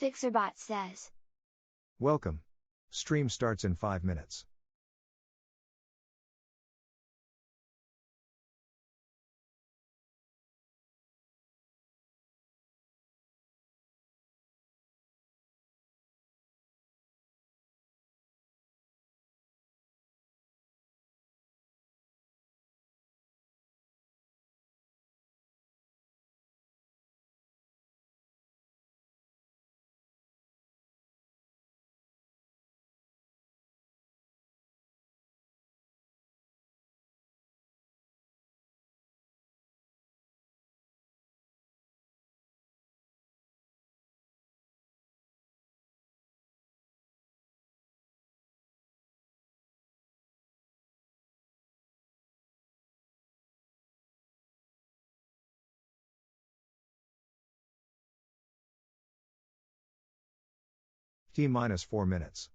FixerBot says. Welcome. Stream starts in 5 minutes. T-4 minutes.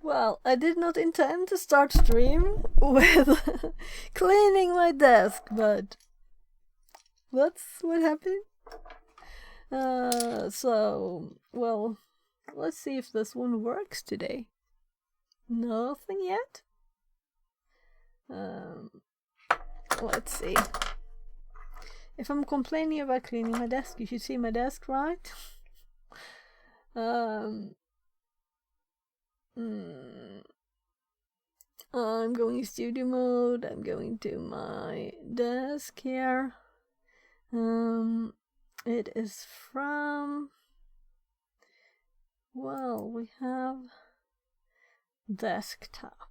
Well, I did not intend to start stream with cleaning my desk, but that's what happened. Well, let's see if this one works today. Nothing yet? Let's see. If I'm complaining about cleaning my desk, you should see my desk, right? I'm going to studio mode. I'm going to my desk here. It is from... Well, we have desktop.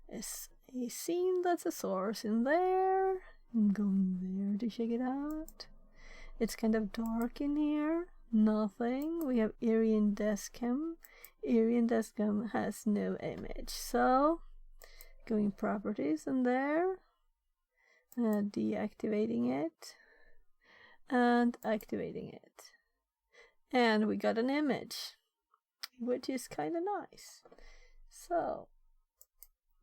Is a scene that's a source in there. I'm going there to check it out. It's kind of dark in here. Nothing. We have Irian Deskcam. Irian Deskcam has no image. So, going properties in there. Deactivating it. And activating it. And we got an image. Which is kind of nice. So,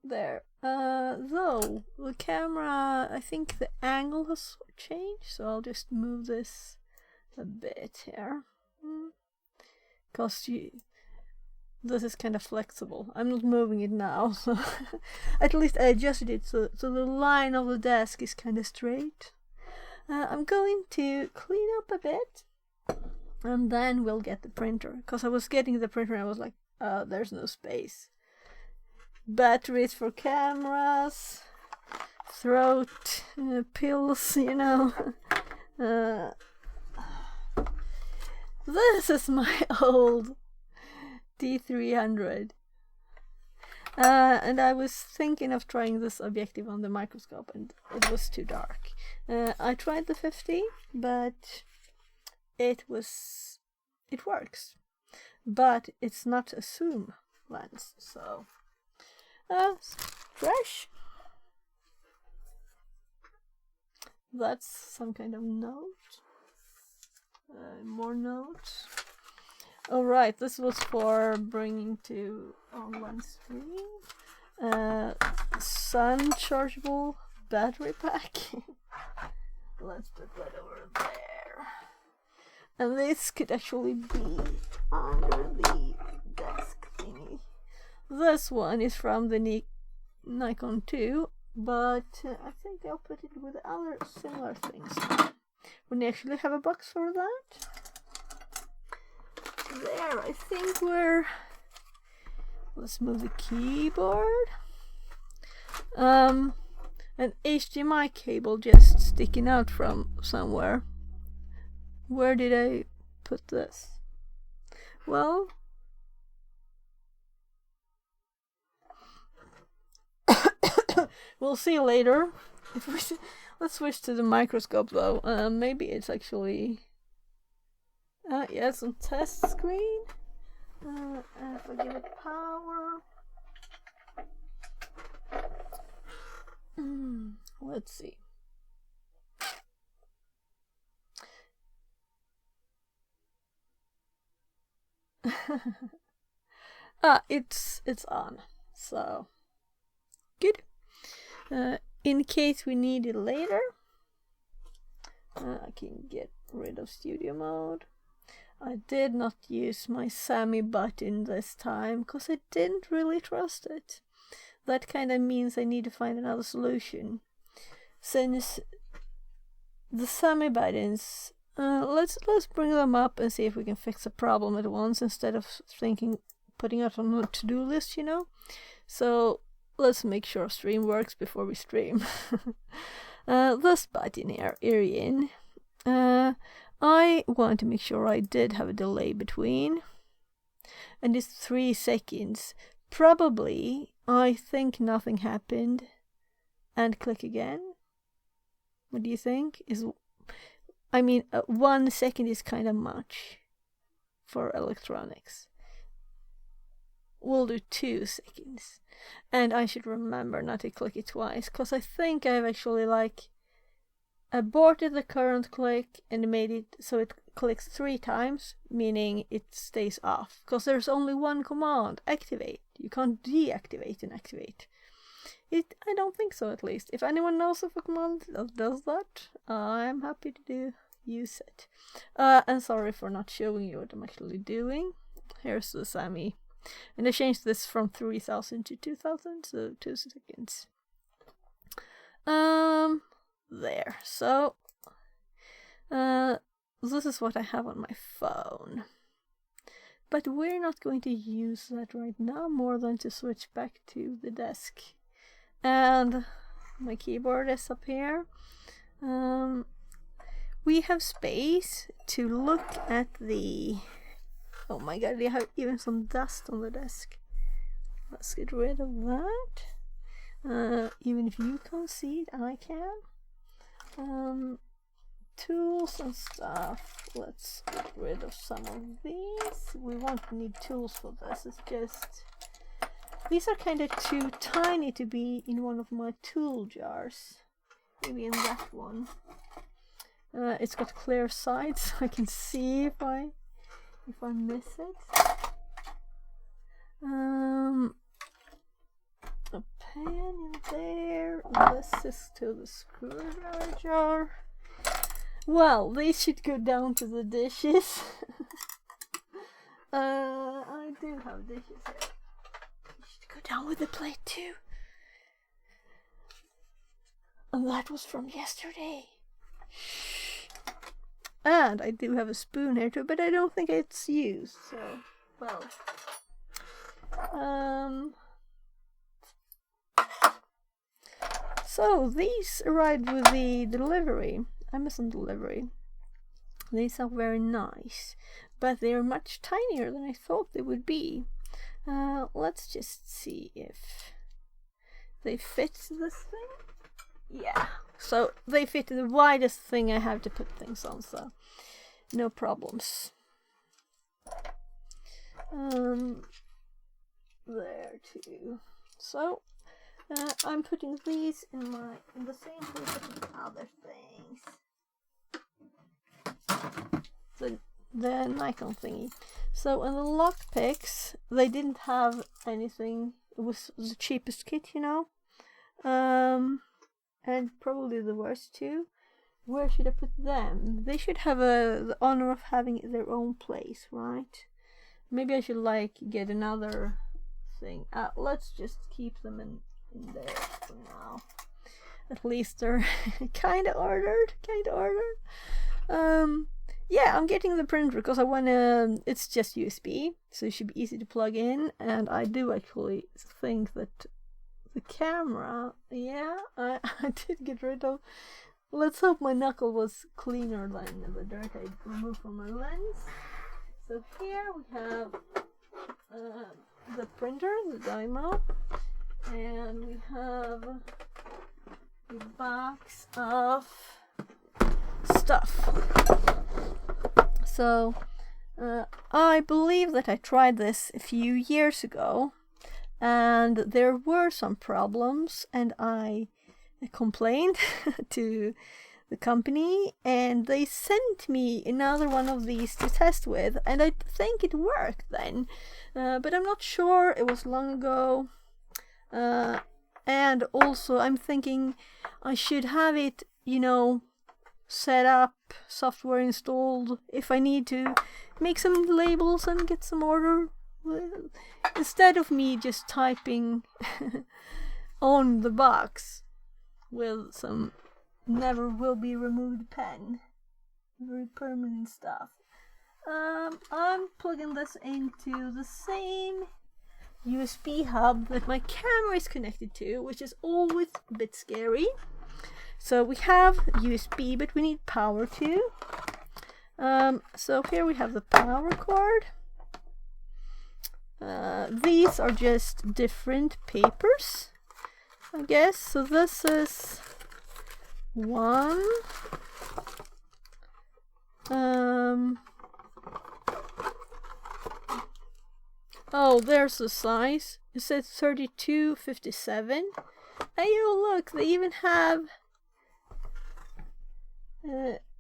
there. Though, the camera, I think the angle has changed. So I'll just move this a bit here. Because this is kind of flexible. I'm not moving it now. So at least I adjusted it so the line of the desk is kind of straight. I'm going to clean up a bit. And then we'll get the printer. Because I was getting the printer and I was like, there's no space. Batteries for cameras. Throat pills, you know. This is my old D300. And I was thinking of trying this objective on the microscope and it was too dark. I tried the 50, but it works. But it's not a zoom lens, so fresh. That's some kind of note. More notes. Alright, this was for bringing to online stream. Sun chargeable battery pack. Let's put that over there. And this could actually be under the desk thingy. This one is from the Nikon 2, but I think I'll put it with other similar things. We actually have a box for that. There, I think let's move the keyboard. An HDMI cable just sticking out from somewhere. Where did I put this? Well, we'll see later. Let's switch to the microscope though. Maybe it's actually... yeah, it's on test screen. And if I give it power... let's see. It's on. So, good. In case we need it later, I can get rid of studio mode. I did not use my SAMI button this time because I didn't really trust it. That kind of means I need to find another solution. Since the SAMI buttons, let's bring them up and see if we can fix a problem at once instead of putting it on a to-do list, you know. So let's make sure stream works before we stream. This button here, Irian. I want to make sure I did have a delay between. And it's 3 seconds. Probably, I think nothing happened. And click again. What do you think? 1 second is kind of much for electronics. We'll do 2 seconds. And I should remember not to click it twice, because I think I've actually aborted the current click and made it so it clicks 3 times, meaning it stays off. Because there's only one command, activate. You can't deactivate and activate. I don't think so, at least. If anyone knows of a command that does that, I'm happy to use it. And sorry for not showing you what I'm actually doing. Here's the Sammy. And I changed this from 3000 to 2000, so 2 seconds. There. So, this is what I have on my phone. But we're not going to use that right now, more than to switch back to the desk. And my keyboard is up here. We have space to look at the... Oh my god, they have even some dust on the desk. Let's get rid of that. Even if you can't see it, I can. Tools and stuff. Let's get rid of some of these. We won't need tools for this. It's just... These are kind of too tiny to be in one of my tool jars. Maybe in that one. It's got clear sides, so I can see if I miss it. A pen in there. This is to the screwdriver jar. Well, they should go down to the dishes. I do have dishes here. They should go down with the plate too. And that was from yesterday. And I do have a spoon here too, but I don't think it's used, so, well. So, these arrived with the delivery, Amazon delivery. These are very nice, but they are much tinier than I thought they would be. Let's just see if they fit this thing. Yeah. So they fit the widest thing I have to put things on, so no problems. There too. So I'm putting these in the same place as the other things. The Nikon thingy. So in the lockpicks, they didn't have anything. It was the cheapest kit, you know. And probably the worst too. Where should I put them? They should have the honor of having their own place, right? Maybe I should get another thing. Let's just keep them in there for now. At least they're kind of ordered. Yeah, I'm getting the printer because I want to... It's just USB, so it should be easy to plug in. And I do actually think that the camera, yeah, I did get rid of. Let's hope my knuckle was cleaner than the dirt I removed from my lens. So here we have the printer, the Dymo, and we have a box of stuff. So I believe that I tried this a few years ago. And there were some problems, and I complained to the company, and they sent me another one of these to test with, and I think it worked then, but I'm not sure. It was long ago, and also I'm thinking I should have it, set up, software installed, if I need to make some labels and get some order. Instead of me just typing on the box with some never will be removed pen, very permanent stuff. I'm plugging this into the same USB hub that my camera is connected to, which is always a bit scary. So we have USB, but we need power too. So here we have the power cord. These are just different papers, I guess. So this is one. Oh, there's the size. It says 3257. Oh, look, they even have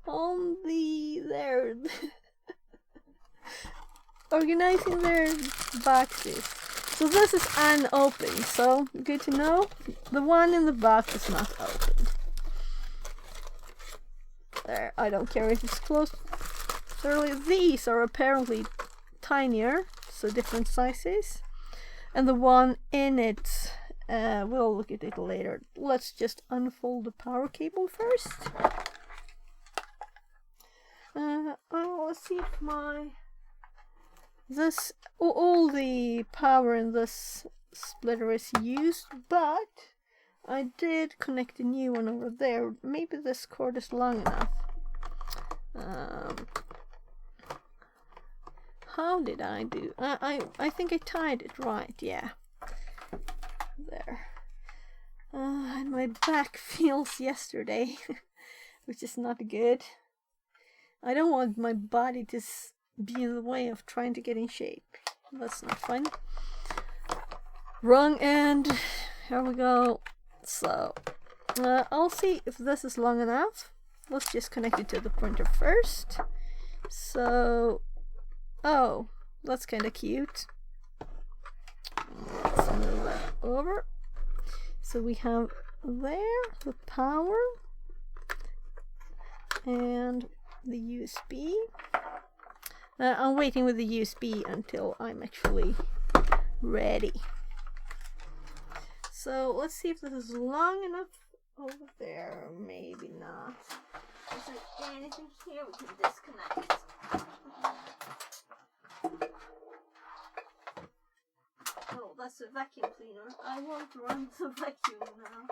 on the there organizing their boxes. So this is unopened, so good to know. The one in the box is not opened. There, I don't care if it's closed. Surely these are apparently tinier, so different sizes. And the one in it, we'll look at it later. Let's just unfold the power cable first. Let's see if all the power in this splitter is used, but I did connect a new one over there. Maybe this cord is long enough. How did I do? I think I tied it right, yeah. There. And my back feels yesterday, which is not good. I don't want my body to be in the way of trying to get in shape. That's not fun. Wrong end. Here we go. So, I'll see if this is long enough. Let's just connect it to the printer first. So, oh, that's kind of cute. Let's move that over. So we have there the power and the USB. I'm waiting with the USB until I'm actually ready. So let's see if this is long enough over there. Maybe not. Is there anything here we can disconnect? Oh, that's a vacuum cleaner. I won't run the vacuum now.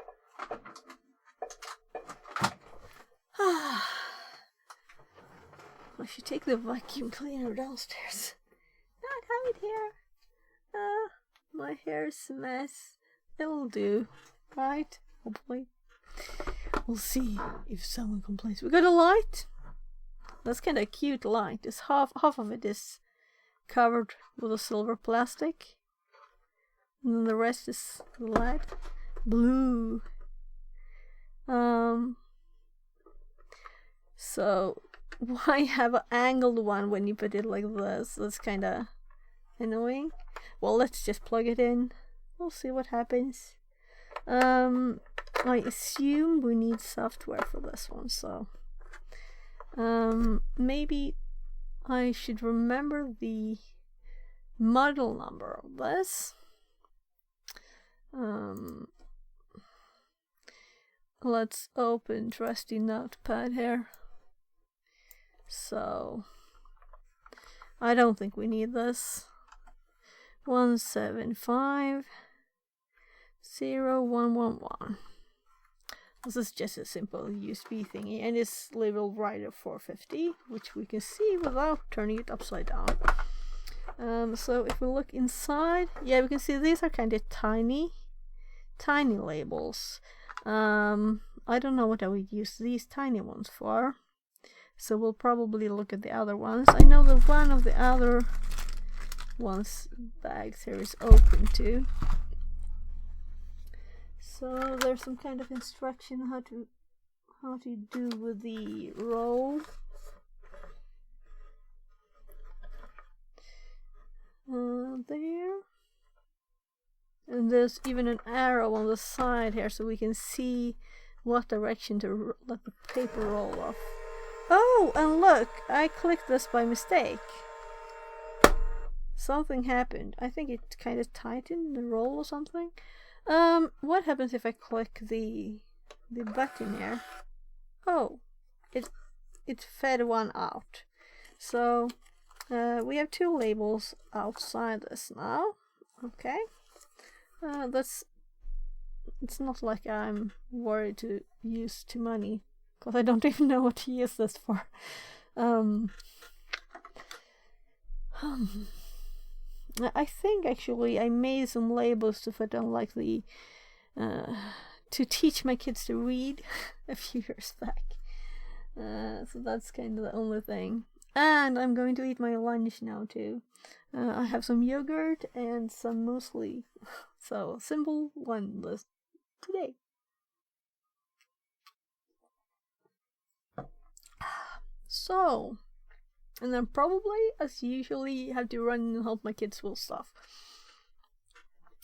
I should take the vacuum cleaner downstairs. Not have it here. My hair's a mess. It'll do, right? Hopefully. We'll see if someone complains. We got a light. That's kind of a cute light. It's half of it is covered with a silver plastic, and then the rest is light blue. So why have an angled one when you put it like this? That's kind of annoying. Well, let's just plug it in. We'll see what happens. I assume we need software for this one, so maybe I should remember the model number of this. Let's open trusty notepad here. So I don't think we need this. 1750111. This is just a simple USB thingy, and it's labeled writer 450, which we can see without turning it upside down. So if we look inside, yeah, we can see these are kind of tiny labels. I don't know what I would use these tiny ones for, so we'll probably look at the other ones. I know that one of the other ones bags here is open too. So there's some kind of instruction how to do with the roll. There. And there's even an arrow on the side here so we can see what direction to let the paper roll off. Oh, and look, I clicked this by mistake. Something happened. I think it kind of tightened the roll or something. What happens if I click the button here? Oh, it fed one out. So we have two labels outside this now. Okay. It's not like I'm worried to use too many, because I don't even know what to use this for. I think actually I made some labels to put on like the to teach my kids to read a few years back. So that's kind of the only thing. And I'm going to eat my lunch now too. I have some yogurt and some muesli. So simple one list today. So And then probably, as usually, have to run and help my kids with stuff.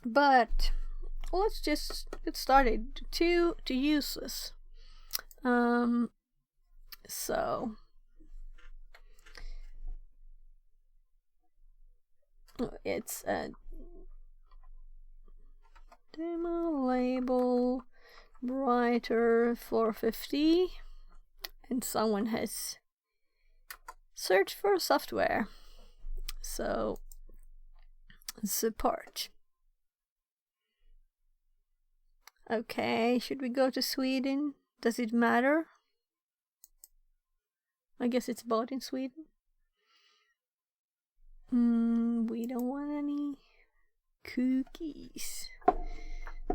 But let's just get started to use this. So it's a Dymo Label Writer 450, and someone has searched for software. So support. Okay, should we go to Sweden? Does it matter? I guess it's bought in Sweden. We don't want any cookies.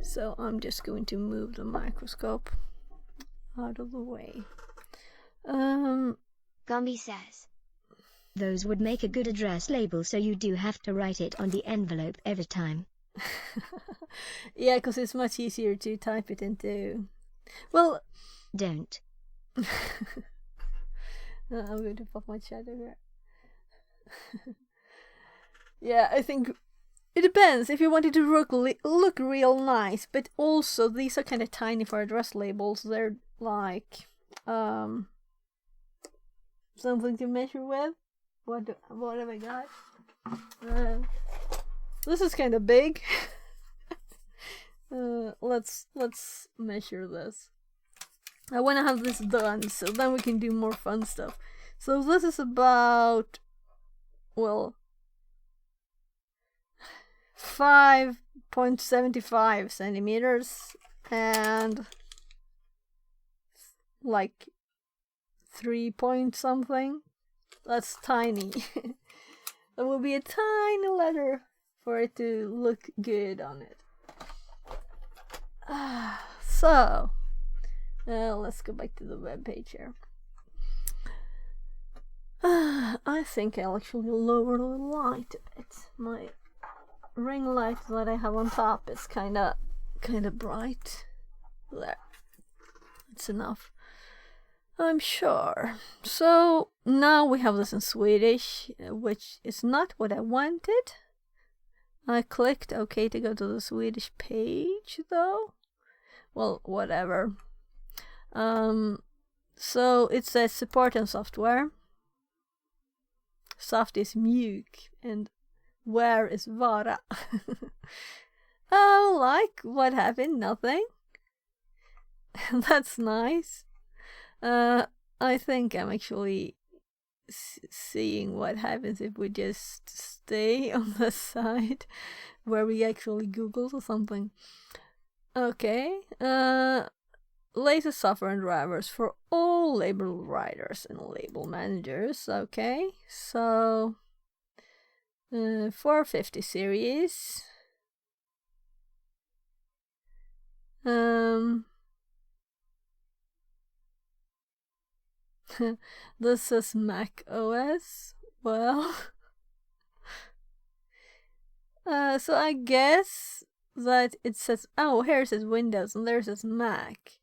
So I'm just going to move the microscope out of the way. Gumby says, those would make a good address label, so you do have to write it on the envelope every time. Yeah, because it's much easier to type it into. Well, don't. I'm going to pop my shadow here. Yeah, I think it depends if you want it to look real nice, but also these are kind of tiny for address labels. They're like something to measure with. What have I got? This is kind of big. Let's measure this. I want to have this done so then we can do more fun stuff. So this is about, well, 5.75 centimeters and like 3 point something. That's tiny. That will be a tiny letter for it to look good on it. So let's go back to the web page here. I think I'll actually lower the light a bit. My ring light that I have on top is kind of bright. There, it's enough, I'm sure. So now we have this in Swedish, which is not what I wanted. I clicked OK to go to the Swedish page, though. Well, whatever. So it says support and software. Soft is mjuk and where is vara. Oh, like what happened? Nothing. That's nice. I think I'm actually seeing what happens if we just stay on the side where we actually Googled or something. Okay. Latest software and drivers for all label writers and label managers. Okay, so 450 series. This is Mac OS. Well, so I guess that it says, oh, here it says Windows and there it says Mac.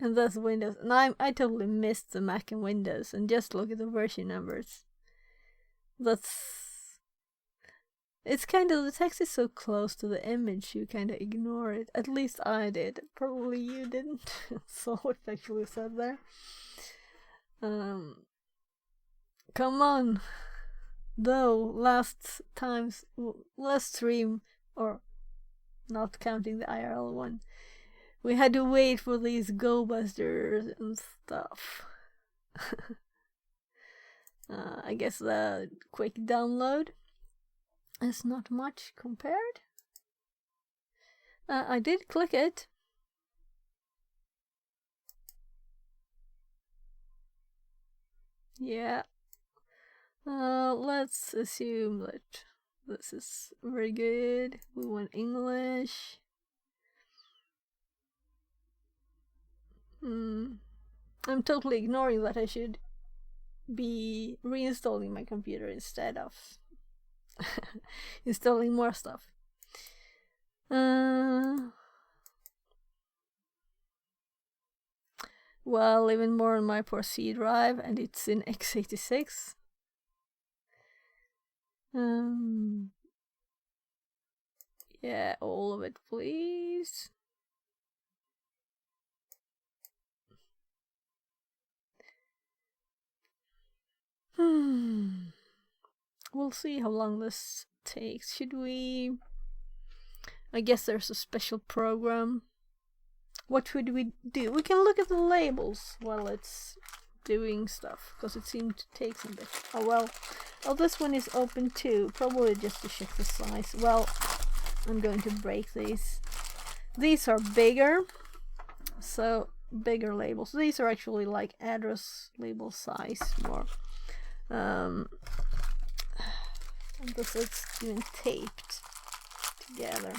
And that's Windows. And I totally missed the Mac and Windows and just look at the version numbers. It's kind of, the text is so close to the image you kind of ignore it. At least I did. Probably you didn't. So what actually said there. Come on. Though last stream, or not counting the IRL one, we had to wait for these Go Busters and stuff. I guess the quick download is not much compared. I did click it. Yeah. Let's assume that this is very good. We want English. I'm totally ignoring that I should be reinstalling my computer instead of installing more stuff. Well, even more on my poor C drive, and it's in x86. Yeah, all of it, please. We'll see how long this takes. Should we? I guess there's a special program. What should we do? We can look at the labels while it's doing stuff, because it seemed to take some bit. Oh well. Oh, this one is open too. Probably just to check the size. Well, I'm going to break these. These are bigger. So, bigger labels. These are actually like address label size more. This is even taped together.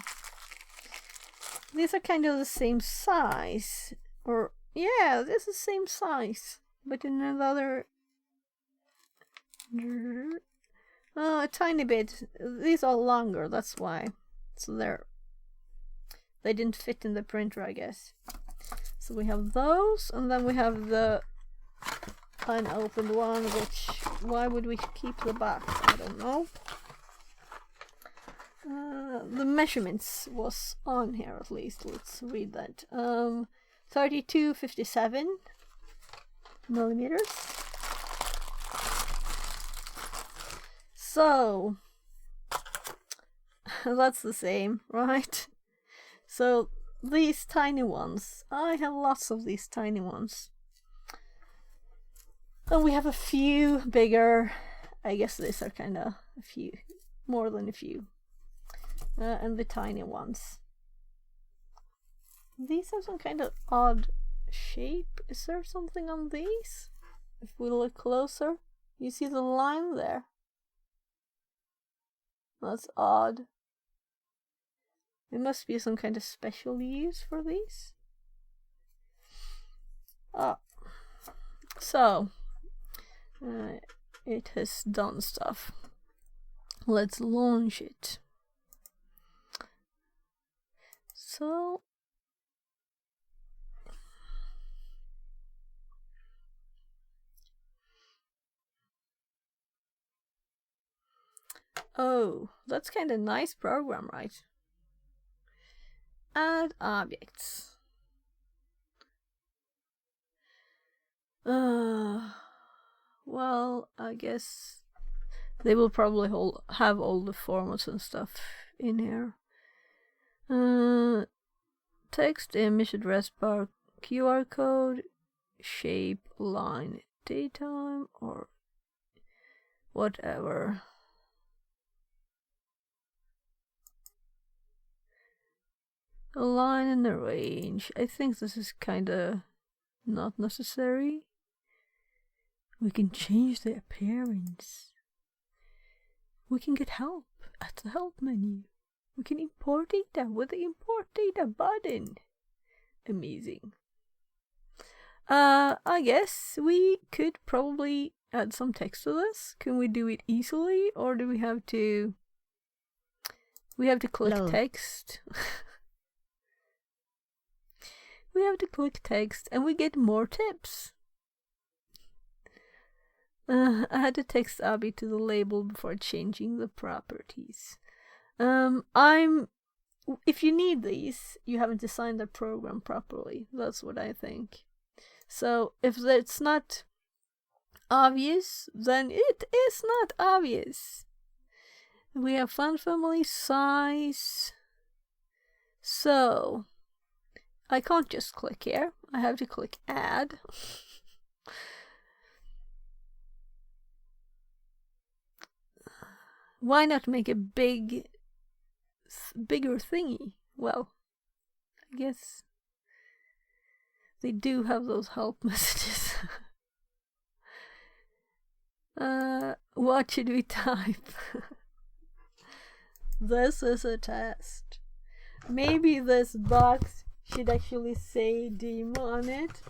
These are kind of the same size. Or, yeah, this is the same size. But in another... a tiny bit. These are longer, that's why. So they didn't fit in the printer, I guess. So we have those, and then we have the unopened one, which... Why would we keep the box? I don't know. The measurements was on here at least. Let's read that. 3257 millimeters. So that's the same, right? So these tiny ones, I have lots of these tiny ones. And we have a few bigger. I guess these are kind of a few, more than a few. And the tiny ones. These have some kind of odd shape. Is there something on these? If we look closer, you see the line there. That's odd. There must be some kind of special use for these. Oh. So, it has done stuff. Let's launch it. So, oh, that's kind of nice program, right? Add objects. Well, I guess they will probably have all the formats and stuff in here. Text, image, address bar, QR code, shape, line, daytime, or whatever. A line and a range. I think this is kinda not necessary. We can change the appearance. We can get help at the help menu. We can import data with the import data button. Amazing. I guess we could probably add some text to this. Can we do it easily, or do we have to... We have to click text. We have to click text and we get more tips. I had to text Abby to the label before changing the properties. If you need these, you haven't designed the program properly. That's what I think. So if it's not obvious, then it is not obvious. We have font family size. So I can't just click here. I have to click add. Why not make a bigger thingy? Well, I guess they do have those help messages. What should we type? This is a test. Maybe this box should actually say Dymo on it.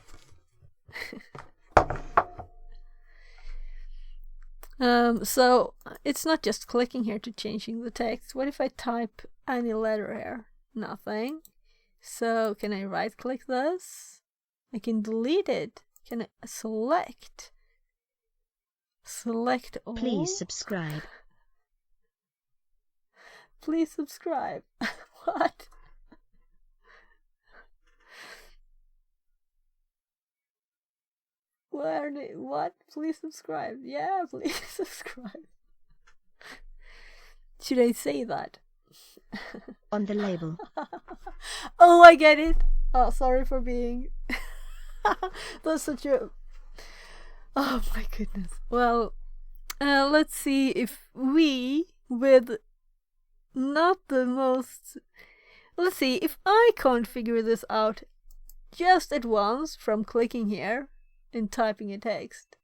So it's not just clicking here to changing the text. What if I type any letter here? Nothing. So can I right click this? I can delete it. Can I select all? Please subscribe. Please subscribe. What? What? Please subscribe. Yeah, please subscribe. Should I say that? On the label. Oh, I get it. Oh, sorry for being... That's such a... Oh my goodness. Well, let's see if we, with not the most... Let's see if I can't figure this out just at once from clicking here and typing a text.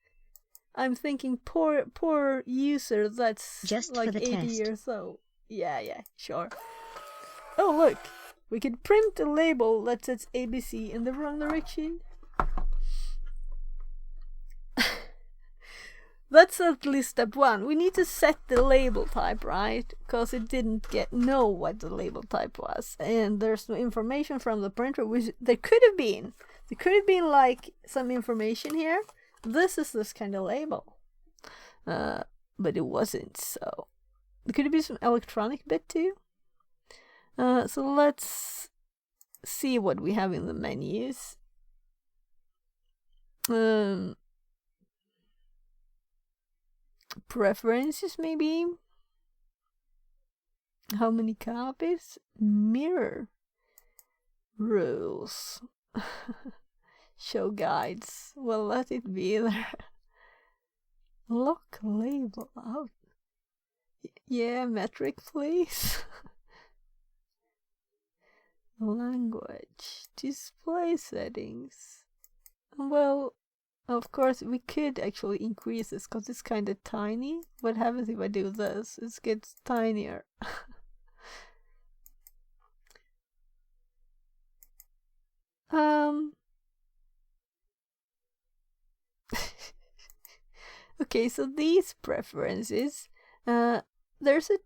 I'm thinking poor user that's Just like for the 80 test. years old. Yeah, sure. Oh look, we can print a label that says ABC in the wrong direction. That's at least step one. We need to set the label type, right? Because it didn't know what the label type was. And there's no information from the printer, which there could have been. There could have been like some information here. This is this kind of label. But it wasn't, so. There could be some electronic bit too. So let's see what we have in the menus. Preferences, maybe. How many copies? Mirror rules. Show guides. Well, let it be there. Lock label out. Yeah, metric, please. Language. Display settings. Well, of course, we could actually increase this because it's kind of tiny. What happens if I do this? It gets tinier. Okay, so these preferences, there's a...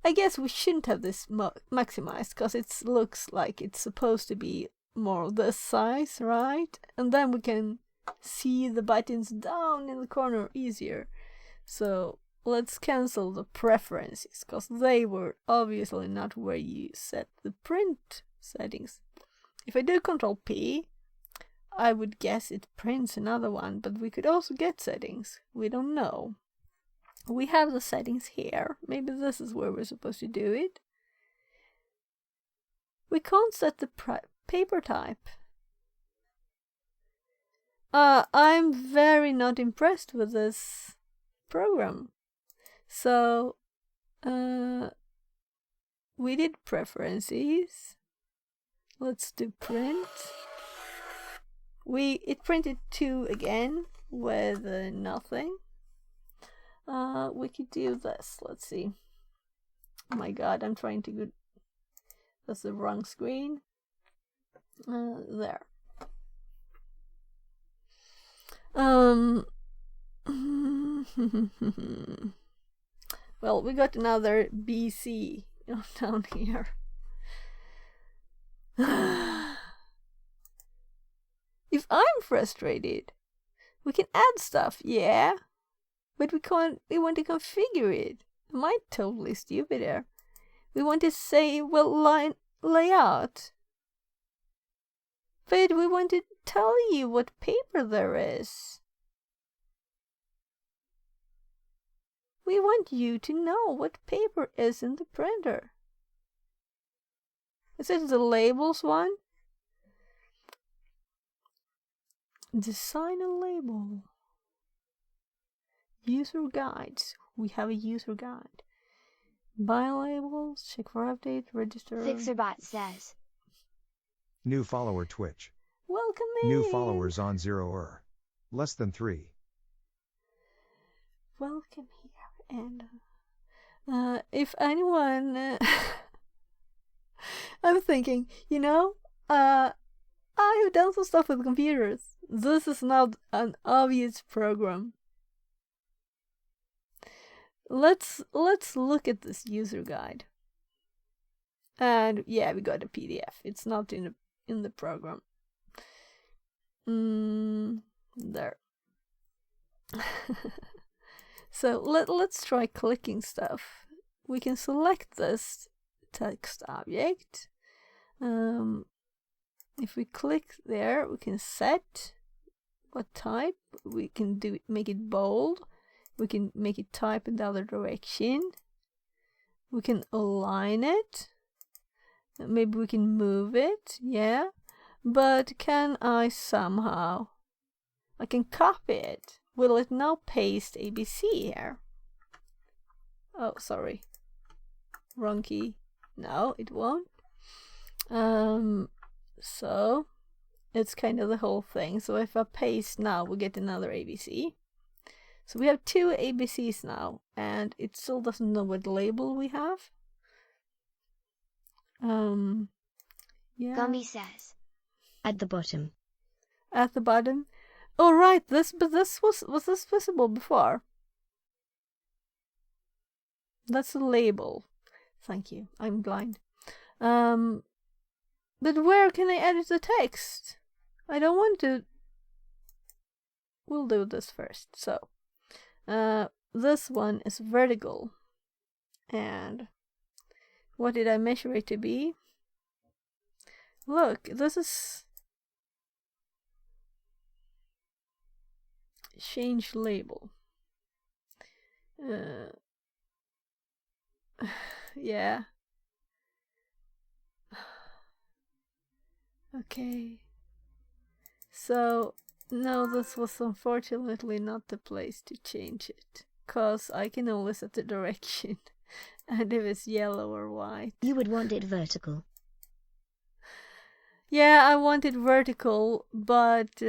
I guess we shouldn't have this maximized because it looks like it's supposed to be more this size, right? And then we can see the buttons down in the corner easier. So let's cancel the preferences because they were obviously not where you set the print settings. If I do Control P, I would guess it prints another one, but we could also get settings. We don't know. We have the settings here. Maybe this is where we're supposed to do it. We can't set the paper type. I'm very not impressed with this program. So, we did preferences. Let's do print. It printed 2 again with nothing. We could do this. Let's see. Oh my god, I'm trying to go... That's the wrong screen. There. Well, we got another BC down here. If I'm frustrated, we can add stuff, yeah, but we can't. We want to configure it. Am I totally stupid here? We want to say, well, line layout, but we want to tell you what paper there is. We want you to know what paper is in the printer. Is it the labels one? Design a label. User guides. We have a user guide. Buy labels, check for update, register. Fixerbot says. New follower Twitch. Welcome in. New followers on 0 less than 3. Welcome here. And if anyone... I'm thinking, I have done some stuff with computers. This is not an obvious program. Let's look at this user guide. And yeah, we got a PDF. It's not in the program. There. So let's try clicking stuff. we can select this text object. If we click there, we can set what type. We can make it bold. We can make it type in the other direction. We can align it. Maybe we can move it, yeah. But can I somehow... I can copy it. Will it now paste ABC here? Oh, sorry. Wrong key. No, it won't. So it's kind of the whole thing. So if I paste now, we get another ABC. So we have 2 ABCs now, and it still doesn't know what label we have. Yeah. Gummy says. At the bottom. At the bottom. Oh right, this was this visible before? That's a label. Thank you. I'm blind. But where can I edit the text? I don't want to. We'll do this first. So, this one is vertical. And what did I measure it to be? Look, this is change label. Yeah. Okay. So, no, this was unfortunately not the place to change it. Cause I can only set the direction. And if it's yellow or white. You would want it vertical. Yeah, I want it vertical, but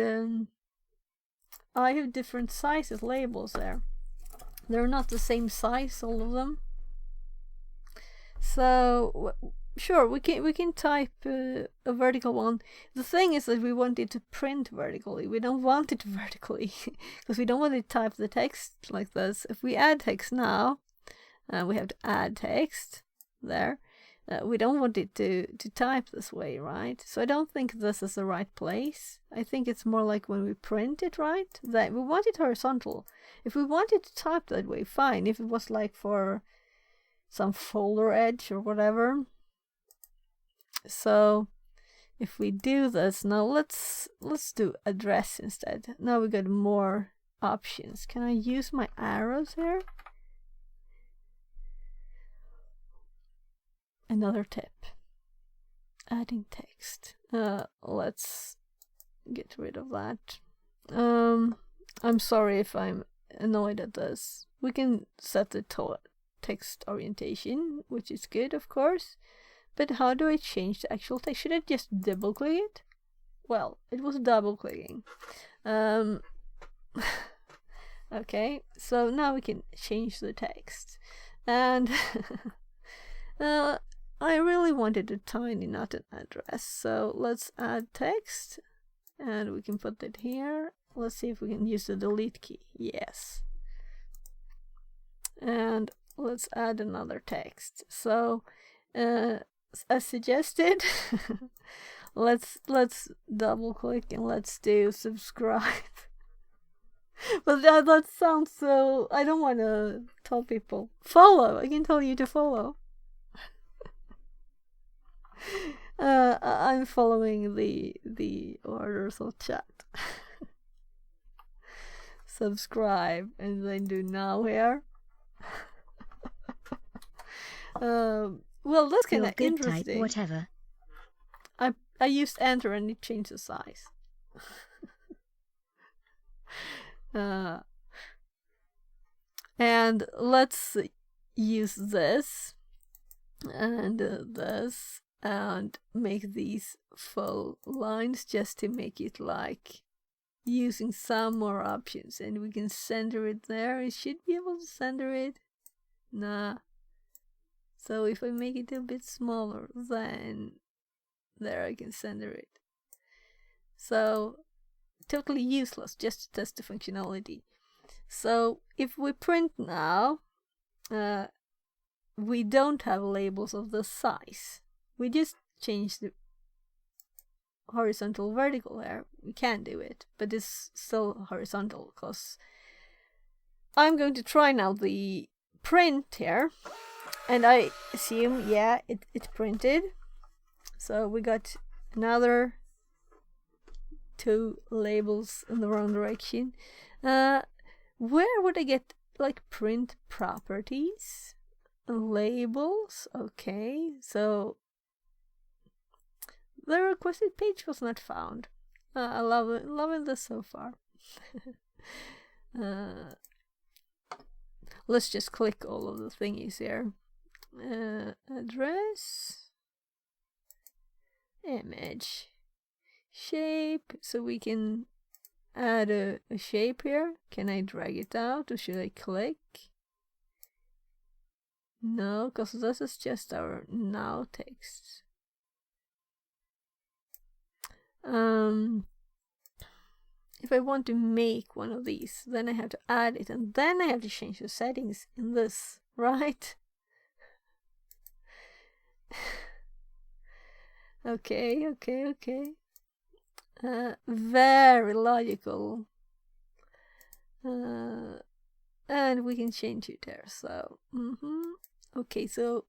I have different sizes labels there. They're not the same size, all of them. So sure, we can type a vertical one. The thing is that we want it to print vertically. We don't want it vertically because we don't want to type the text like this. If we add text now, we have to add text there. We don't want it to type this way, right? So I don't think this is the right place. I think it's more like when we print it, right? That we want it horizontal. If we wanted to type that way, fine. If it was like for some folder edge or whatever. So if we do this now, let's do address instead. Now we got more options. Can I use my arrows here? Another tip. Adding text. Let's get rid of that. I'm sorry if I'm annoyed at this. We can set the text orientation, which is good, of course. But how do I change the actual text? Should I just double click it? Well, it was double clicking. Okay, so now we can change the text. And I really wanted a tiny, not an address. So let's add text. And we can put it here. Let's see if we can use the delete key. Yes. And let's add another text. So as suggested, let's double click and let's do subscribe. But that sounds so... I don't want to tell people. Follow! I can tell you to follow. I'm following the orders of chat. Subscribe and then do now here. Well, that's kind of interesting. Type whatever. I used enter and it changed the size. And let's use this and this and make these full lines just to make it like using some more options. And we can center it there. It should be able to center it. Nah. So if I make it a bit smaller, then there I can center it. So totally useless just to test the functionality. So if we print now, we don't have labels of this size. We just change the horizontal vertical there. We can do it, but it's still horizontal because I'm going to try now the print here. And I assume, yeah, it printed. So we got another 2 labels in the wrong direction. Where would I get like print properties? Labels? Okay, so the requested page was not found. I love it, loving this so far. Let's just click all of the thingies here. Address, image, shape, so we can add a shape here. Can I drag it out or should I click? No, because this is just our now text. If I want to make one of these, then I have to add it, and then I have to change the settings in this, right? Okay. Very logical. And we can change it there, so okay, so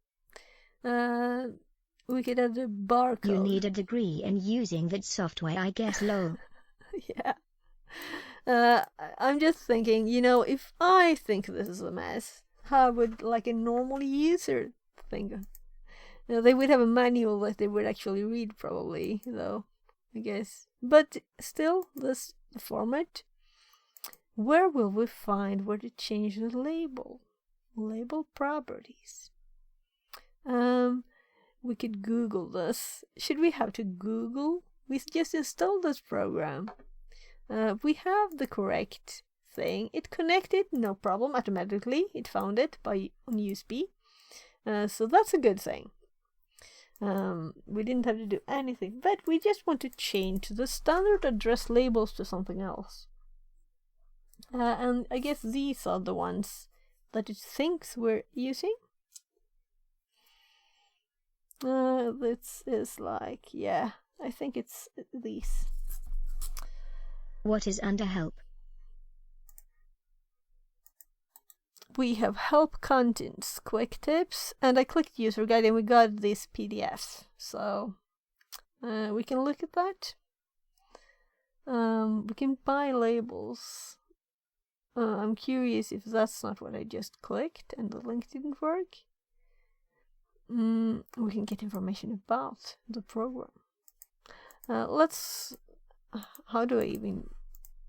we could add the barcode. You need a degree in using that software, I guess, lol. Yeah. I'm just thinking, you know, if I think this is a mess, how would like a normal user think? You know, they would have a manual that they would actually read, probably, though, I guess. But still, this format. Where will we find where to change the label? Label properties. We could Google this. Should we have to Google? We just installed this program. We have the correct thing. It connected, no problem, automatically. It found it on USB. So that's a good thing. We didn't have to do anything, but we just want to change the standard address labels to something else. And I guess these are the ones that it thinks we're using. This is like, yeah, I think it's these. What is under help? We have help contents, quick tips, and I clicked user guide and we got this PDF. So we can look at that. We can buy labels. I'm curious if that's not what I just clicked and the link didn't work. We can get information about the program. How do I even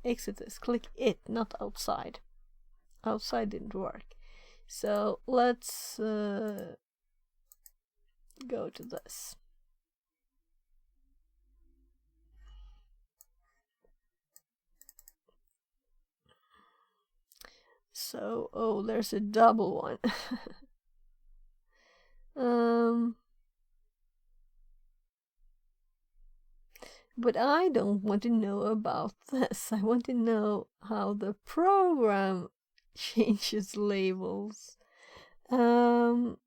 exit this? Click it, not outside. Outside didn't work. So let's go to this. So, oh, there's a double one. But I don't want to know about this. I want to know how the program changes labels. We'll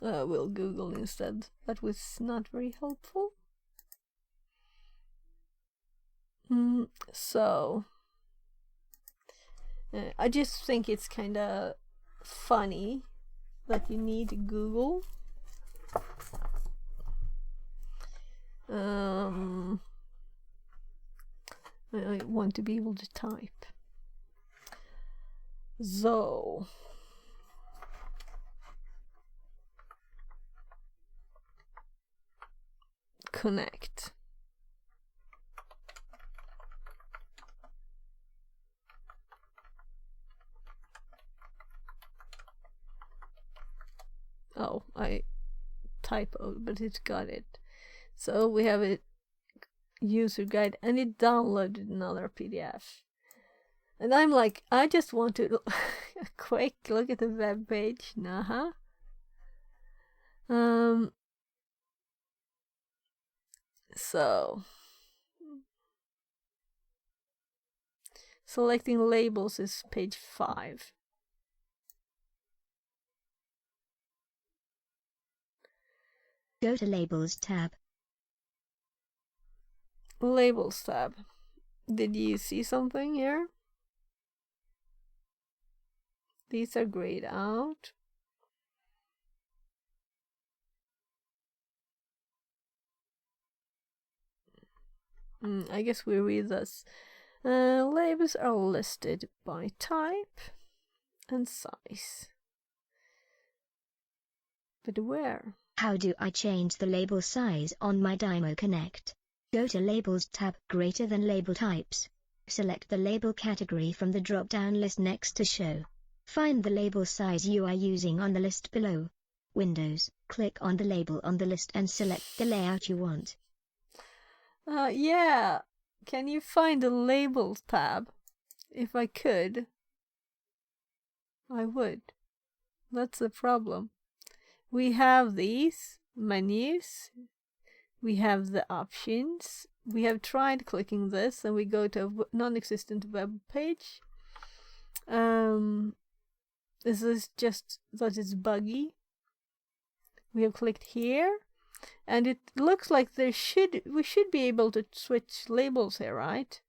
Google instead. That was not very helpful. So I just think it's kind of funny that you need Google. I want to be able to type. So connect. Oh, I typoed, but it got it. So we have a user guide and it downloaded another PDF. And I'm like, I just want to a quick look at the web page. So selecting labels is page 5. Go to Labels tab. Labels tab. Did you see something here? These are grayed out. I guess we read this. Labels are listed by type and size. But where? How do I change the label size on my Dymo Connect? Go to Labels tab, greater than label types. Select the label category from the drop-down list next to Show. Find the label size you are using on the list below. Windows, click on the label on the list and select the layout you want. Yeah. Can you find the Labels tab? If I could, I would. That's the problem. We have these menus. We have the options. We have tried clicking this and we go to a non-existent web page. This is just that it's buggy. We have clicked here. And it looks like we should be able to switch labels here, right?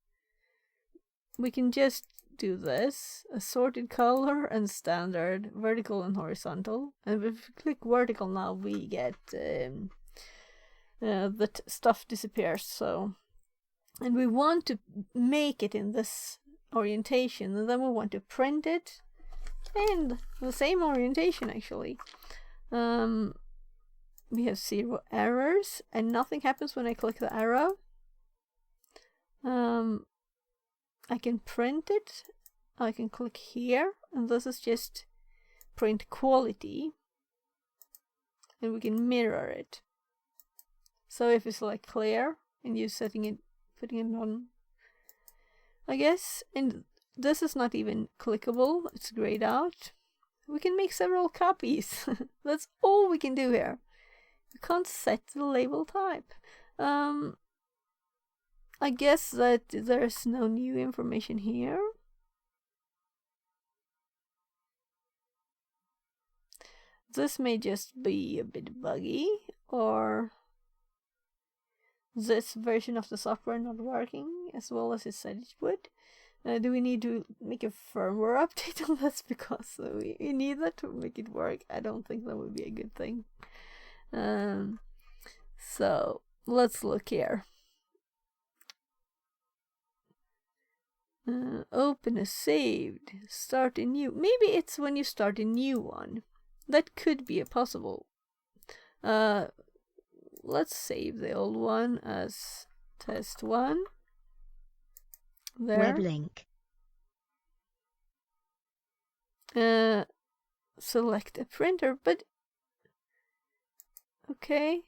We can just do this, assorted color and standard, vertical and horizontal. And if we click vertical now, we get the stuff disappears. So, and we want to make it in this orientation, and then we want to print it in the same orientation actually. We have 0 errors and nothing happens when I click the arrow. I can print it. I can click here and this is just print quality. And we can mirror it. So if it's like clear and you're putting it on, I guess, and this is not even clickable, it's grayed out. We can make several copies. That's all we can do here. We can't set the label type. I guess that there's no new information here. This may just be a bit buggy, or this version of the software not working as well as it said it would. Do we need to make a firmware update on this because we need that to make it work? I don't think that would be a good thing. So let's look here. Open a saved, start a new. Maybe it's when you start a new one. That could be a possible. Let's save the old one as test 1. There. Web link. Select a printer, but okay.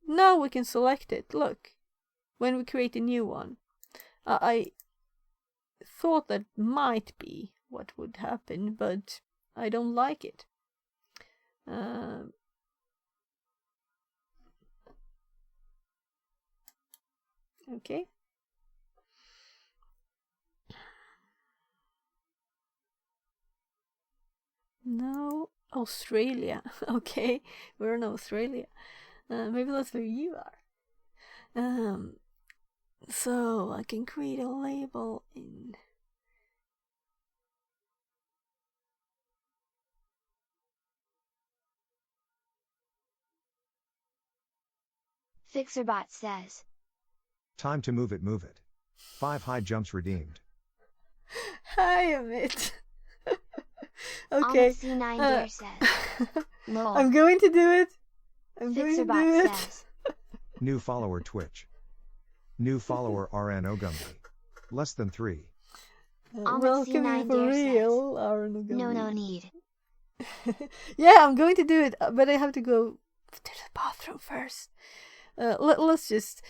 Now we can select it. Look, when we create a new one. I thought that might be what would happen, but I don't like it. Okay. No, Australia. Okay, we're in Australia. Maybe that's where you are. So I can create a label in. FixerBot says. Time to move it, move it. 5 high jumps redeemed. Hi, Amit. Okay. C9 Deer says. Lol. I'm going to do it. I'm going to do FixerBot it. says. New follower Twitch. New follower RN Ogumbi. Less than 3. Welcome C9 for Deer says. real, Aaron Ogumbi. No need. Yeah, I'm going to do it, but I have to go to the bathroom first. Let's just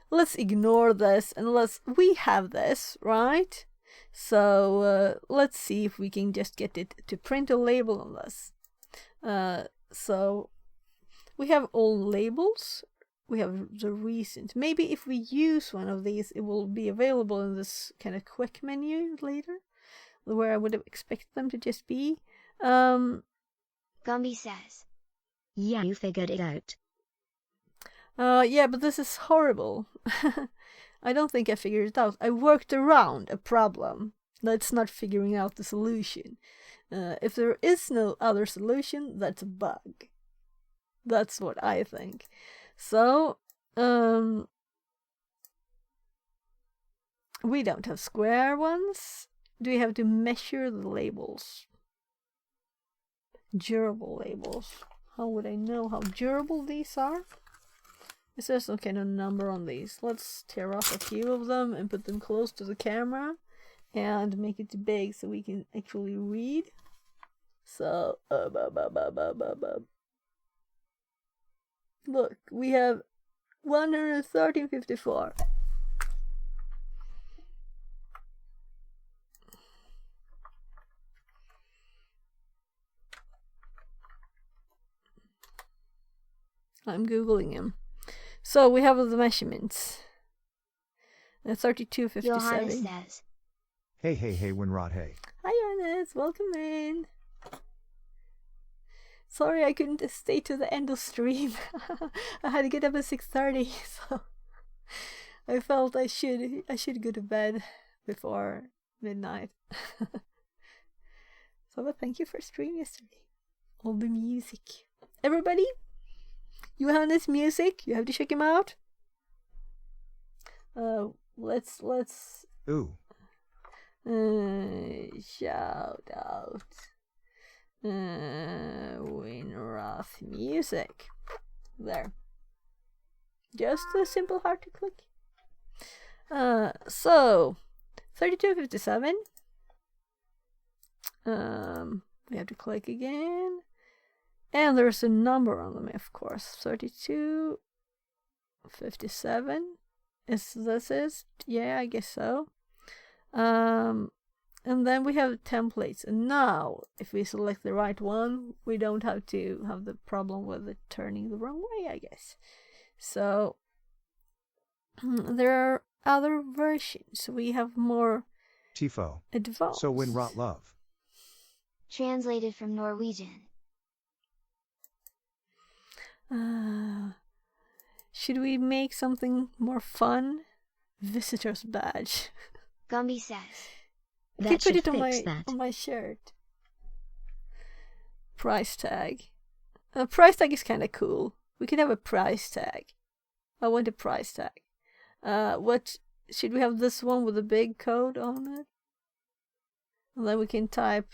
let's ignore this and we have this, right? So let's see if we can just get it to print a label on this. So we have all labels. We have the recent. Maybe if we use one of these, it will be available in this kind of quick menu later, where I would have expected them to just be. Gumby says. Yeah, you figured it out. Yeah, but this is horrible. I don't think I figured it out. I worked around a problem. That's not figuring out the solution. If there is no other solution, that's a bug. That's what I think. So, we don't have square ones. Do we have to measure the labels? Durable labels. How would I know how durable these are? Is there some kind of number on these? Let's tear off a few of them and put them close to the camera and make it big so we can actually read. So, look, we have 113.54. I'm googling him. So we have the measurements. 32.57. Johannes says. Hey, Winrod, hey. Hi, Johannes. Welcome in. Sorry, I couldn't stay to the end of stream. I had to get up at 6:30, so I felt I should go to bed before midnight. So, but thank you for streaming yesterday. All the music, everybody. Johannes music. You have to check him out. Let's. Ooh. Shout out. Winroth music. There. Just a simple hard to click. So 32.57. We have to click again. And there's a number on them, of course. 32.57. Is? Yeah, I guess so. And then we have templates. And now, if we select the right one, we don't have to have the problem with it turning the wrong way, I guess. So, there are other versions. We have more Tifo. advanced. So Winrot love. Translated from Norwegian. Should we make something more fun? Visitor's badge. Gumby says. I can put it on my shirt. Price tag. A price tag is kind of cool. We can have a price tag. I want a price tag. What should we have? This one with a big code on it, and then we can type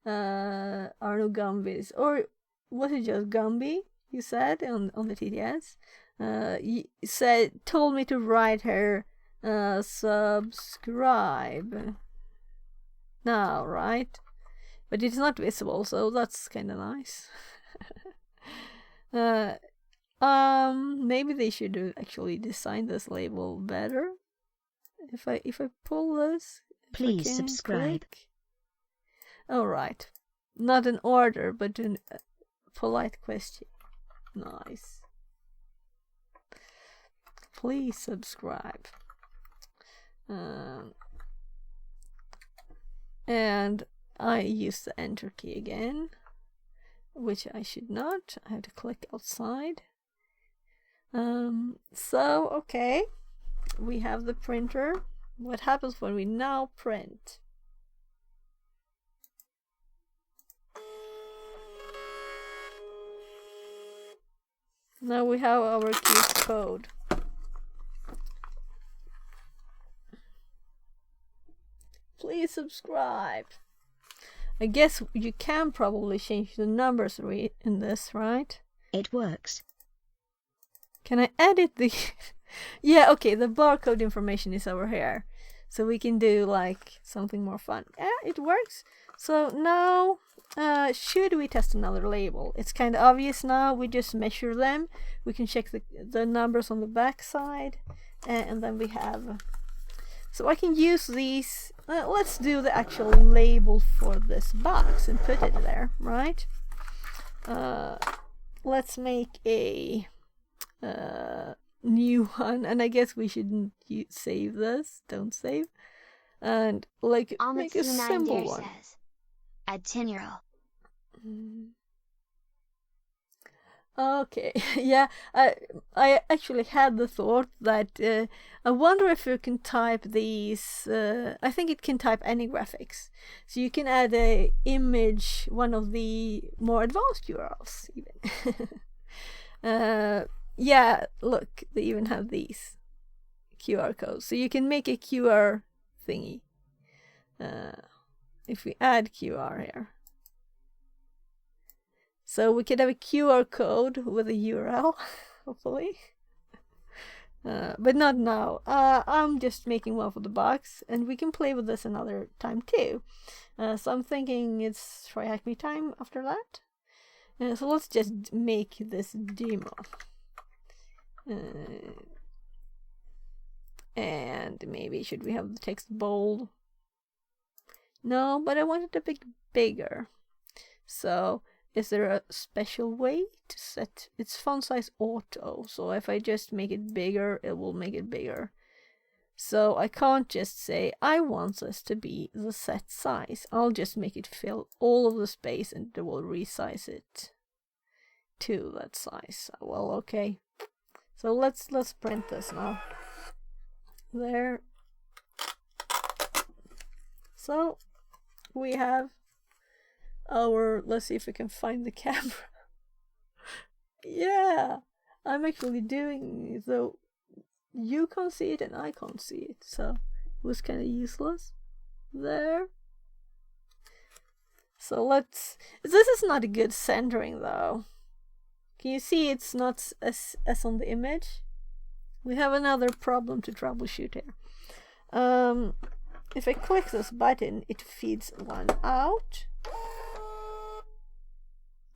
Arno Gumby's, or was it just Gumby? You said on the TTS. You told me to write her subscribe now, right? But it's not visible, so that's kind of nice. Maybe they should actually design this label better. If I pull this, please subscribe. All right, not an order, but a polite question. Nice. Please subscribe. And I use the enter key again, which I should not. I have to click outside. So, okay. We have the printer. What happens when we now print? Now we have our cute code. Please subscribe. I guess you can probably change the numbers in this, right? It works. Can I edit the... Yeah, okay, the barcode information is over here. So we can do like something more fun. Yeah, it works. So now, should we test another label? It's kind of obvious now. We just measure them. We can check the numbers on the back side. And then we have... So I can use these... let's do the actual label for this box and put it there, right? Let's make a new one, and I guess we shouldn't save this. Don't save. And like make a simple one. Says, add 10 euro. Okay, yeah, I actually had the thought that I wonder if you can type these. I think it can type any graphics, so you can add a image, one of the more advanced URLs even. Yeah, look, they even have these QR codes, so you can make a QR thingy. If we add QR here. So we could have a QR code with a URL, hopefully. But not now. I'm just making one for the box, and we can play with this another time too. So I'm thinking it's try hack me time after that. So let's just make this demo. And maybe should we have the text bold? No, but I want it a bit bigger. So is there a special way to set its font size auto? So if I just make it bigger, it will make it bigger. So I can't just say I want this to be the set size. I'll just make it fill all of the space and it will resize it to that size. Well, okay. So let's print this now. There. So we have our, let's see if we can find the camera. Yeah, I'm actually doing it, though you can't see it and I can't see it, so it was kind of useless. There. So let's, this is not a good centering though. Can you see it's not as on the image? We have another problem to troubleshoot here. If I click this button, it feeds one out.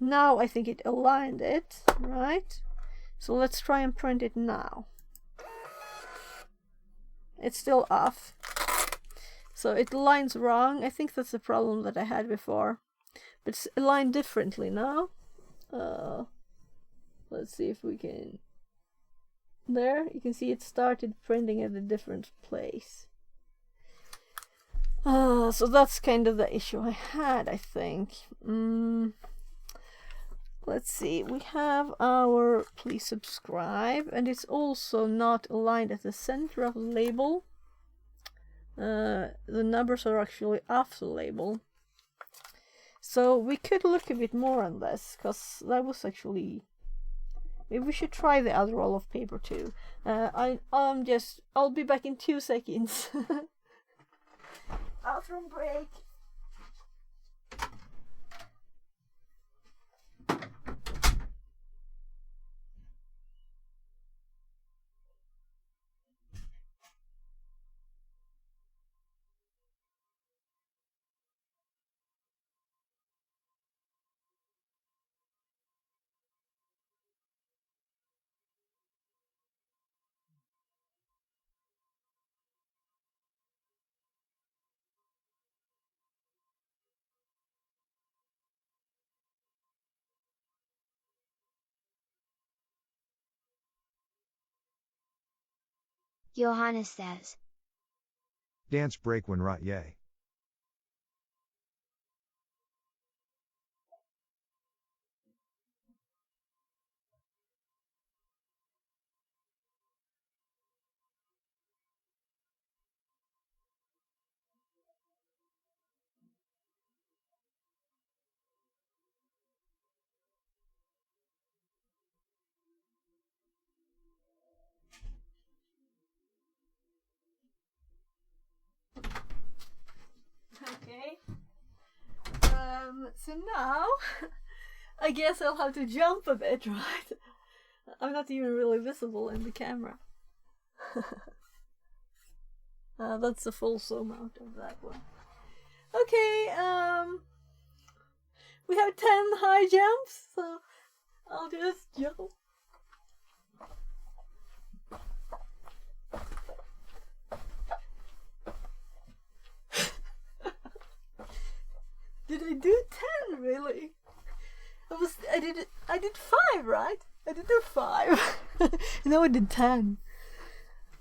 Now I think it aligned it, right? So let's try and print it now. It's still off. So it aligns wrong. I think that's the problem that I had before. But it's aligned differently now. Let's see if we can... There, you can see it started printing at a different place. So that's kind of the issue I had, I think. Let's see, we have our please subscribe, and it's also not aligned at the center of the label. The numbers are actually off the label. So we could look a bit more on this, because that was actually... Maybe we should try the other roll of paper too. I'll be back in 2 seconds. Bathroom break. Johannes says. Dance break when rot yay. Okay. So now I guess I'll have to jump a bit, right? I'm not even really visible in the camera. That's the full zoom out of that one. Okay, we have 10 high jumps, so I'll just jump. Did I do 10 really? I did 5, right? I did do 5. No, I did 10.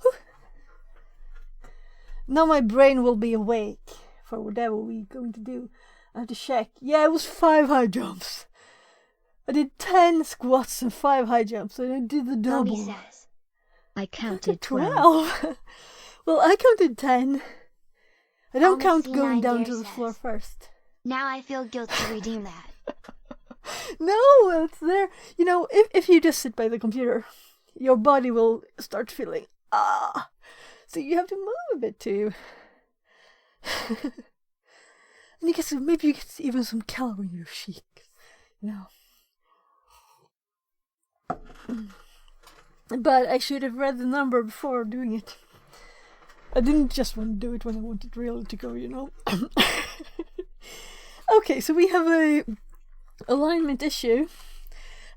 Whew. Now my brain will be awake for whatever we're going to do. I have to check. Yeah, it was 5 high jumps. I did 10 squats and 5 high jumps, and I did the Mommy double. says. I counted 12. Well, I counted 10. I don't Almost count see going 9 down dear to the floor says. first. Now I feel guilty reading that. No, it's there. You know, if you just sit by the computer, your body will start feeling, so you have to move a bit too. And maybe you get even some calorie in your cheek, you know. But I should have read the number before doing it. I didn't just want to do it when I wanted really to go, you know. Okay, so we have a alignment issue.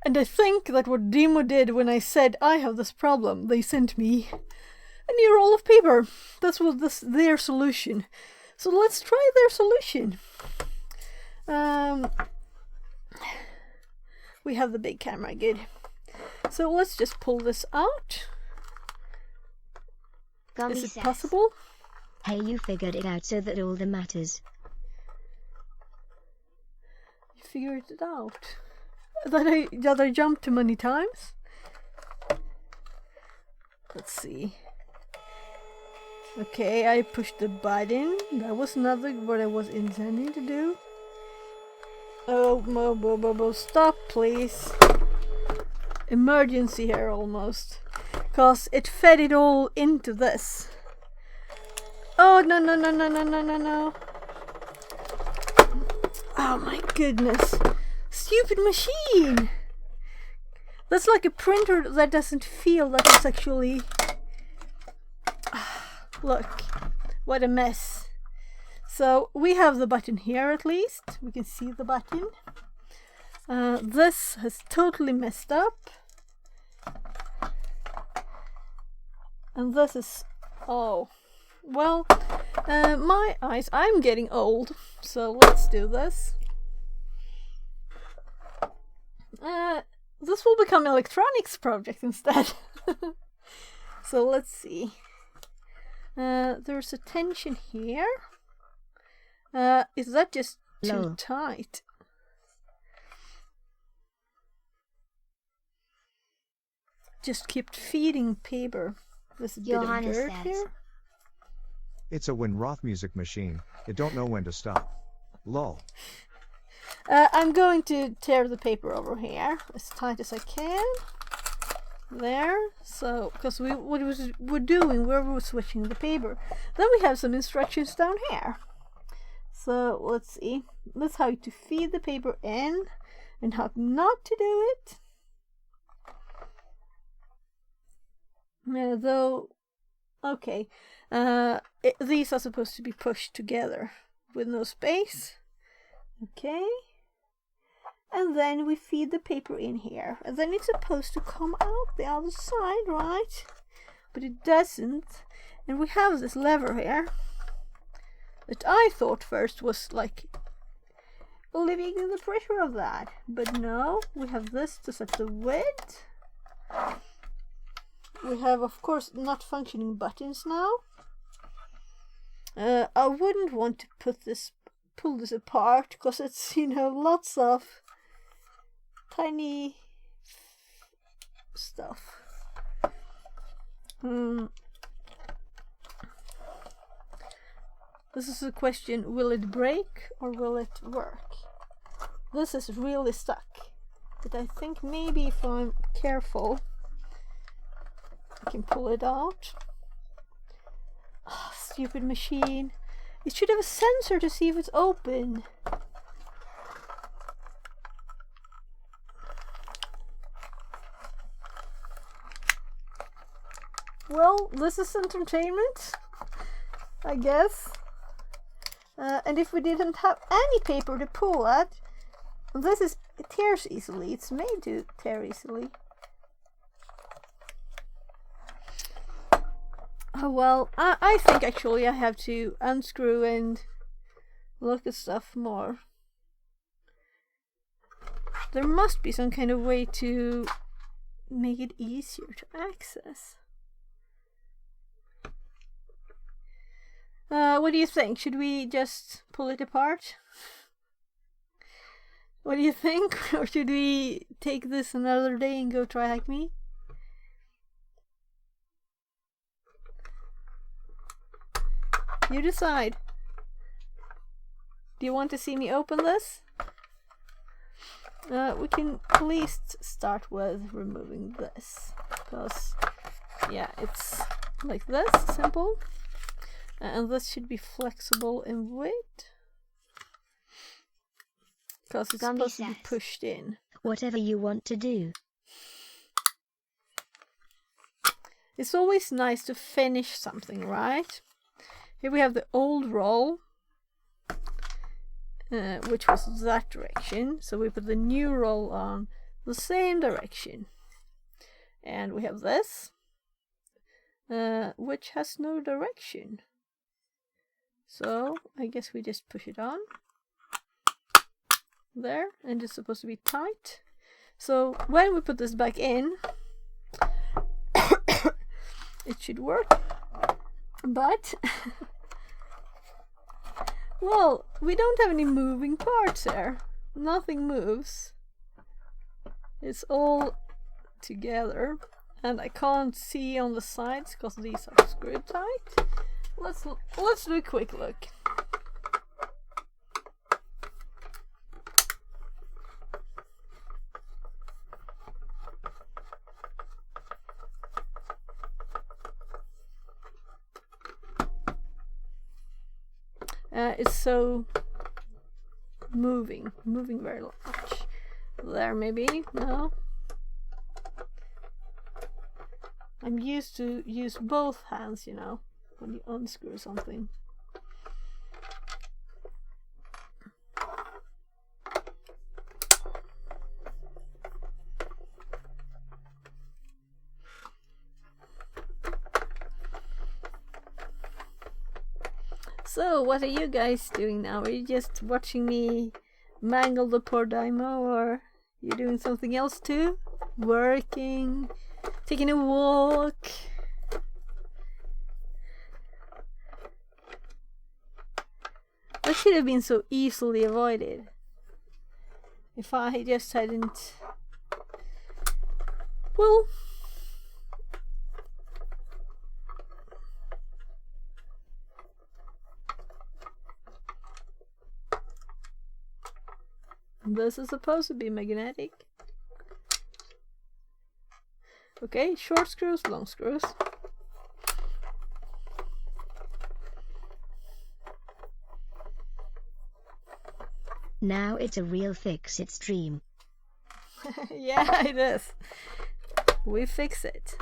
And I think that what Dymo did when I said I have this problem, they sent me a new roll of paper. That's what their solution. So let's try their solution. We have the big camera, good. So let's just pull this out. Gummy Is it says. possible? Hey, you figured it out so that all that matters. You figured it out. That I jumped too many times? Let's see. Okay, I pushed the button. That was not what I was intending to do. Oh, stop, please. Emergency here almost. Because it fed it all into this. Oh, no. Oh my goodness. Stupid machine. That's like a printer that doesn't feel that it's actually... Look, what a mess. So we have the button here at least. We can see the button. This has totally messed up. And this is... Oh. Well, my eyes... I'm getting old. So let's do this. This will become electronics project instead. So let's see. There's a tension here. Is that just too tight? Just kept feeding paper. This bit of Johannes dirt says. here. It's a Winroth music machine. It don't know when to stop. Lol. I'm going to tear the paper over here as tight as I can. There. So, because we were doing, we were switching the paper. Then we have some instructions down here. So let's see. That's how to feed the paper in and how not to do it. Okay. These are supposed to be pushed together with no space. Okay. And then we feed the paper in here. And then it's supposed to come out the other side, right? But it doesn't. And we have this lever here that I thought first was like alleviating the pressure of that. But no, we have this to set the width. We have, of course, not functioning buttons now. I wouldn't want to pull this apart because it's, lots of tiny stuff. This is a question, will it break or will it work? This is really stuck. But I think maybe if I'm careful, I can pull it out. Oh, stupid machine. It should have a sensor to see if it's open. Well, this is entertainment, I guess. And if we didn't have any paper to pull at, it tears easily. It's made to tear easily. Oh well, I think actually I have to unscrew and look at stuff more. There must be some kind of way to make it easier to access. What do you think? Should we just pull it apart? What do you think? Or should we take this another day and go try Hack Me? You decide. Do you want to see me open this? We can at least start with removing this, because yeah, it's like this, simple, and this should be flexible in weight, because it's Gumby supposed to be says, pushed in. Whatever you want to do. It's always nice to finish something, right? Here we have the old roll, which was that direction, so we put the new roll on the same direction. And we have this, which has no direction. So I guess we just push it on. There, and it's supposed to be tight. So when we put this back in, it should work. But well, we don't have any moving parts here. Nothing moves. It's all together, and I can't see on the sides because these are screwed tight. Let's do a quick look. It's so moving very much. There, maybe? No? I'm used to use both hands, you know, when you unscrew something. So, what are you guys doing now? Are you just watching me mangle the poor Dymo, or you doing something else too? Working? Taking a walk? That should have been so easily avoided if I just hadn't... Well... This is supposed to be magnetic. Okay, short screws, long screws. Now it's a real fix-it's dream. Yeah, it is. We fix it.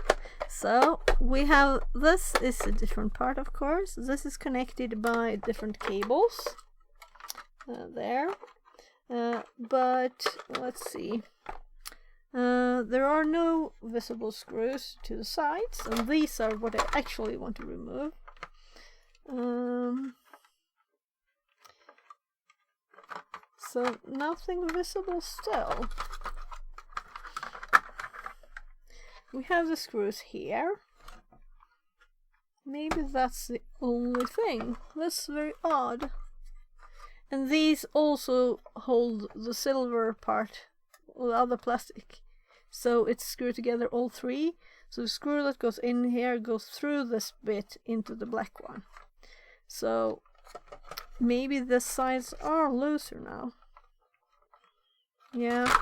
So we have, this is a different part, of course. This is connected by different cables. There. But let's see. There are no visible screws to the sides, and these are what I actually want to remove. So nothing visible still. We have the screws here. Maybe that's the only thing. That's very odd. And these also hold the silver part, or the other plastic. So it's screwed together, all three. So the screw that goes in here goes through this bit into the black one. So maybe the sides are looser now. Yeah.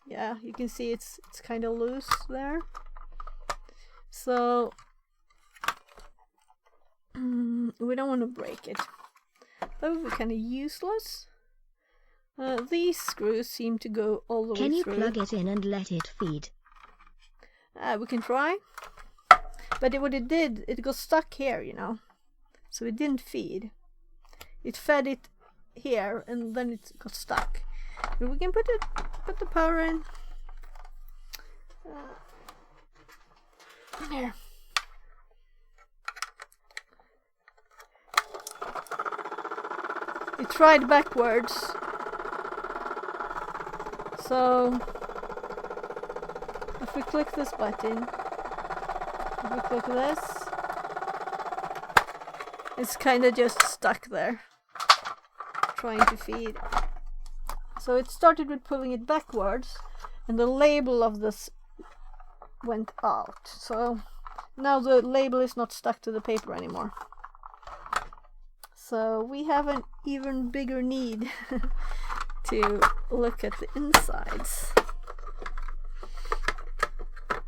Yeah, you can see it's kind of loose there. So we don't want to break it. That would be kind of useless. These screws seem to go all the way through. Can you plug it in and let it feed? We can try. But what it did, it got stuck here, you know. So it didn't feed. It fed it here, and then it got stuck. But we can put the power in. Here. It tried backwards. So if we click this button, if we click this, It's kind of just stuck there, trying to feed. So it started with pulling it backwards, and the label of this went out. So now the label is not stuck to the paper anymore. So we have an even bigger need to look at the insides.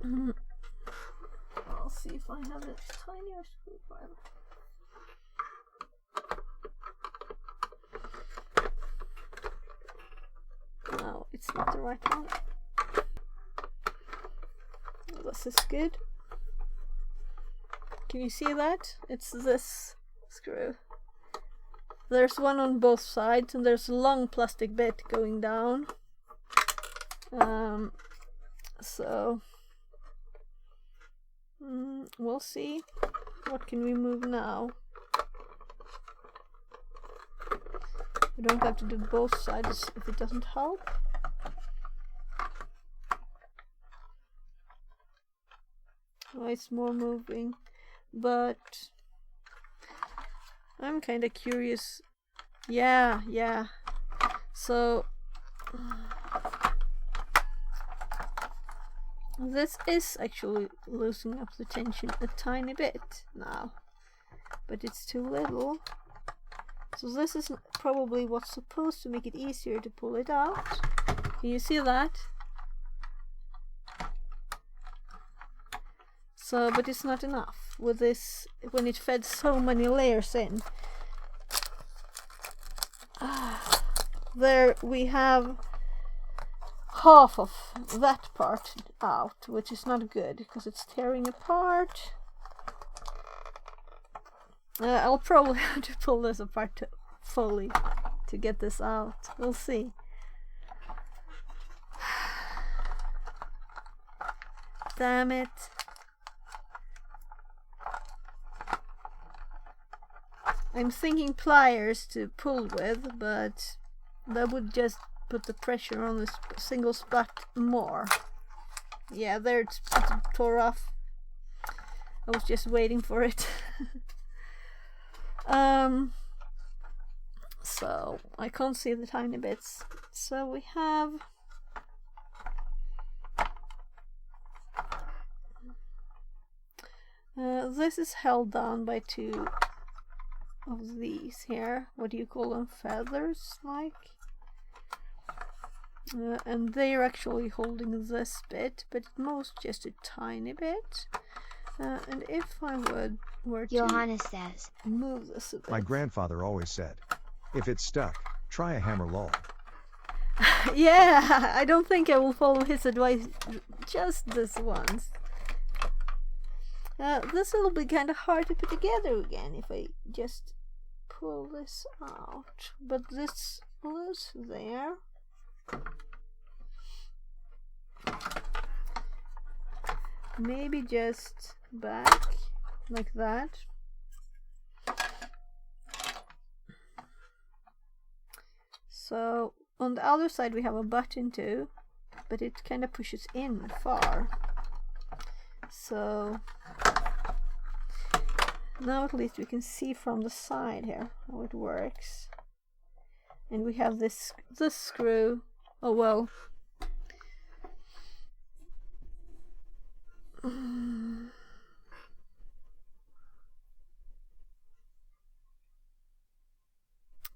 I'll see if I have a tinier screwdriver. No, it's not the right one. This is good. Can you see that? It's this screw. There's one on both sides, and there's a long plastic bit going down. So we'll see. What can we move now? We don't have to do both sides if it doesn't help. Oh, it's more moving, but I'm kind of curious. Yeah. So this is actually loosening up the tension a tiny bit now, but it's too little. So this is probably what's supposed to make it easier to pull it out. Can you see that? So, but it's not enough with this when it fed so many layers in. There we have half of that part out, which is not good because it's tearing apart. I'll probably have to pull this apart fully to get this out. We'll see. Damn it. I'm thinking pliers to pull with, but that would just put the pressure on this single spot more. Yeah, there it's tore off. I was just waiting for it. So I can't see the tiny bits. So we have this is held down by two of these here. What do you call them? Feathers, like? And they're actually holding this bit, but it moves just a tiny bit. And if I were to Johannes says, move this a bit. My grandfather always said, if it's stuck, try a hammer lol. Yeah, I don't think I will follow his advice just this once. This will be kind of hard to put together again if I just pull this out. But this was there. Maybe just back like that. So on the other side we have a button too, but it kind of pushes in far. So now at least we can see from the side here how it works. And we have this screw. Oh well.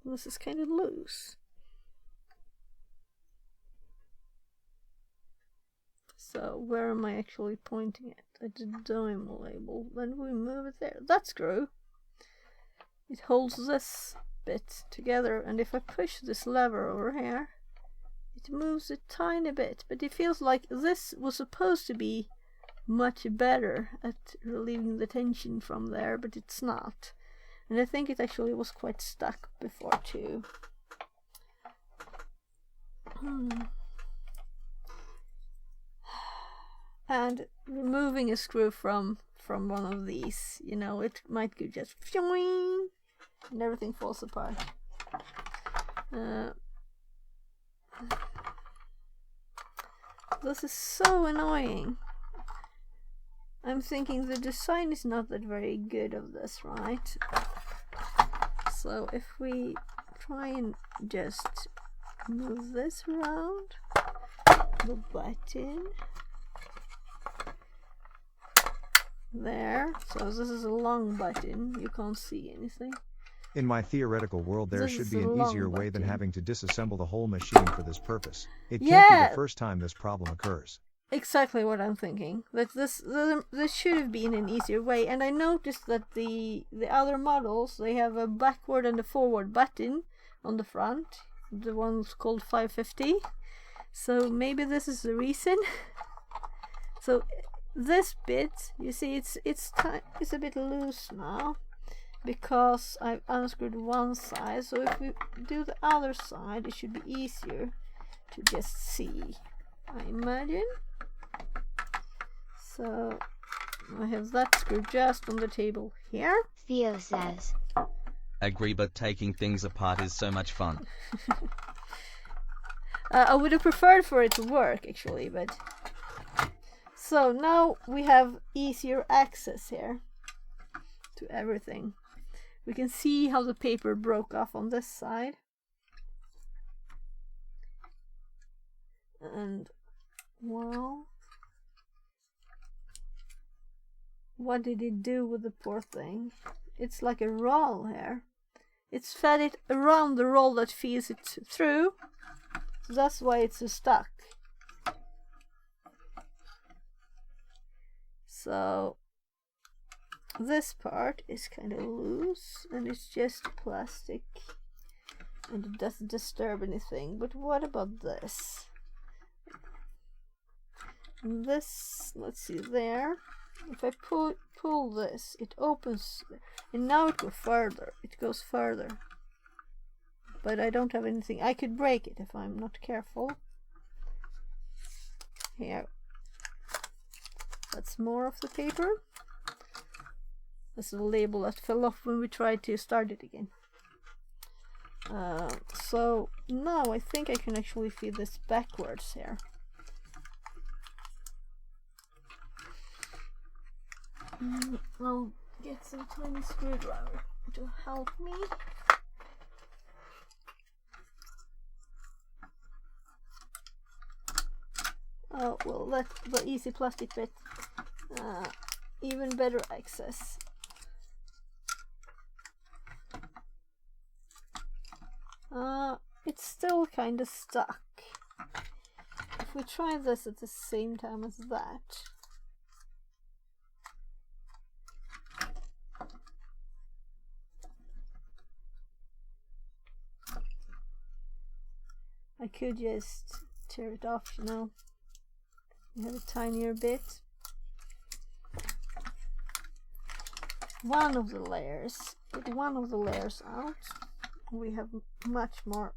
This is kind of loose. So where am I actually pointing at the Dymo label? Then we move it there. That screw. It holds this bit together, and if I push this lever over here, it moves a tiny bit, but it feels like this was supposed to be much better at relieving the tension from there, but it's not. And I think it actually was quite stuck before too. And removing a screw from one of these, you know, it might go just and everything falls apart. This is so annoying. I'm thinking the design is not that very good of this, right? So if we try and just move this around the button there, so this is a long button, you can't see anything. In my theoretical world there This should is be a an long easier way than button. having to disassemble the whole machine for this purpose. It can't be Yeah. the first time this problem occurs. Exactly what I'm thinking. That this should have been an easier way. And I noticed that the other models, they have a backward and a forward button on the front. The one's called 550. So maybe this is the reason. So this bit, you see, it's a bit loose now because I've unscrewed one side. So if we do the other side, it should be easier to just see, I imagine. So I have that screw just on the table here. Theo says. Agree, but taking things apart is so much fun. I would have preferred for it to work actually, but so now we have easier access here to everything. We can see how the paper broke off on this side. And well, what did it do with the poor thing? It's like a roll here. It's fed it around the roll that feeds it through. So that's why it's stuck. So this part is kind of loose and it's just plastic and it doesn't disturb anything. But what about this? This, let's see there. If I pull this, it opens, and now it goes further. It goes further. But I don't have anything. I could break it if I'm not careful. Here. That's more of the paper. This is a label that fell off when we tried to start it again. So now I think I can actually feed this backwards here. I'll get some tiny screwdriver to help me. Oh, well, that's the easy plastic bit. Even better access. It's still kind of stuck. If we try this at the same time as that. I could just tear it off, you know. You have a tinier bit. One of the layers. Get one of the layers out. We have much more.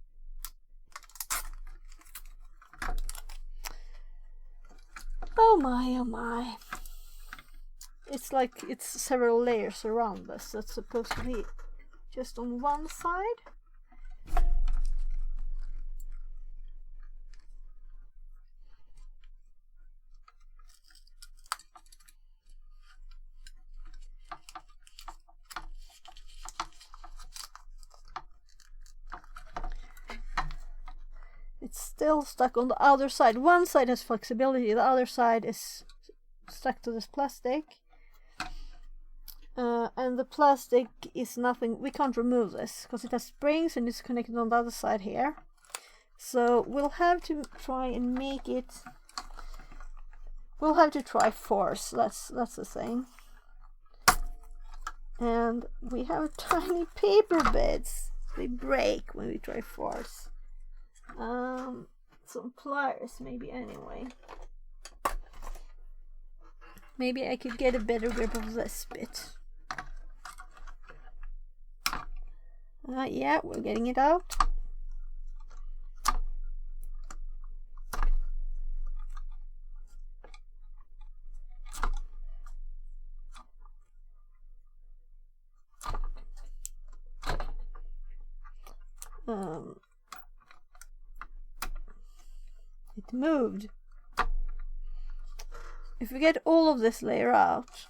Oh my, oh my. It's like it's several layers around this. That's supposed to be just on one side. It's still stuck on the other side. One side has flexibility, the other side is stuck to this plastic. And the plastic is nothing, we can't remove this because it has springs and it's connected on the other side here. So we'll have to try and make it, we'll have to try force, that's the thing. And we have tiny paper bits, they break when we try force. Some pliers maybe anyway. Maybe I could get a better grip of this bit. Yeah, we're getting it out. It moved. If we get all of this layer out,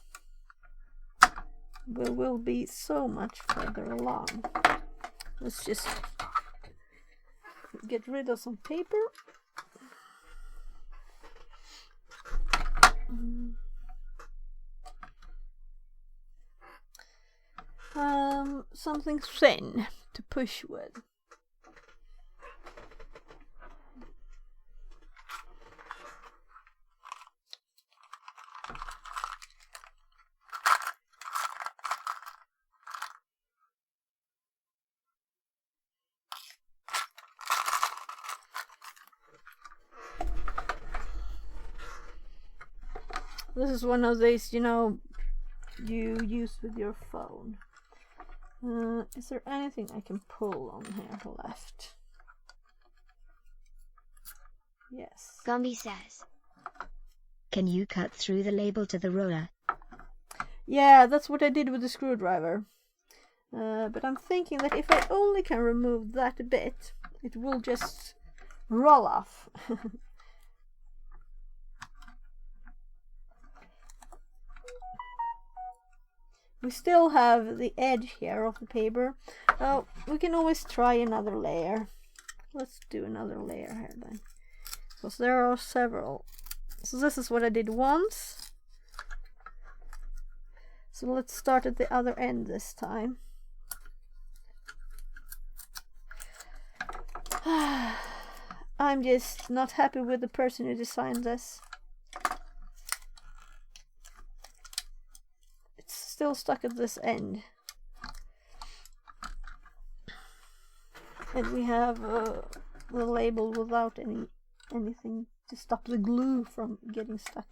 we will be so much further along. Let's just get rid of some paper. Something thin to push with. This is one of these, you know, you use with your phone. Is there anything I can pull on here left? Yes. Gumby says. Can you cut through the label to the roller? Yeah, that's what I did with the screwdriver. But I'm thinking that if I only can remove that bit, it will just roll off. We still have the edge here of the paper. Oh, we can always try another layer. Let's do another layer here then, because there are several. So this is what I did once. So let's start at the other end this time. I'm just not happy with the person who designed this. It's still stuck at this end. And we have the label without anything to stop the glue from getting stuck.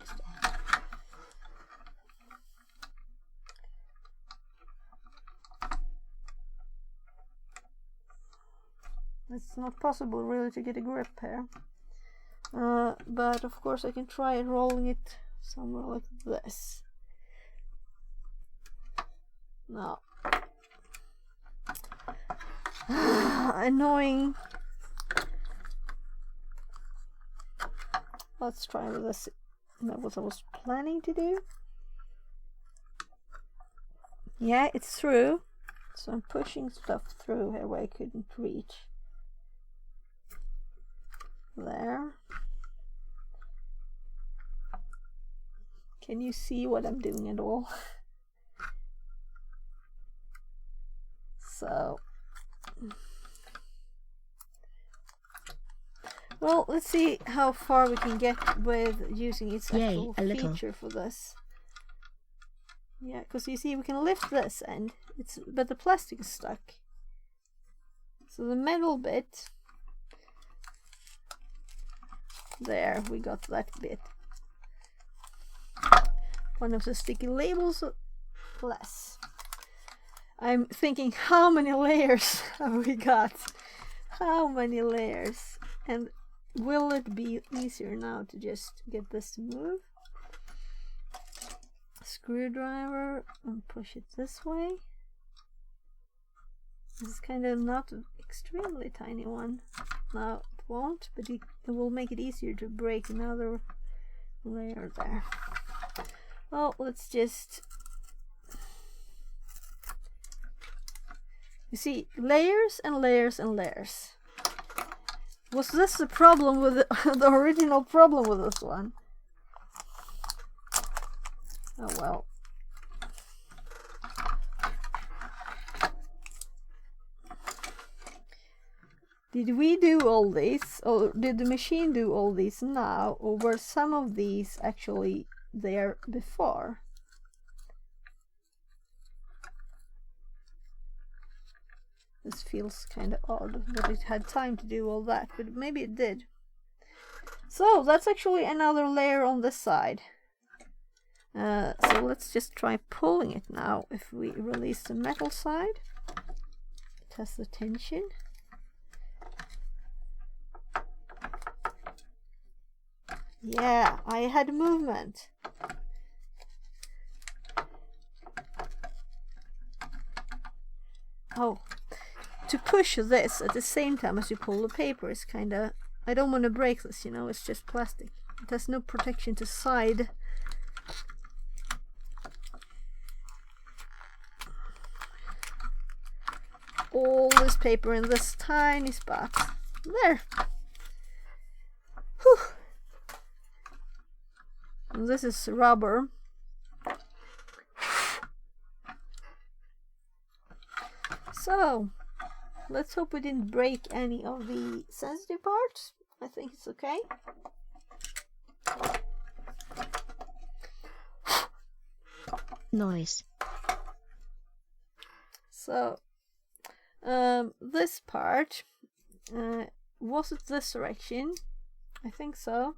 It's not possible really to get a grip here. But of course I can try rolling it somewhere like this. No. Annoying. Let's try with this. That was what I was planning to do. Yeah, it's through. So I'm pushing stuff through here where I couldn't reach. There. Can you see what I'm doing at all? So, well, let's see how far we can get with using its actual feature for this. Yeah, because you see we can lift this end, but the plastic is stuck. So the metal bit, there, we got that bit. One of the sticky labels less. I'm thinking, how many layers have we got? How many layers? And will it be easier now to just get this to move? Screwdriver and push it this way. This is kind of not an extremely tiny one. Now it won't, but it will make it easier to break another layer there. Well, let's just... You see, layers and layers and layers. Was this the problem with the original problem with this one? Oh well. Did we do all these, or did the machine do all these now, or were some of these actually there before? This feels kind of odd that it had time to do all that, but maybe it did. So that's actually another layer on this side. So let's just try pulling it now. If we release the metal side, it has the tension. Yeah, I had movement. Oh, to push this at the same time as you pull the paper is kind of... I don't want to break this, you know, it's just plastic. It has no protection to side. all this paper in this tiny spot. There. Whew. And this is rubber. So, let's hope we didn't break any of the sensitive parts. I think it's okay. Noise. So, this part, was it this direction? I think so.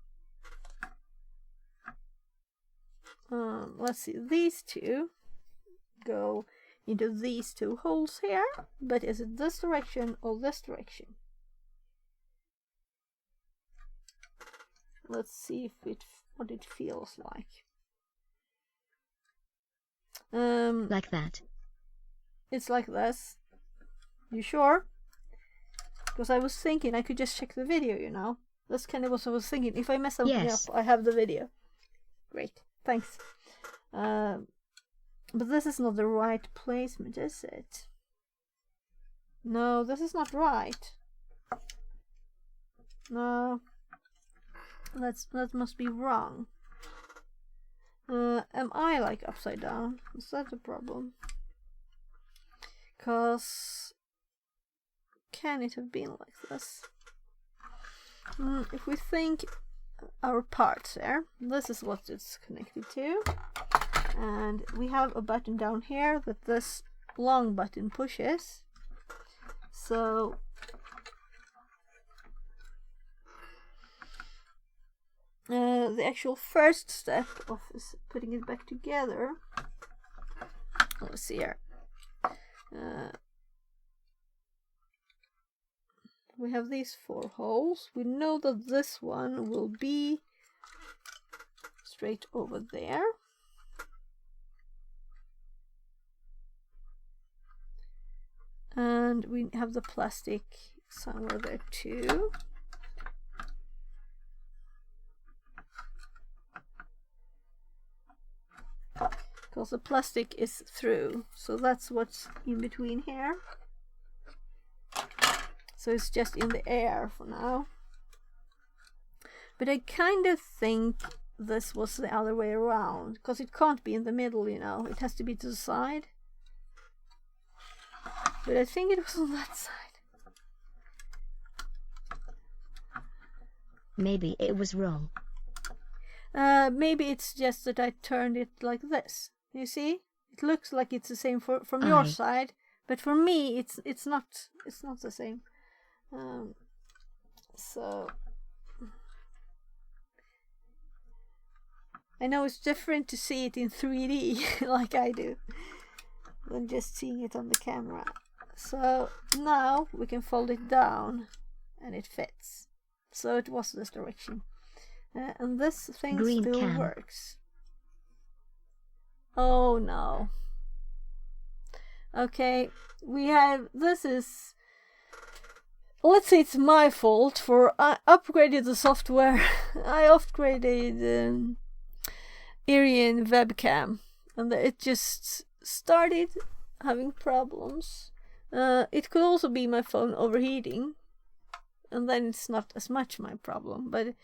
Let's see, these two go into these two holes here, but is it this direction or this direction? Let's see if what it feels like. Like that. It's like this. You sure? Because I was thinking I could just check the video, you know. That's kind of what I was thinking. If I mess something Yes. up, I have the video. Great, thanks. But this is not the right placement, is it? No, this is not right. No, that must be wrong. Am I like upside down? Is that the problem? Cause can it have been like this? If we think our parts there, this is what it's connected to, and we have a button down here that this long button pushes. So the actual first step of is putting it back together. Let's see here. We have these 4 holes. We know that this one will be straight over there. And we have the plastic somewhere there too. Because the plastic is through, so that's what's in between here. So it's just in the air for now. But I kind of think this was the other way around, because it can't be in the middle, you know. It has to be to the side. But I think it was on that side. Maybe it was wrong. Maybe it's just that I turned it like this. You see? It looks like it's the same from your side, but for me it's not the same. So I know it's different to see it in 3D like I do than just seeing it on the camera. So now we can fold it down and it fits. So it was this direction. And this thing Green still can. works. Oh no. Okay, we have, this is, let's say it's my fault for I upgraded the software. I upgraded Irian webcam and it just started having problems. It could also be my phone overheating, and then it's not as much my problem, but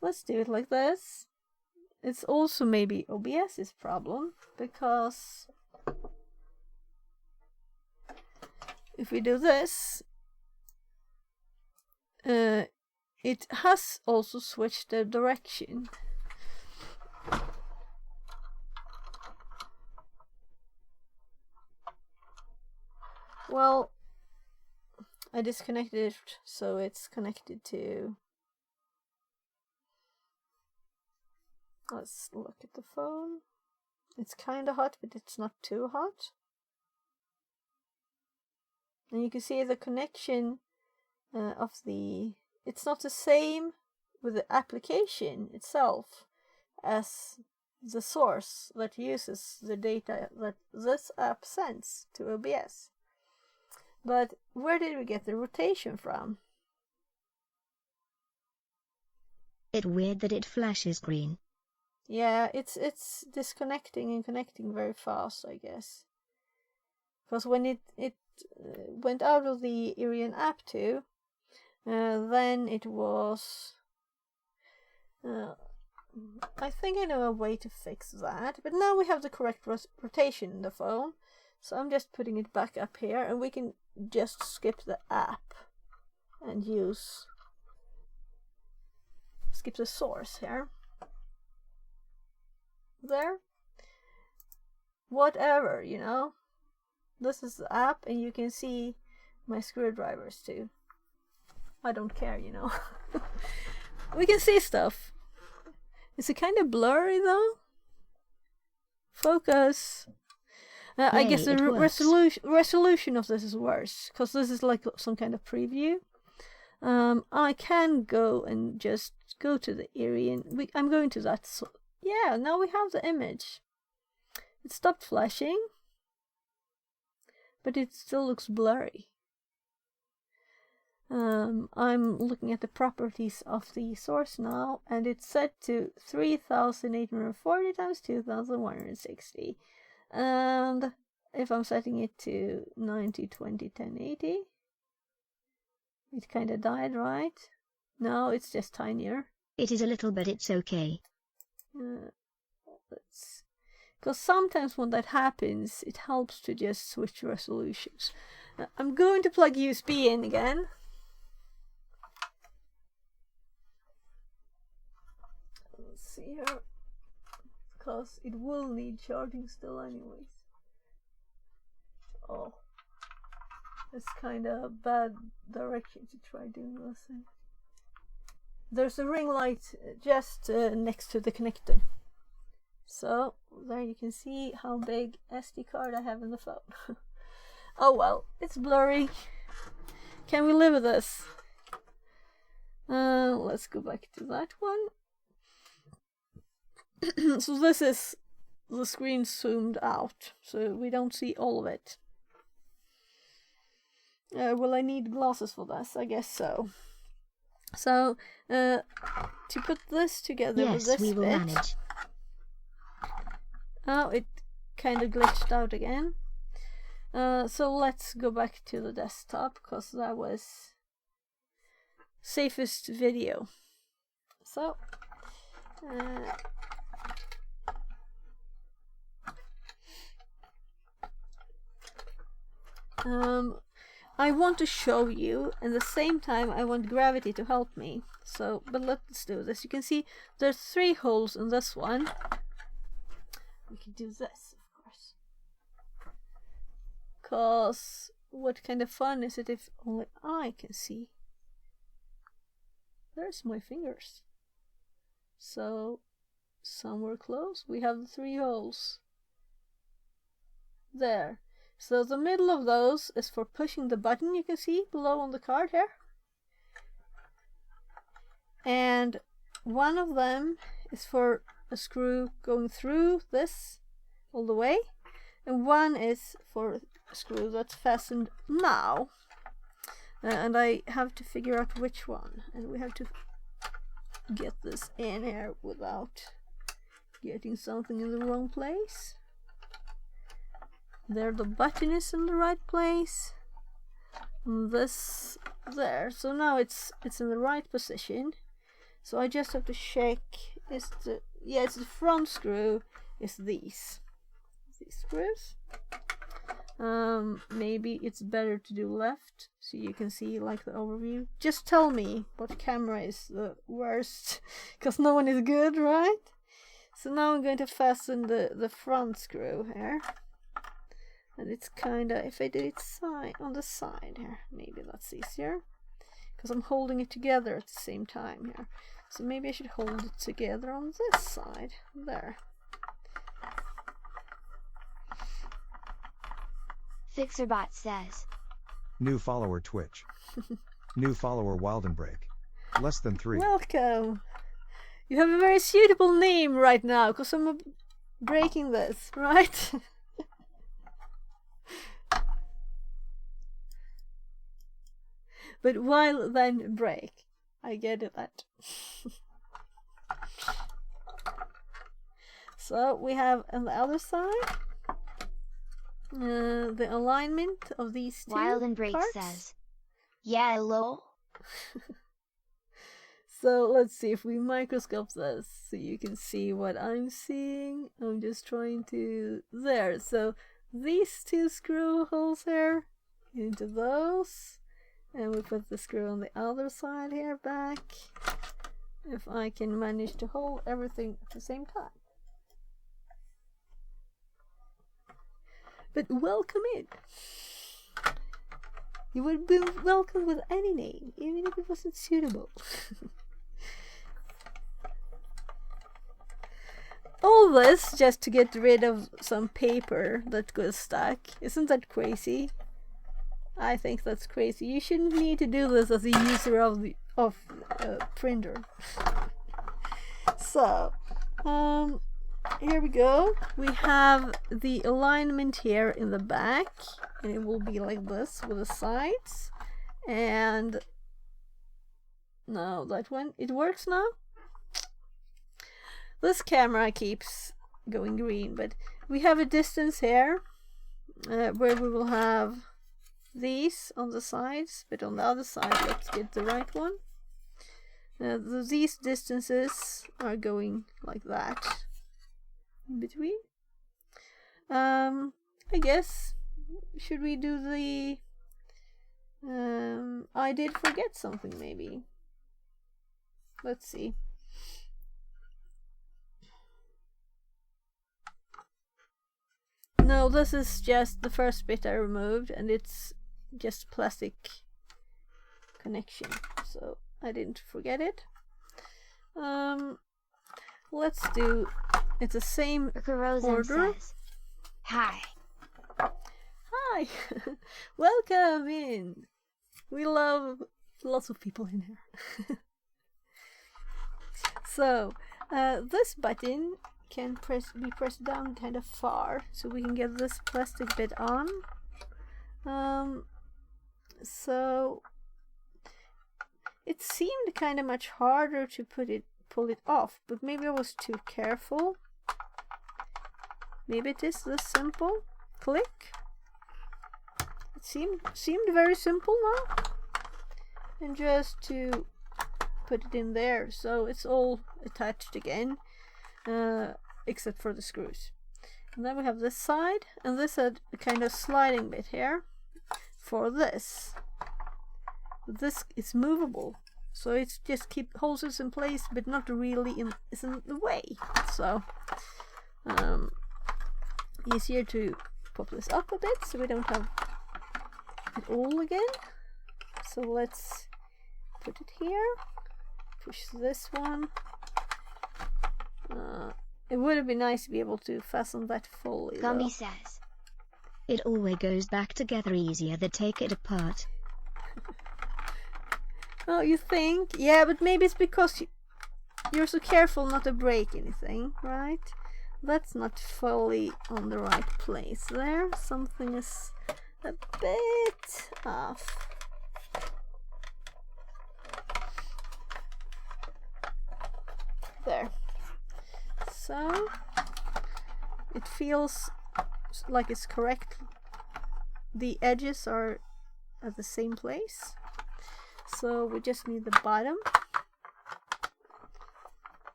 let's do it like this. It's also maybe OBS's problem, because if we do this, it has also switched the direction. Well, I disconnected it so it's connected to... Let's look at the phone. It's kind of hot, but it's not too hot. And you can see the connection of the... It's not the same with the application itself as the source that uses the data that this app sends to OBS. But where did we get the rotation from? It's weird that it flashes green. Yeah, it's disconnecting and connecting very fast, I guess. because when it went out of the Irian app too, then it was. I think I know a way to fix that, but now we have the correct rotation in the phone, so I'm just putting it back up here, and we can just skip the app and skip the source here. There. Whatever, you know. This is the app, and you can see my screwdrivers too. I don't care, you know. We can see stuff. Is it kind of blurry though? Focus. I guess the resolution of this is worse, because this is like some kind of preview. I can go and just go to the Irian. I'm going to that. So, yeah, now we have the image. It stopped flashing, but it still looks blurry. I'm looking at the properties of the source now, and it's set to 3840 times 2160. And if I'm setting it to 9020 1080, it kind of died, right? No, it's just tinier. It is a little, but it's okay. Because sometimes when that happens, it helps to just switch resolutions. I'm going to plug USB in again. Let's see here. Because it will need charging still anyways. Oh. It's kind of a bad direction to try doing this in. There's a ring light just next to the connector. So, there you can see how big SD card I have in the phone. Oh well, it's blurry. Can we live with this? Let's go back to that one. So this is the screen zoomed out, so we don't see all of it. Will I need glasses for this? I guess so. So, to put this together with this we will bit, manage. Oh, it kind of glitched out again. So let's go back to the desktop, because that was safest video. So, I want to show you, and at the same time I want gravity to help me. So, but let's do this. You can see there's 3 holes in this one. We can do this, of course. Cause what kind of fun is it if only I can see? There's my fingers. So, somewhere close, we have the 3 holes. There. So the middle of those is for pushing the button, you can see below on the card here. And one of them is for a screw going through this all the way. And one is for a screw that's fastened now. And I have to figure out which one. And we have to get this in here without getting something in the wrong place. There, the button is in the right place. And this there. So now it's in the right position. So I just have to check. It's the front screw. Is these screws. Maybe it's better to do left, so you can see like the overview. Just tell me what camera is the worst, because no one is good, right? So now I'm going to fasten the front screw here. And it's kinda, if I do it on the side here, maybe that's easier. Because I'm holding it together at the same time here. So maybe I should hold it together on this side. There. FixerBot says. New follower Twitch. New follower Wildenbreak. Less than 3. Welcome. You have a very suitable name right now, because I'm breaking this, right? But while then break, I get that. So we have on the other side. the alignment of these two Wild and Break parts. says, yeah, lol. So let's see if we microscope this so you can see what I'm seeing. I'm just trying to... There. So these two screw holes here into those. And we put the screw on the other side here back. If I can manage to hold everything at the same time. But welcome in. You would be welcome with any name, even if it wasn't suitable. All this just to get rid of some paper that goes stuck. Isn't that crazy? I think that's crazy. You shouldn't need to do this as a user of the printer. So, here we go. We have the alignment here in the back, and it will be like this with the sides. And no, that one, it works now. This camera keeps going green, but we have a distance here where we will have these on the sides, but on the other side, let's get the right one. These distances are going like that in between. I guess, should we do the I did forget something maybe. Let's see. No, this is just the first bit I removed, and it's just plastic connection, so I didn't forget it. Let's do it's the same order. Says, hi. Hi. Welcome in. We love lots of people in here. So this button can be pressed down kind of far, so we can get this plastic bit on. So it seemed kind of much harder to pull it off, but maybe I was too careful. Maybe it is this simple. Click. It seemed very simple now, and just to put it in there, so it's all attached again, except for the screws. And then we have this side, and this had a kind of sliding bit here for this. This is movable, so it's just holds it in place, but not really is in the way. So easier to pop this up a bit, so we don't have it all again. So let's put it here. Push this one. It would have been nice to be able to fasten that fully. Gumby says, it always goes back together easier than take it apart. Oh, you think? Yeah, but maybe it's because you're so careful not to break anything, right? That's not fully on the right place there. Something is a bit off. There. So it feels like it's correct. The edges are at the same place. So we just need the bottom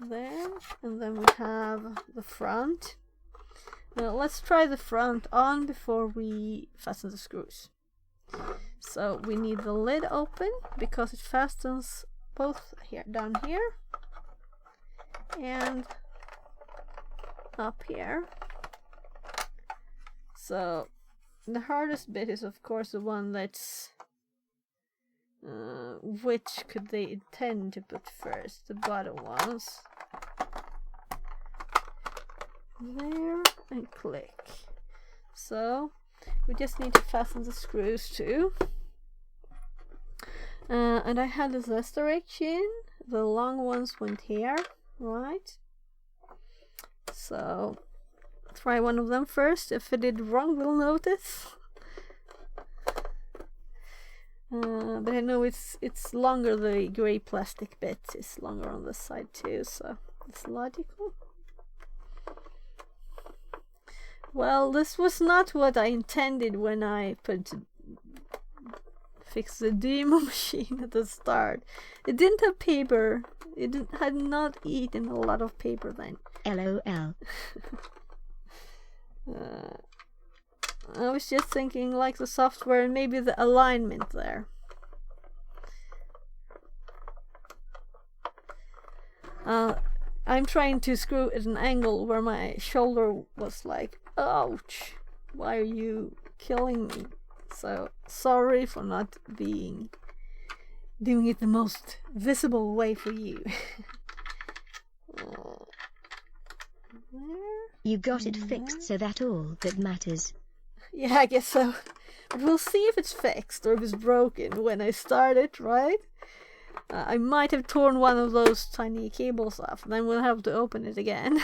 there, and then we have the front. Now let's try the front on before we fasten the screws. So we need the lid open because it fastens both here, down here and up here. So the hardest bit is of course the one that's which could they intend to put first? The bottom ones. There, and click. So we just need to fasten the screws too. And I had this direction. The long ones went here, right? So try one of them first. If I did wrong, we'll notice. But I know it's longer. The grey plastic bit is longer on this side too, so it's logical. Well, this was not what I intended when I fixed the Dymo machine at the start. It didn't have paper. Had not eaten a lot of paper then. LOL. I was just thinking like the software and maybe the alignment there. I'm trying to screw at an angle where my shoulder was like, ouch, why are you killing me? So sorry for not doing it the most visible way for you. You got it fixed, so that's all that matters. Yeah, I guess so. But we'll see if it's fixed or if it's broken when I start it, right? I might have torn one of those tiny cables off, then we'll have to open it again.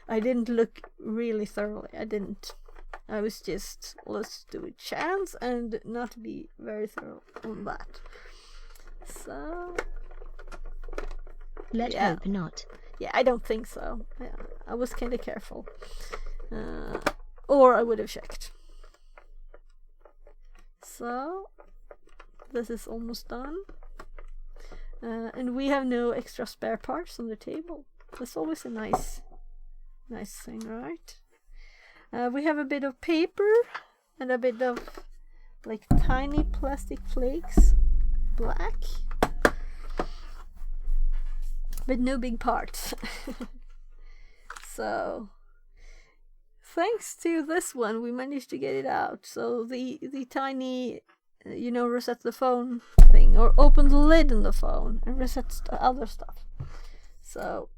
I didn't look really thoroughly. I didn't. I was just, let's do a chance and not be very thorough on that. So... Let's hope not. Yeah, I don't think so. Yeah, I was kind of careful. Or I would have checked. So, this is almost done. And we have no extra spare parts on the table. That's always a nice thing, right? We have a bit of paper and a bit of like tiny plastic flakes, black, but no big parts. So thanks to this one we managed to get it out. So the tiny reset the phone thing, or open the lid on the phone and reset other stuff. So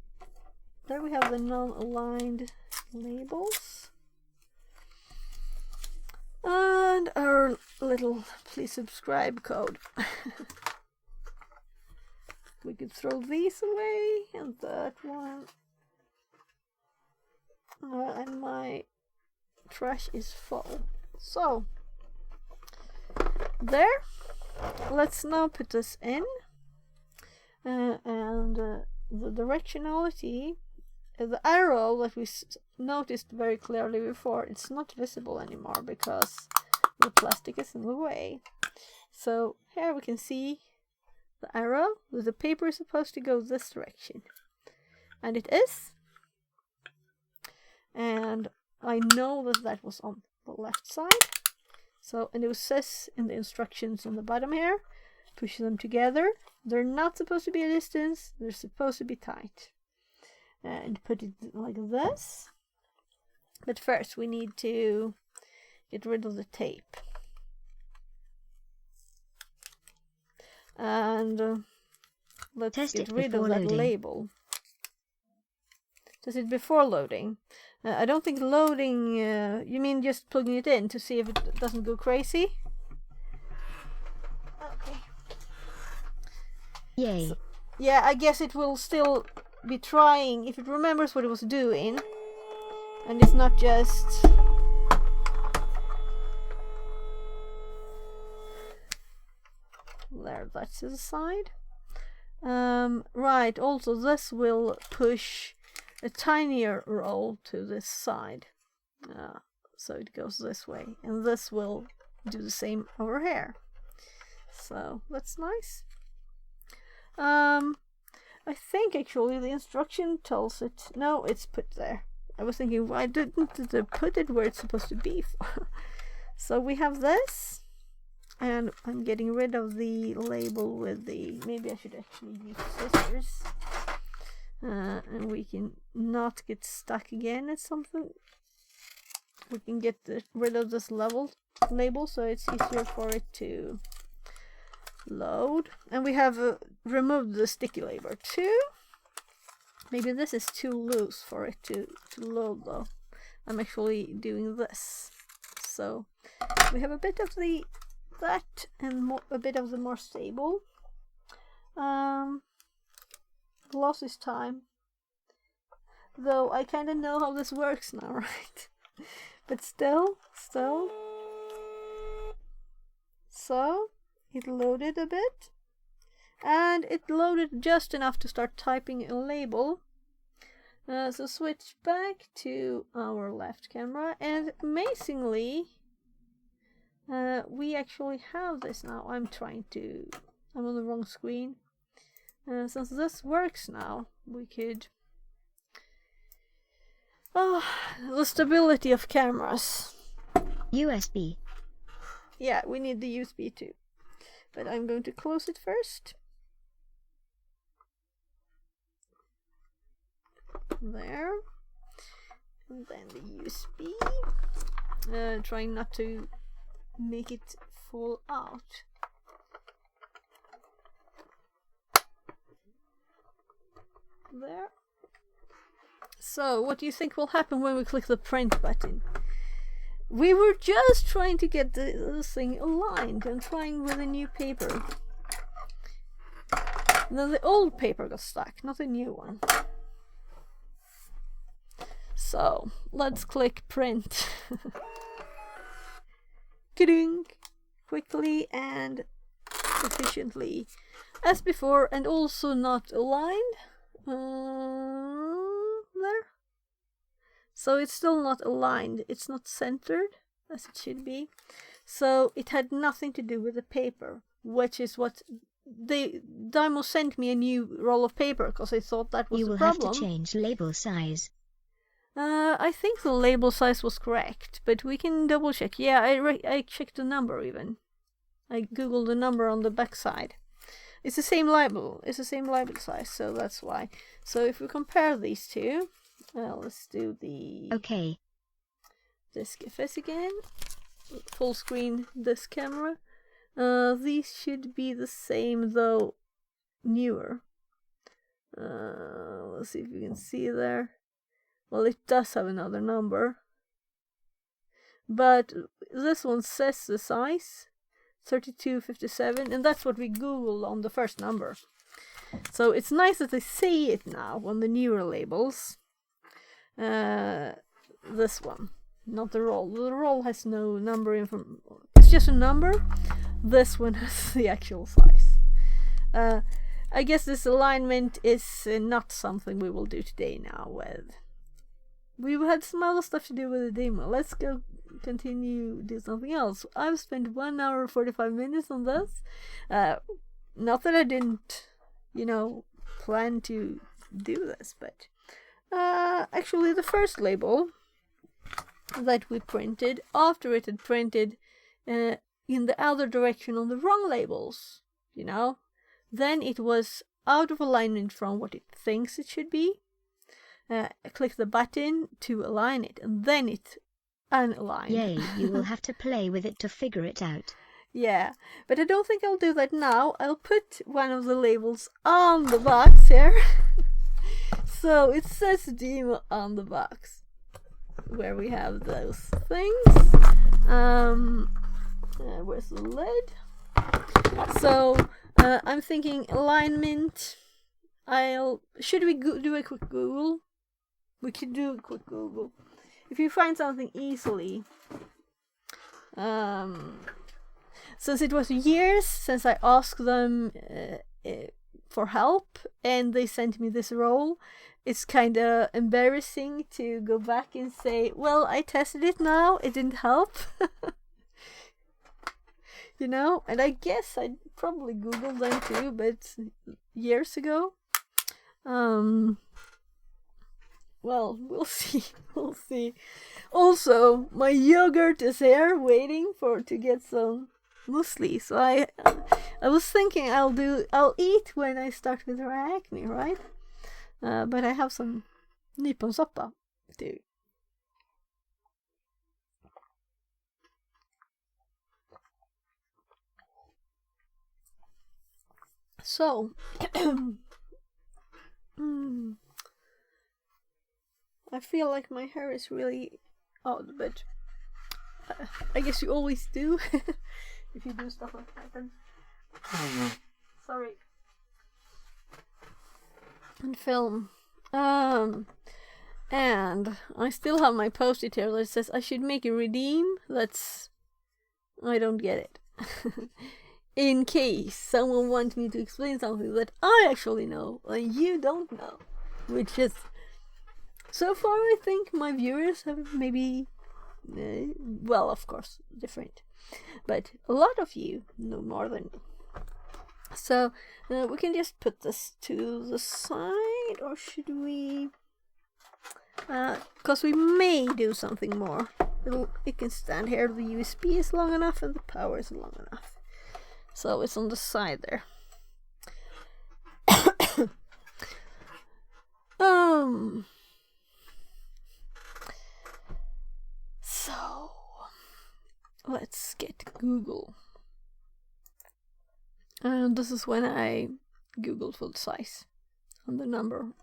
there we have the non-aligned labels and our little please subscribe code. We could throw these away and that one, and my trash is full. So there, let's now put this in, and the directionality, the arrow that we noticed very clearly before, it's not visible anymore because the plastic is in the way. So here we can see the arrow, the paper is supposed to go this direction, and it is, and I know that was on the left side. So, and it says in the instructions on the bottom here, push them together. They're not supposed to be a distance, they're supposed to be tight. And put it like this. But first we need to get rid of the tape. And let's Test get it rid of before that loading. label. Test it before loading. I don't think loading, you mean just plugging it in to see if it doesn't go crazy? Okay. Yay. So, yeah, I guess it will still be trying if it remembers what it was doing. And it's not just... There, that's to the side. Right, also this will push a tinier roll to this side, so it goes this way, and this will do the same over here. So that's nice. I think actually the instruction tells it. No, it's put there. I was thinking, why didn't they put it where it's supposed to be? So we have this, and I'm getting rid of the label with the. Maybe I should actually use scissors. And we can not get stuck again at something. We can get rid of this label so it's easier for it to load. And we have removed the sticky label too. Maybe this is too loose for it to load though. I'm actually doing this. So we have a bit of that and a bit of the more stable. Loss is time, though I kind of know how this works now, right? But still, so it loaded a bit, and it loaded just enough to start typing a label. So switch back to our left camera, and amazingly, we actually have this now. I'm on the wrong screen. Since this works now, we could... Oh, the stability of cameras. USB. Yeah, we need the USB too. But I'm going to close it first. There. And then the USB. Trying not to make it fall out. There. So, what do you think will happen when we click the print button? We were just trying to get this thing aligned and trying with a new paper. And then the old paper got stuck, not the new one. So, let's click print. Ka-ding! Quickly and efficiently as before, and also not aligned. There. So it's still not aligned. It's not centered as it should be. So it had nothing to do with the paper, which is what Dymo sent me a new roll of paper because I thought that was the problem. You will have to change label size. I think the label size was correct, but we can double check. Yeah, I checked the number even. I googled the number on the back side. It's the same label. It's the same label size, so that's why. So if we compare these two, let's do the disk FS again. Full screen disk camera. These should be the same though newer. Let's see if you can see there. Well, it does have another number, but this one says the size 3257, and that's what we googled on the first number. So it's nice that they say it now on the newer labels. This one, not the roll. The roll has no number information. It's just a number. This one has the actual size. I guess this alignment is not something we will do today now with. We had some other stuff to do with the demo. Let's go continue do something else. I've spent 1 hour and 45 minutes on this. Not that I didn't, plan to do this, but actually the first label that we printed, after it had printed in the other direction on the wrong labels, then it was out of alignment from what it thinks it should be. Click the button to align it, and then it unaligned. Yay, you will have to play with it to figure it out. Yeah, but I don't think I'll do that now. I'll put one of the labels on the box here. So it says Dymo on the box, where we have those things. Where's the lid? So I'm thinking alignment. Should we do a quick Google? We could do a quick Google. If you find something easily, since it was years since I asked them for help and they sent me this roll, it's kind of embarrassing to go back and say, well, I tested it now, it didn't help. And I guess I probably Googled them too, but years ago. Well, we'll see. We'll see. Also, my yogurt is here waiting to get some muesli. So I was thinking I'll eat when I start with acne, right? But I have some nyponsoppa too. So, I feel like my hair is really odd, but I guess you always do if you do stuff like that. Sorry. And film. And I still have my post-it here that says I should make a redeem. I don't get it. In case someone wants me to explain something that I actually know and you don't know, which is So far, I think my viewers have maybe, well, of course, different, but a lot of you know more than me. So we can just put this to the side, or should we? Because we may do something more. It can stand here. The USB is long enough, and the power is long enough. So it's on the side there. So let's get Google. And this is when I googled for the size and the number.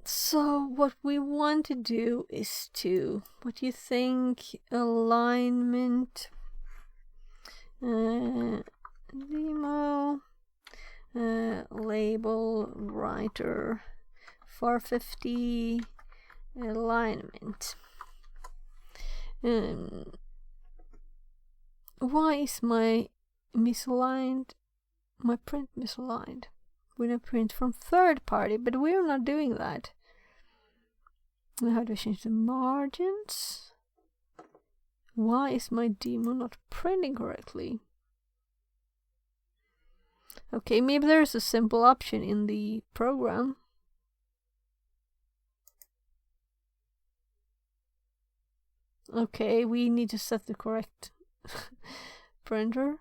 So what we want to do is to, what do you think? Alignment, Dymo, label writer, 450 alignment. Why is my print misaligned? We're gonna print from third party, but we're not doing that. How do I change the margins? Why is my Dymo not printing correctly? Okay, maybe there's a simple option in the program. Okay, we need to set the correct printer.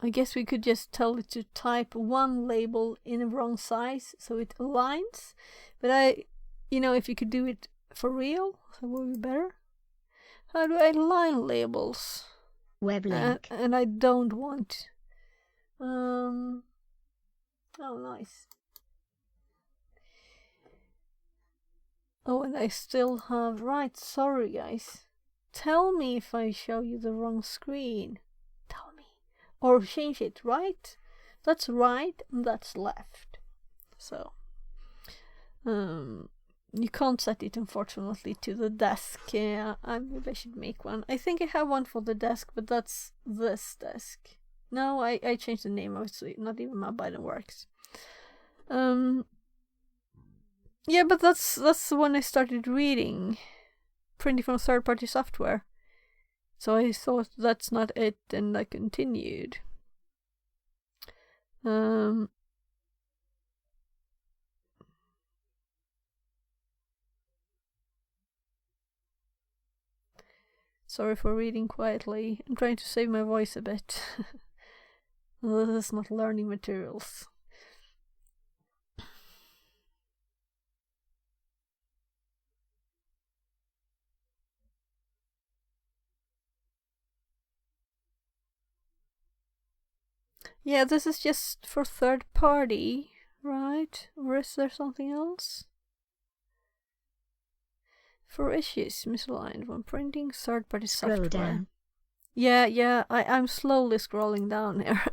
I guess we could just tell it to type one label in the wrong size so it aligns. But if you could do it for real, that would be better. How do I align labels? Web link. And I don't want. Oh, nice. Oh, and I still have. Right, sorry guys. Tell me if I show you the wrong screen. Tell me. Or change it, right? That's right and that's left. So, you can't set it, unfortunately, to the desk. Maybe I should make one. I think I have one for the desk, but that's this desk. No, I changed the name of it, so not even my button works. Yeah, but that's when I started reading, printing from third-party software. So I thought that's not it, and I continued. Sorry for reading quietly. I'm trying to save my voice a bit. This is not learning materials. Yeah, this is just for third party, right? Or is there something else? For issues misaligned when printing third party software. Down. Yeah, I'm slowly scrolling down here.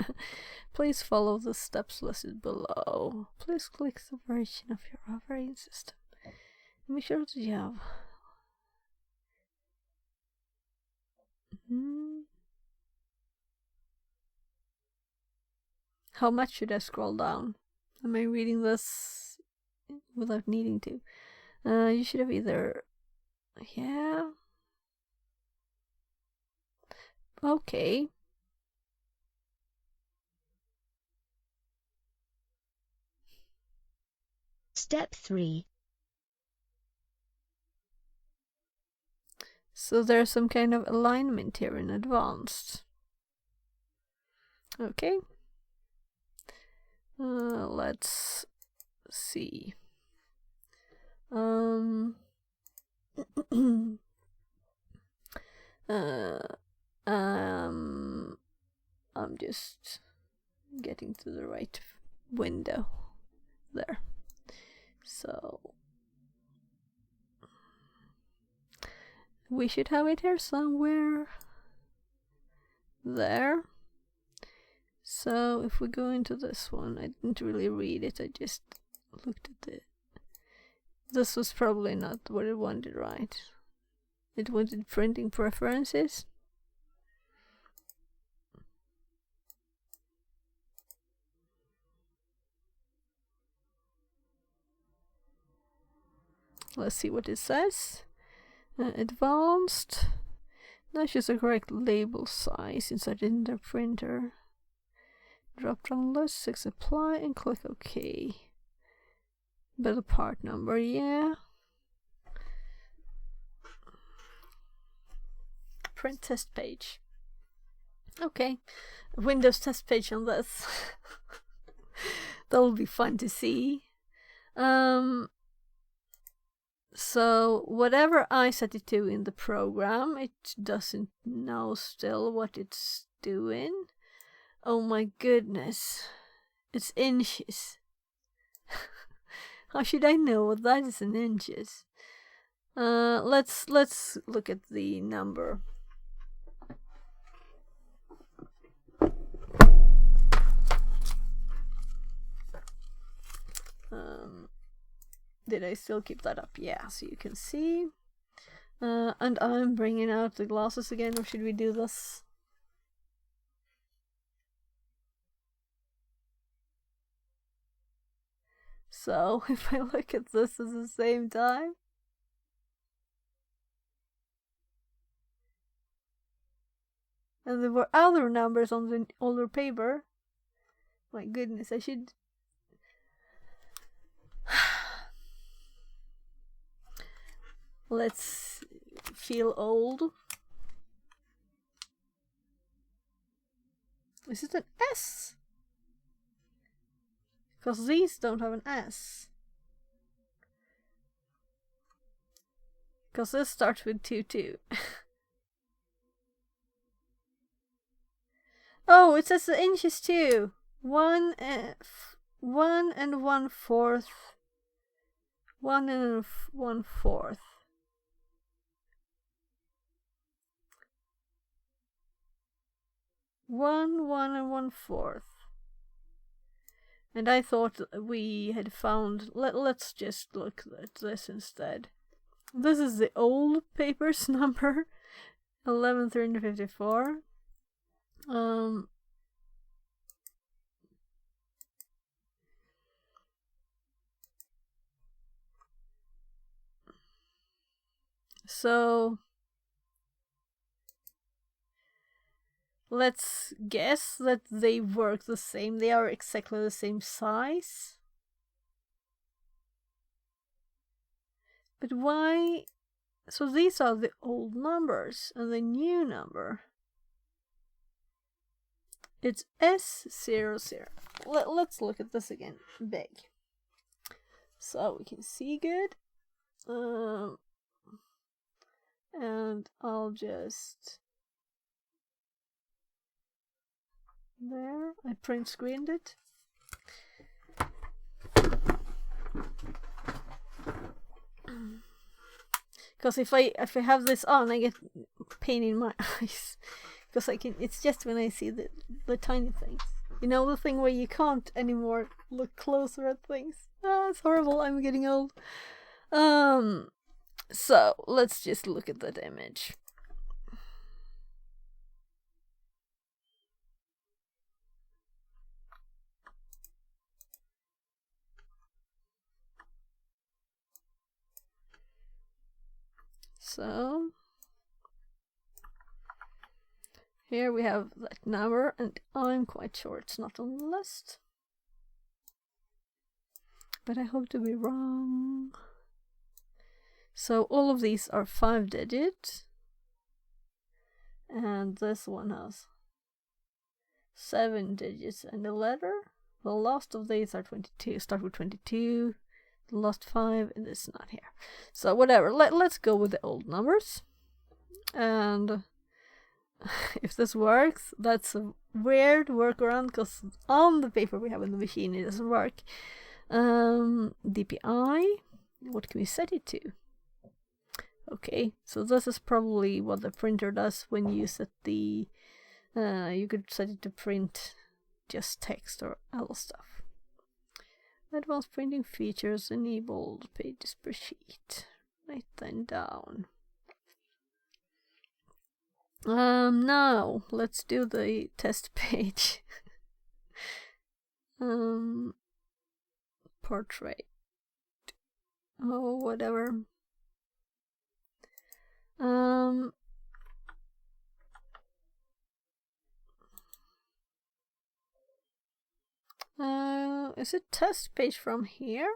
Please follow the steps listed below. Please click the version of your operating system. Make sure that you have. How much should I scroll down? Am I reading this without needing to? You should have either. Yeah. Okay. Step 3. So there's some kind of alignment here in advanced. Okay. Let's see. I'm just getting to the right window there. So we should have it here somewhere. There. So if we go into this one, I didn't really read it, I just looked at it. This was probably not what it wanted, right? It wanted printing preferences. Let's see what it says. Advanced. Now choose the correct label size inside in the printer. Drop down list, 6 apply, and click OK. But the part number, yeah. Print test page. Okay, Windows test page on this. That'll be fun to see. So whatever I set it to in the program, it doesn't know still what it's doing. Oh my goodness, it's inches. How should I know what that is in inches? Let's look at the number. Did I still keep that up? Yeah, so you can see. And I'm bringing out the glasses again, or should we do this? So if I look at this at the same time, and there were other numbers on the older paper. My goodness, I should. Let's feel old. Is it an S? Because these don't have an S. Because this starts with 2-2. Oh, it says the inches too. 1 and 1/4. 1 and 1/4. 1 and 1/4. And I thought we had found. Let's just look at this instead. This is the old paper's number, 11,354. So let's guess that they work the same. They are exactly the same size. But why? So these are the old numbers, and the new number, it's S00. Let's look at this again, big, so we can see good. And I'll just there. I print screened it. Because if I have this on, I get pain in my eyes. Because it's just when I see the tiny things. You know, the thing where you can't anymore look closer at things. It's horrible. I'm getting old. So let's just look at that image. So here we have that number, and I'm quite sure it's not on the list. But I hope to be wrong. So all of these are 5 digits. And this one has 7 digits and a letter. The last of these are 22. Start with 22. The last 5, and it's not here. So whatever. Let's go with the old numbers. And if this works, that's a weird workaround, because on the paper we have in the machine it doesn't work. DPI. What can we set it to? Okay, so this is probably what the printer does when you set the. You could set it to print just text or other stuff. Advanced printing features enabled, pages per sheet. Write them down. Now let's do the test page. Portrait. Oh, whatever. Is it test page from here?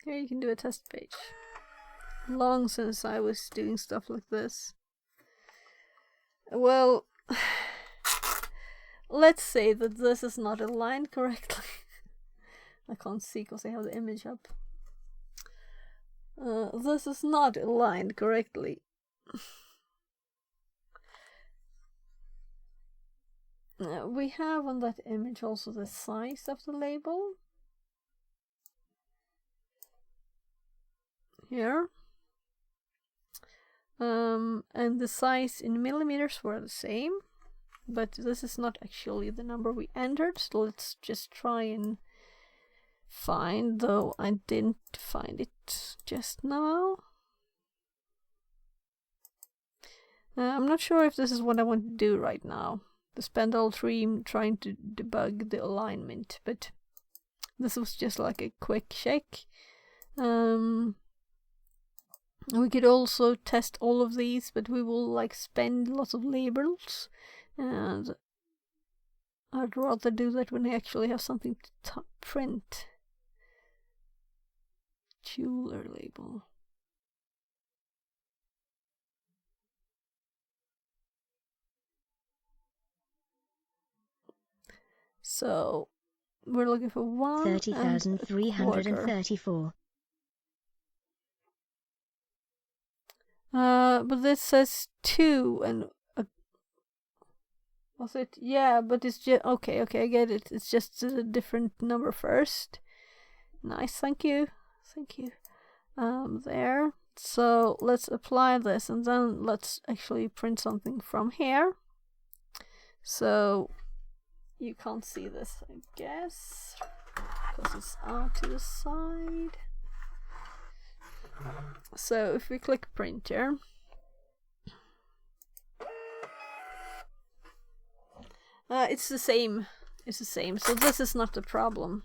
Here you can do a test page. Long since I was doing stuff like this. Well, let's say that this is not aligned correctly. I can't see because I have the image up. This is not aligned correctly. We have on that image also the size of the label. Here. And the size in millimeters were the same, but this is not actually the number we entered, so let's just try and find, though I didn't find it just now. I'm not sure if this is what I want to do right now, to spend all time trying to debug the alignment, but this was just like a quick check. We could also test all of these, but we will like spend lots of labels, and I'd rather do that when I actually have something to print. Jeweler label. So we're looking for 30,334. But this says 2 and was it? Yeah, but it's just okay, I get it. It's just a different number first. Nice, thank you. There. So let's apply this and then let's actually print something from here. So you can't see this, I guess, because it's out to the side. So if we click printer, it's the same. So this is not the problem.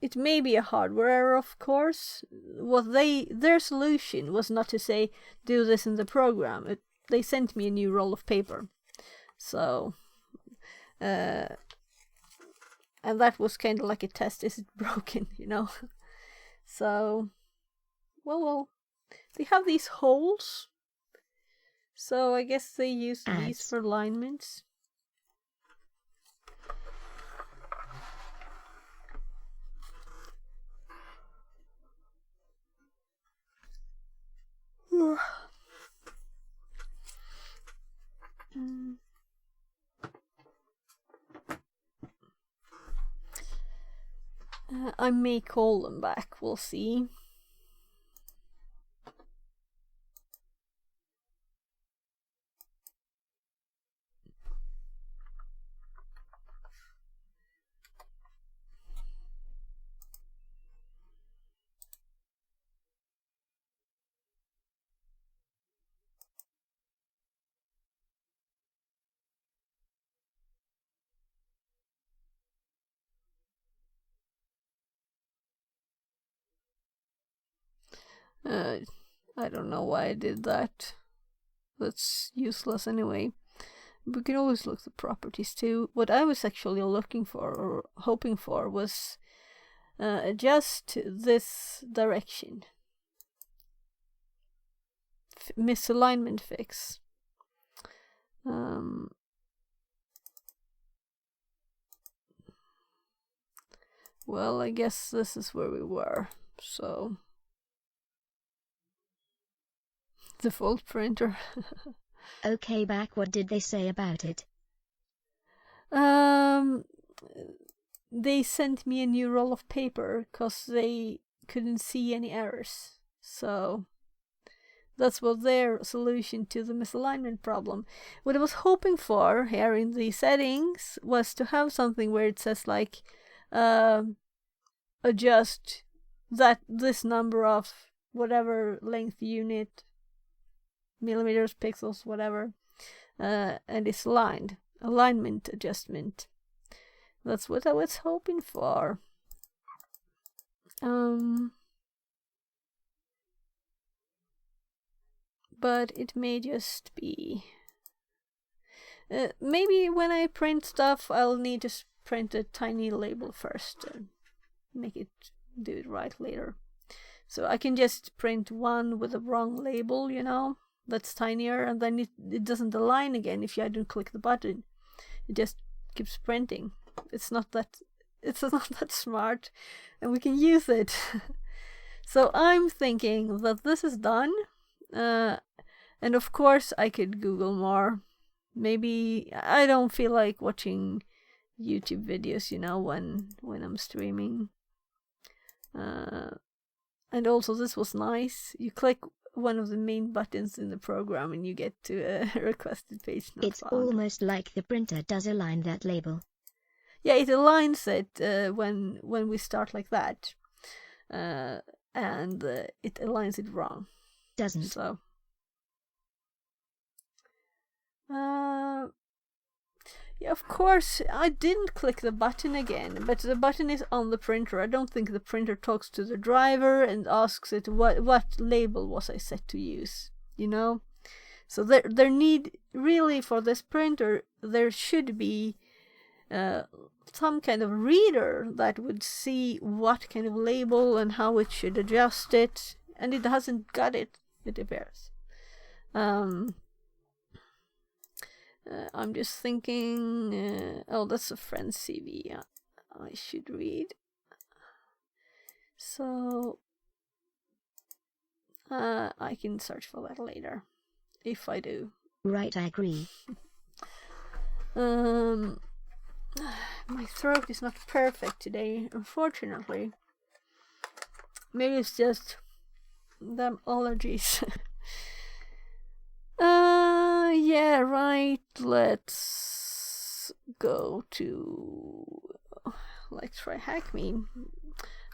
It may be a hardware error, of course. Their solution was not to say do this in the program. They sent me a new roll of paper. So, and that was kind of like a test. Is it broken? So, well, they have these holes. So I guess they use these for alignments. I may call them back, we'll see. I don't know why I did that. That's useless anyway. We can always look the properties too. What I was actually looking for or hoping for was adjust this direction. Misalignment fix. Well, I guess this is where we were. So default printer. Okay, back. What did they say about it? They sent me a new roll of paper because they couldn't see any errors. So that's what their solution to the misalignment problem. What I was hoping for here in the settings was to have something where it says like adjust this number of whatever length unit, millimeters, pixels, whatever, and it's alignment adjustment. That's what I was hoping for. But it may just be... maybe when I print stuff, I'll need to print a tiny label first and make it do it right later. So I can just print one with the wrong label, you know, that's tinier, and then it doesn't align again if I don't click the button. It just keeps printing. It's not that smart, and we can use it. So I'm thinking that this is done, and of course I could Google more. Maybe I don't feel like watching YouTube videos, you know, when I'm streaming. And also this was nice. You click one of the main buttons in the program and you get to a requested page not It's found. almost like the printer does align that label. Yeah, it aligns it when we start like that. And it aligns it wrong. Doesn't. So yeah, of course, I didn't click the button again, but the button is on the printer. I don't think the printer talks to the driver and asks it what label was I set to use, you know? So there need, really, for this printer, there should be some kind of reader that would see what kind of label and how it should adjust it, and it hasn't got it appears. I'm just thinking, oh, that's a friend's CV I should read. So, I can search for that later, if I do. Right, I agree. My throat is not perfect today, unfortunately. Maybe it's just them allergies. Yeah, right. Let's go to... Let's try Hack Me.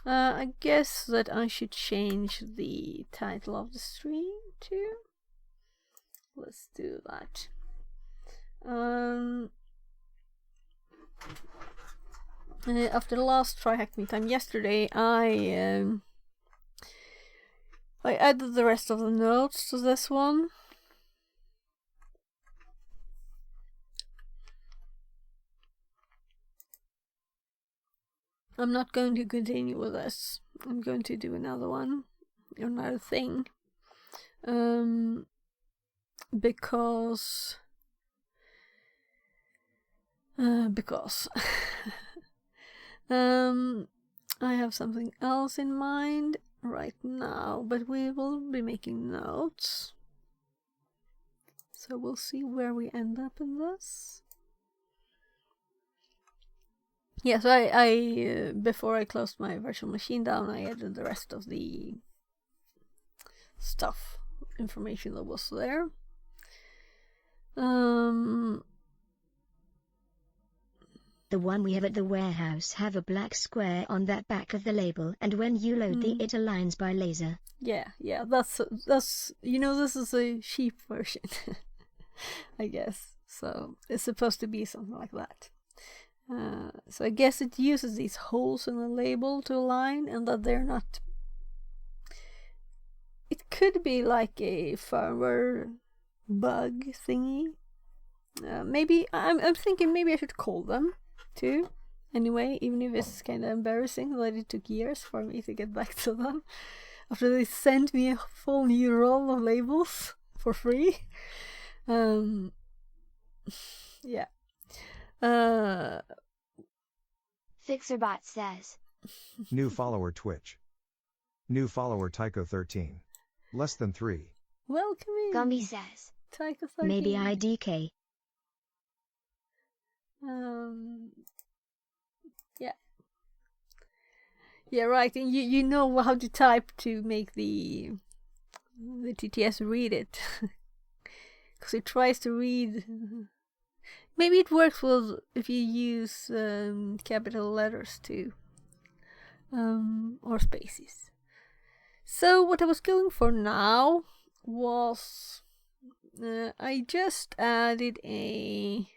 I guess that I should change the title of the stream too. Let's do that. After the last Try Hack Me time yesterday, I added the rest of the notes to this one. I'm not going to continue with this. I'm going to do another one, another thing, because I have something else in mind right now, but we will be making notes, so we'll see where we end up in this. Yeah, so I before I closed my virtual machine down, I added the rest of the stuff, information that was there. The one we have at the warehouse have a black square on that back of the label, and when you load it aligns by laser. Yeah, that's you know, this is a cheap version, I guess. So it's supposed to be something like that. So I guess it uses these holes in the label to align, and that they're not... It could be like a firmware bug thingy. Maybe I'm thinking maybe I should call them too. Anyway, even if it's kind of embarrassing that it took years for me to get back to them after they sent me a full new roll of labels for free. Yeah. Fixerbot says. New follower Twitch. New follower Tycho13. Less than 3. Welcome in. Gumby says. Tycho 13. Maybe IDK. Yeah. Yeah, right. And you know how to type to make the TTS read it. Because it tries to read... Maybe it works well if you use capital letters too. Or spaces. So what I was going for now was... I just added a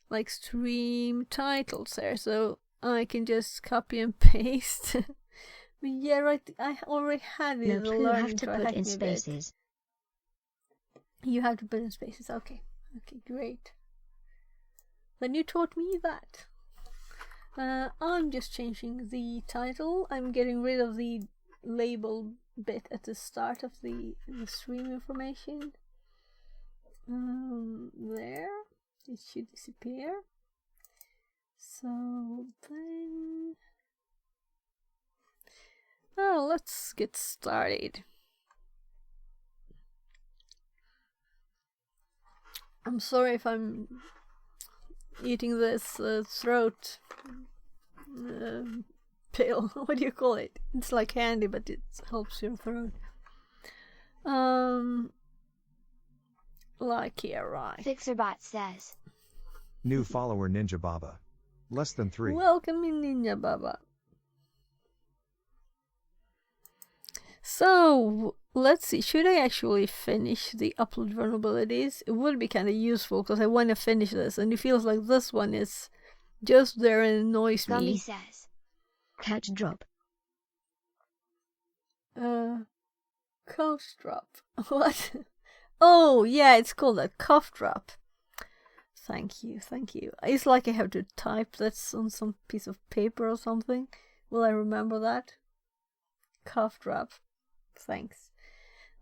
like stream titles there, so I can just copy and paste. But yeah, right, I already had it. No The clue, learning have to tried put in hacking a bit. spaces. You have to put in spaces. Okay, great. Then you taught me that. I'm just changing the title. I'm getting rid of the label bit at the start of the stream information. There. It should disappear. So then... Oh, let's get started. I'm sorry if I'm eating this throat pill. What do you call it? It's like candy, but it helps your throat. Like here, right? Fixerbot says. New follower Ninja Baba. Less than 3. Welcome in, Ninja Baba. So let's see. Should I actually finish the upload vulnerabilities? It would be kind of useful because I want to finish this, and it feels like this one is just there and annoys Gummy me. says. Couch drop. Coach drop. What? Oh, yeah, it's called a cough drop. Thank you. It's like I have to type that on some piece of paper or something. Will I remember that? Cough drop. Thanks.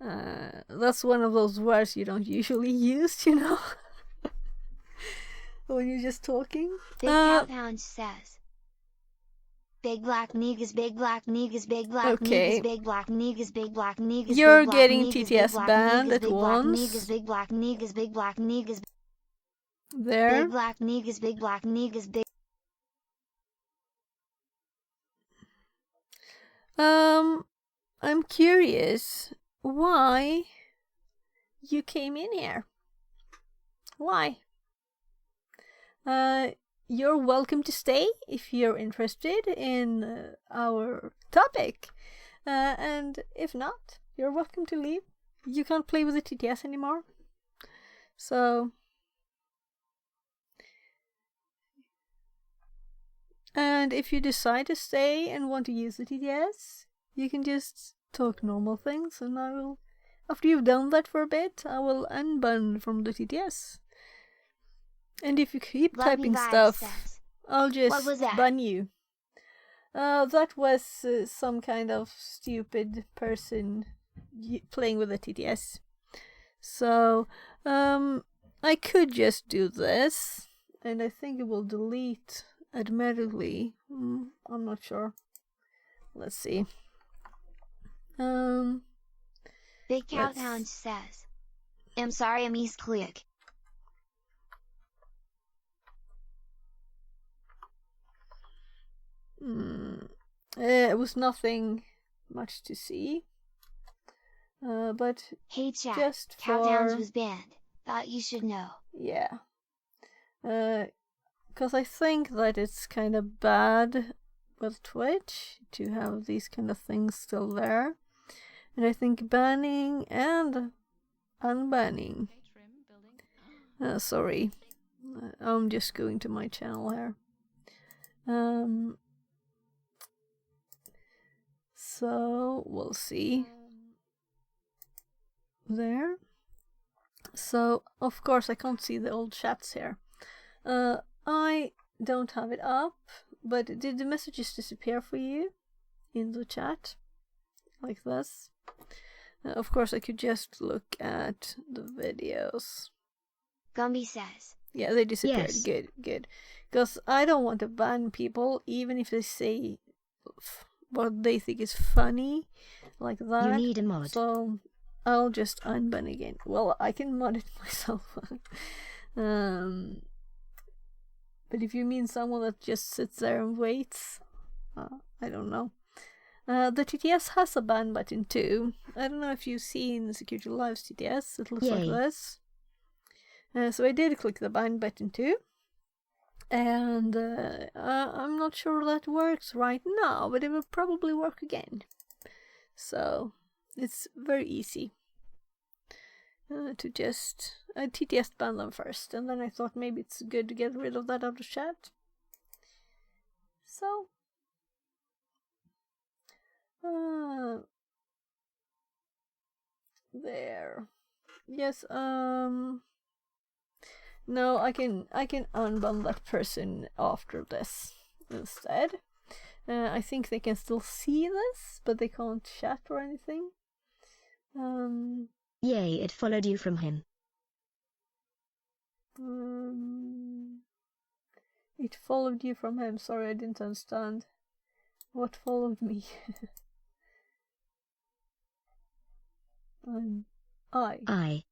That's one of those words you don't usually use, you know? When you're just talking. Big Cat Pound says. Big black niggas, big black niggas, big black Okay. niggas, big black niggas, big black niggas. You're big black getting niggas, TTS big black banned niggas, at big once. Black niggas, big black niggas, big black niggas. There. Big black niggas, big black niggas, big. I'm curious why you came in here. Why? You're welcome to stay if you're interested in our topic. And if not, you're welcome to leave. You can't play with the TTS anymore. So... And if you decide to stay and want to use the TTS, you can just talk normal things, and I will, after you've done that for a bit, I will unban from the TTS. And if you keep typing stuff, I'll just ban you. That was some kind of stupid person playing with the TTS. So, I could just do this, and I think it will delete automatically. I'm not sure. Let's see. Big Cat Pound says. I'm sorry, I misclick. It was nothing much to see. But hey chat, just for... Cowtowns was banned. Thought you should know. Yeah. Because I think that it's kind of bad with Twitch to have these kind of things still there. And I think banning and unbanning. Sorry. I'm just going to my channel here. So we'll see. There. So of course I can't see the old chats here. I don't have it up, but did the messages disappear for you in the chat? Like this? Of course I could just look at the videos. Gumby says. Yeah, they disappeared. Yes. Good. Because I don't want to ban people, even if they say what they think is funny, like that. You need a mod. So I'll just unban again. Well, I can mod it myself. But if you mean someone that just sits there and waits, I don't know. The TTS has a ban button too. I don't know if you've seen Security Live's TTS. It looks like this. So I did click the ban button too. And I'm not sure that works right now, but it will probably work again. So it's very easy. to just TTS ban them first, and then I thought maybe it's good to get rid of that out of chat. So there. Yes, no, I can unban that person after this instead. I think they can still see this, but they can't chat or anything. Yay, it followed you from him. It followed you from him. Sorry, I didn't understand. What followed me? I.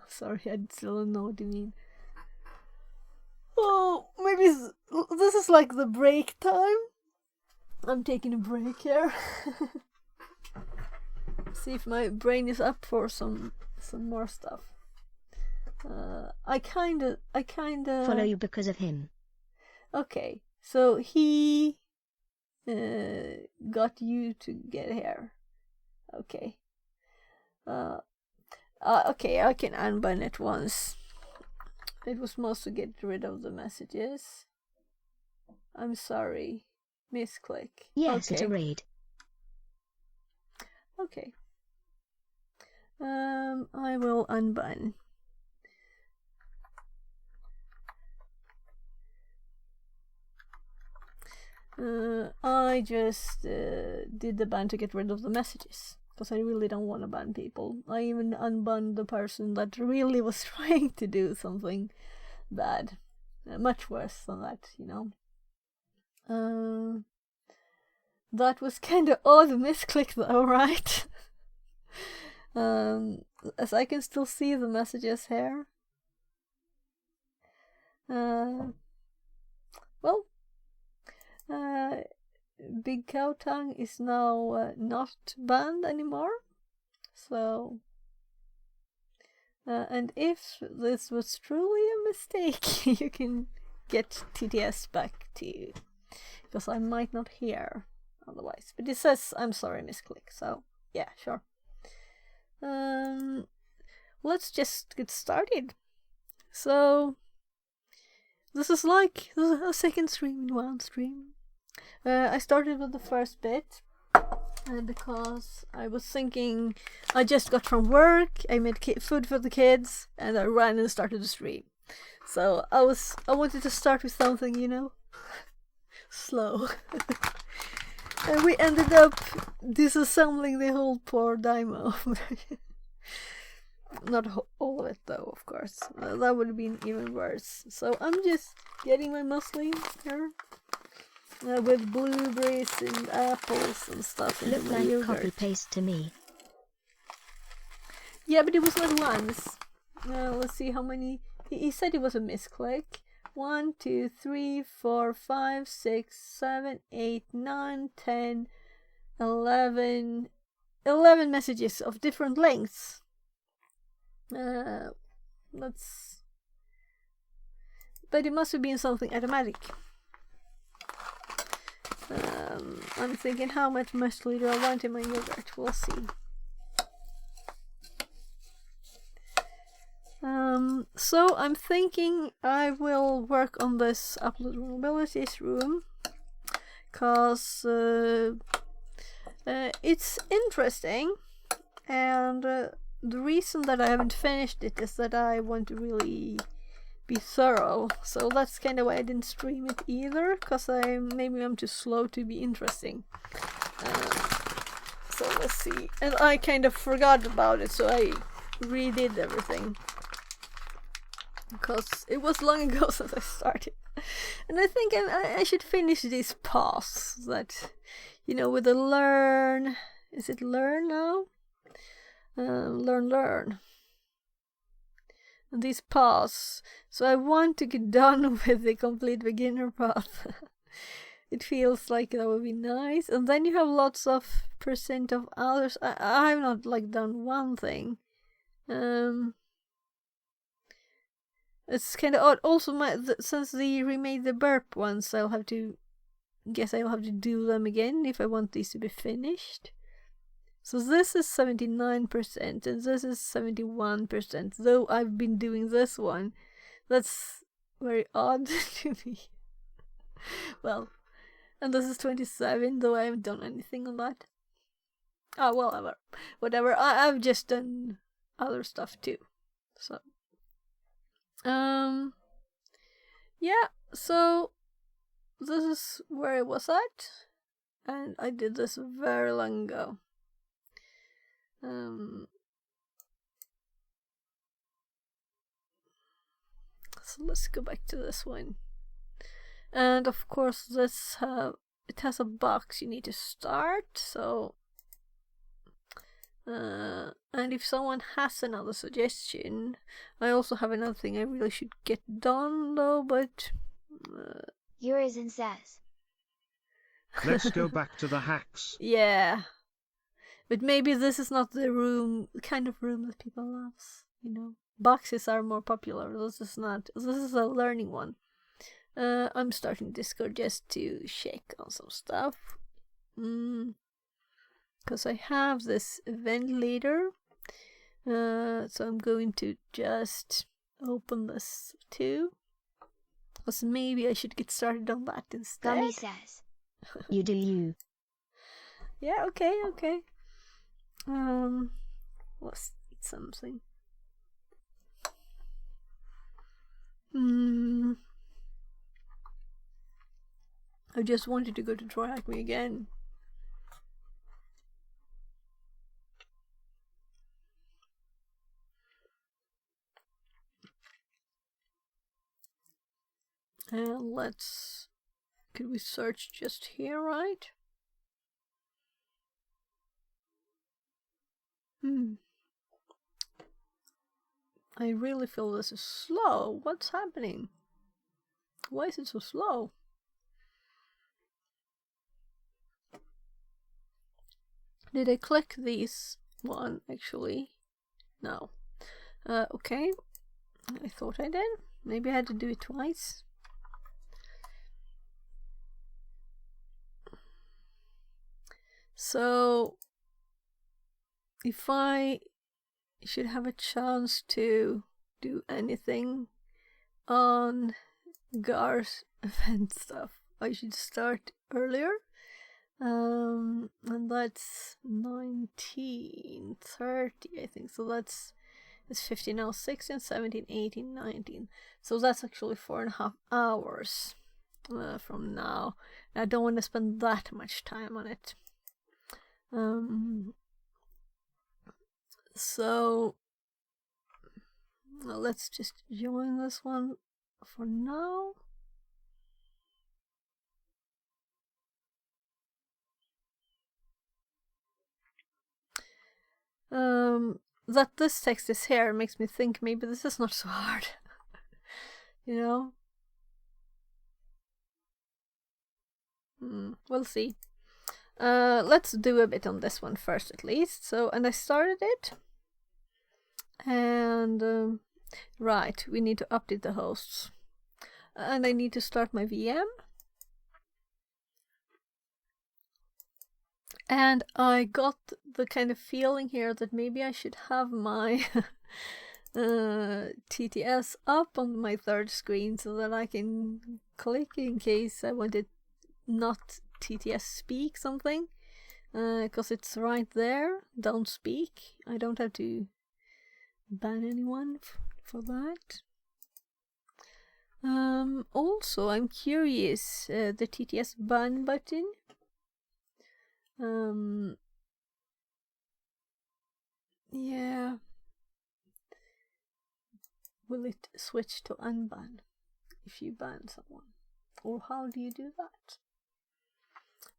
Sorry, I still don't know what you mean. Oh, maybe this is like the break time. I'm taking a break here. See if my brain is up for some more stuff. I kinda follow you because of him. Okay, so he got you to get here. Okay. Okay, I can unban it once. It was most to get rid of the messages. I'm sorry. Misclick. Yes, okay. it's a raid. Okay. I will unban. I just did the ban to get rid of the messages, because I really don't want to ban people. I even unbanned the person that really was trying to do something bad. Much worse than that, you know. That was kind of odd misclick though, right? As I can still see the messages here. Well, Big Cow Tongue is now not banned anymore. So, and if this was truly a mistake, you can get TTS back to you, because I might not hear otherwise. But it says I'm sorry, misclick. So yeah, sure. Let's just get started. So this is like a second stream in one stream. I started with the first bit because I was thinking I just got from work, I made food for the kids, and I ran and started the stream. So I wanted to start with something, you know, slow. And we ended up disassembling the whole poor Dymo. Not all of it though, of course. That would have been even worse. So I'm just getting my muesli here. With blueberries and apples and stuff. Looked like copy paste to me. Yeah, but it was not once. Let's see how many. He said it was a misclick. 1, 2, 3, 4, 5, 6, 7, 8, 9, 10, 11 messages of different lengths. But it must have been something automatic. I'm thinking, how much muesli do I want in my yogurt? We'll see. So I'm thinking I will work on this upload vulnerabilities room, cause it's interesting, and the reason that I haven't finished it is that I want to really be thorough. So that's kind of why I didn't stream it either, because maybe I'm too slow to be interesting. So let's see. And I kind of forgot about it, so I redid everything, because it was long ago since I started. And I think I should finish these paths that, you know, with the learn. Is it learn now? Learn. And these paths. So I want to get done with the complete beginner path. It feels like that would be nice. And then you have lots of percent of others. I have not like done one thing. It's kind of odd. Also, since they remade the burp ones, I'll have to guess I'll have to do them again if I want these to be finished. So this is 79% and this is 71%, though I've been doing this one. That's very odd to me. Well, and this is 27, though I haven't done anything on that. Oh, well, whatever. I've just done other stuff too. So, yeah, so this is where I was at, and I did this very long ago. So let's go back to this one. And of course this it has a box you need to start, so and if someone has another suggestion, I also have another thing I really should get done though, but Urizen says. Let's go back to the hacks. Yeah. But maybe this is not the kind of room that people love, you know. Boxes are more popular. This is not. This is a learning one. I'm starting Discord just to check on some stuff. Because I have this event leader. So I'm going to just open this too. Because maybe I should get started on that instead. Gummy says. You do you. Yeah, okay. Let's eat something. I just wanted to go to Try Hack Me again. And could we search just here, right? I really feel this is slow. What's happening? Why is it so slow? Did I click this one actually? No. Okay. I thought I did. Maybe I had to do it twice. So if I should have a chance to do anything on Gar's event stuff, I should start earlier. And that's 19:30, I think. So it's 15 now, 16, 17, 18, 19. So that's actually 4.5 hours from now. I don't want to spend that much time on it. So let's just join this one for now. That this text is here makes me think maybe this is not so hard. You know? We'll see. Let's do a bit on this one first at least. So, and I started it. And, right, we need to update the hosts. And I need to start my VM. And I got the kind of feeling here that maybe I should have my TTS up on my third screen so that I can click in case I wanted not TTS speak something. Because it's right there. Don't speak. I don't have to ban anyone for that. Also, I'm curious, the TTS ban button. Yeah. Will it switch to unban if you ban someone? Or how do you do that?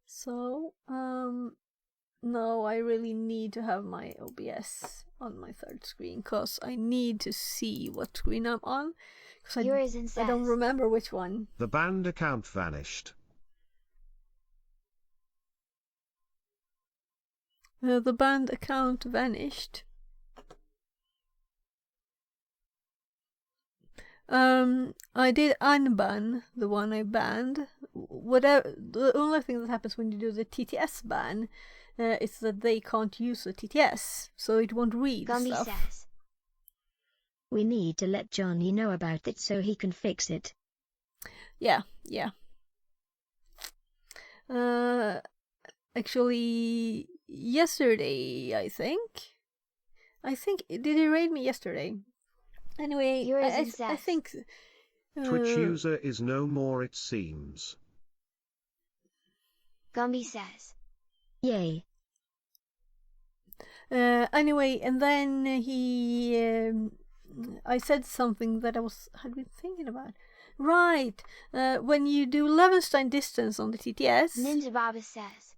So, no, I really need to have my OBS on my third screen because I need to see what screen I'm on. Because I don't remember which one. The banned account vanished. The banned account vanished. I did unban the one I banned. Whatever. The only thing that happens when you do the TTS ban is that they can't use the TTS, so it won't read Gumby stuff. says. We need to let Johnny know about it so he can fix it. Yeah. Actually, yesterday, I think. Did he raid me yesterday? Anyway, I think. Twitch user is no more, it seems. Gumby says. Yay. Anyway, and then I said something that had been thinking about. Right, when you do Levenstein distance on the TTS. Ninja Baba says.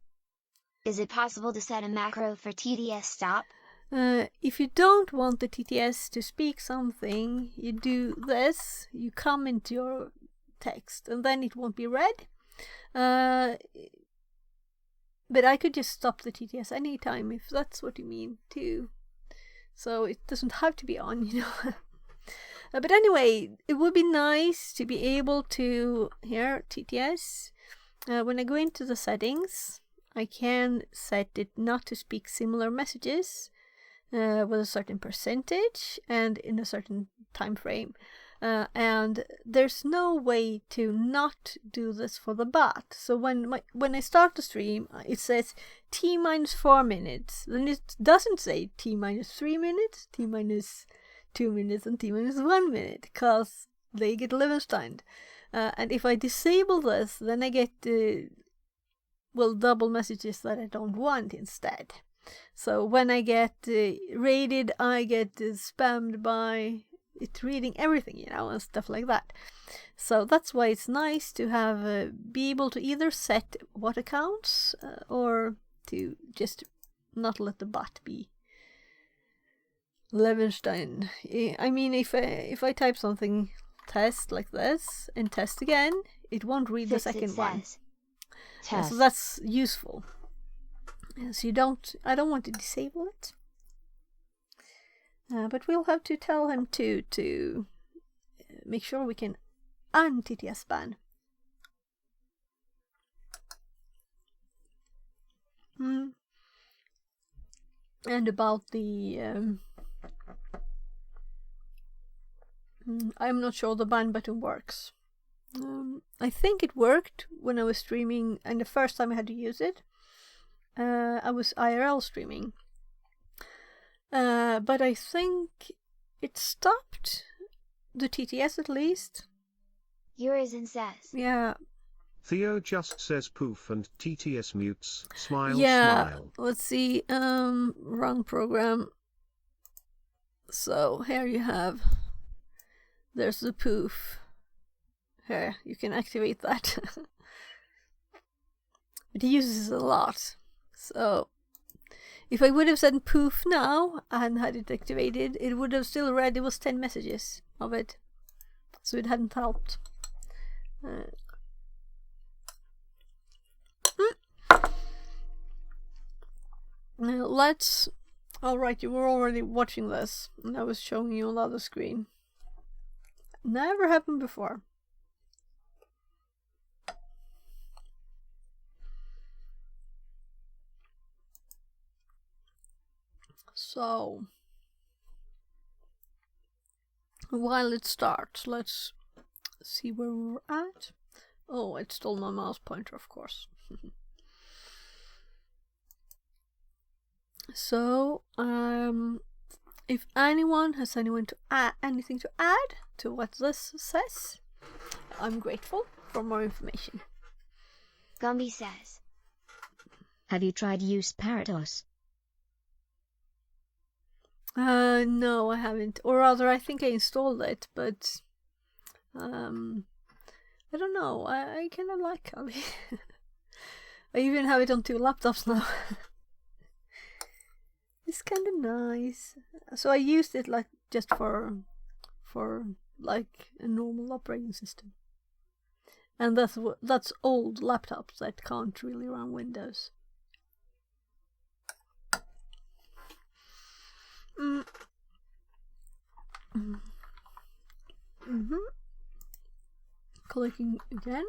Is it possible to set a macro for TTS stop? If you don't want the TTS to speak something, you do this. You comment your text, and then it won't be read. But I could just stop the TTS anytime if that's what you mean too. So it doesn't have to be on, you know. But anyway, it would be nice to be able to hear TTS. When I go into the settings, I can set it not to speak similar messages with a certain percentage and in a certain time frame. And there's no way to not do this for the bot. So when I start the stream, it says T minus 4 minutes. Then it doesn't say T minus 3 minutes, T minus 2 minutes, and T minus 1 minute, because they get Levensteined. And if I disable this, then I get double messages that I don't want instead. So when I get raided, I get spammed by it reading everything, you know, and stuff like that. So that's why it's nice to have be able to either set what accounts or to just not let the bot be Levenstein. I mean, if I type something test like this and test again, it won't read the second one. Yeah, so that's useful. So I don't want to disable it. But we'll have to tell him to make sure we can un-TTS ban. And about the I'm not sure the ban button works. I think it worked when I was streaming, and the first time I had to use it, I was IRL streaming. But I think it stopped the TTS at least. Urizen says. Yeah. Theo just says poof and TTS mutes. Smile, yeah. smile. Let's see. Run program. So here you have. There's the poof. Here, you can activate that. But he uses it a lot. So if I would have said poof now and had it activated, it would have still read. It was 10 messages of it, so it hadn't helped. Let's. All right, you were already watching this, and I was showing you on the other screen. Never happened before. So, while it starts, let's see where we're at. Oh, it stole my mouse pointer, of course. So, if anyone has anything to add to what this says, I'm grateful for more information. Gumby says. Have you tried use Parados? No, I haven't. Or rather, I think I installed it, but I don't know. I kind of like Kali. I even have it on 2 laptops now. It's kind of nice. So I used it like just for like a normal operating system. And that's old laptops that can't really run Windows. Clicking again.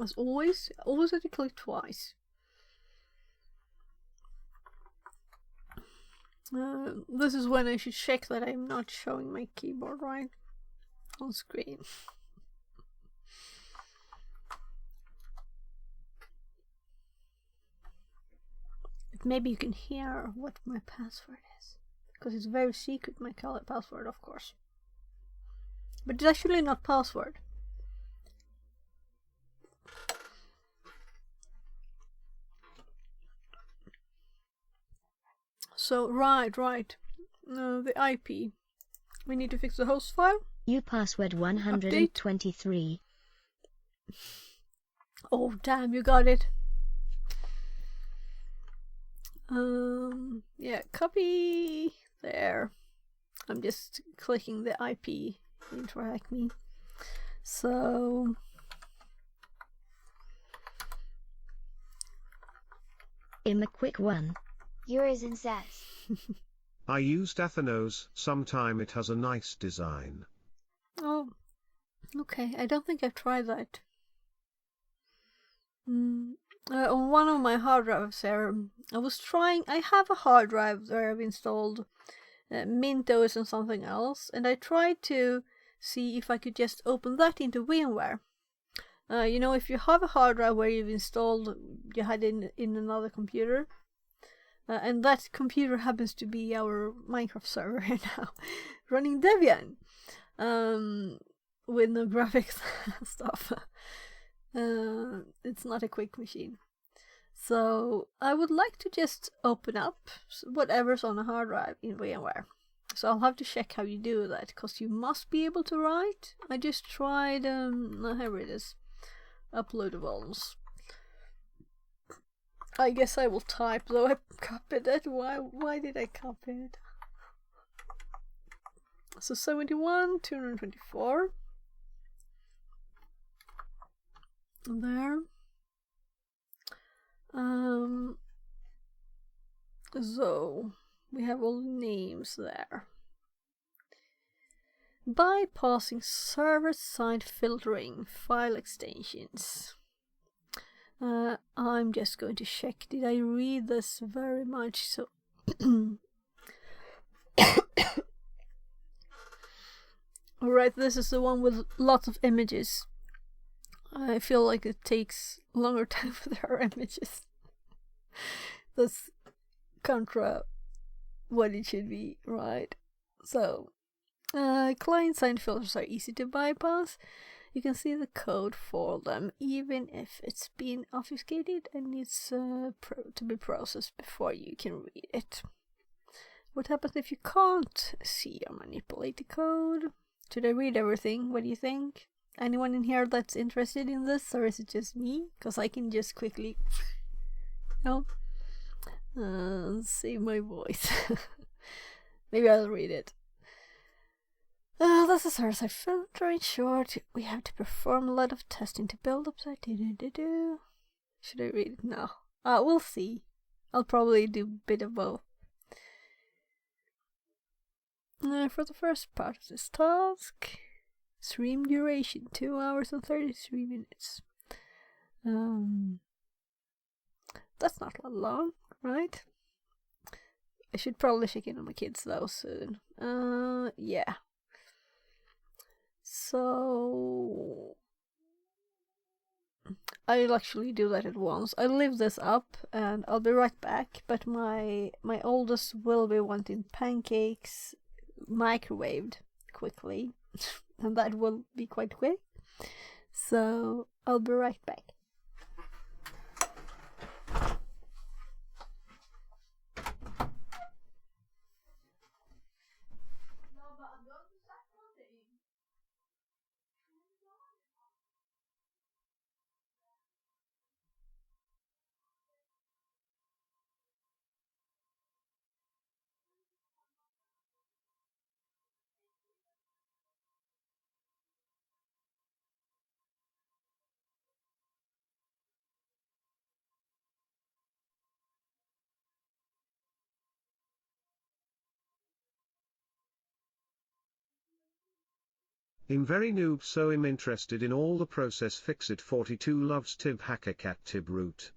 As always have to click twice. This is when I should check that I'm not showing my keyboard right on screen. Maybe you can hear what my password is, because it's very secret, my password, of course. But it's actually not password. So, right. The IP. We need to fix the host file. You password 123. Oh, damn, you got it. Yeah, copy there. I'm just clicking the IP interact me. So In the quick one. Yours and says. I used Athenos, sometime it has a nice design. oh, okay. I don't think I've tried that. On one of my hard drives there, I have a hard drive where I've installed Mintos and something else, and I tried to see if I could just open that into VMware. You know, if you have a hard drive where you had in another computer, and that computer happens to be our Minecraft server now, running Debian, with no graphics stuff. It's not a quick machine. So I would like to just open up whatever's on a hard drive in VMware. So I'll have to check how you do that, because you must be able to write. I just tried, here it is, uploadables. I guess I will type, though I copied it. Why did I copy it? So 71, 224. There. So we have all the names there. Bypassing server-side filtering file extensions. I'm just going to check. Did I read this very much? So alright, this is the one with lots of images. I feel like it takes longer time for their images. That's contra what it should be, right? So, client-side filters are easy to bypass. You can see the code for them, even if it's been obfuscated and needs to be processed before you can read it. What happens if you can't see or manipulate the code? Should I read everything? What do you think? Anyone in here that's interested in this, or is it just me? Because I can just quickly, save my voice. Maybe I'll read it. This is server-side filter. In short, we have to perform a lot of testing to build up that. Should I read it now? We'll see. I'll probably do a bit of both. For the first part of this task, stream duration 2 hours and 33 minutes. That's not long, right? I should probably check in on my kids though soon. Yeah. So I'll actually do that at once. I'll leave this up and I'll be right back, but my oldest will be wanting pancakes microwaved quickly, and that will be quite quick. So I'll be right back. I'm very noob, so I'm interested in all the process. Fix it. 42 loves Tib Hacker Cat Tib Root.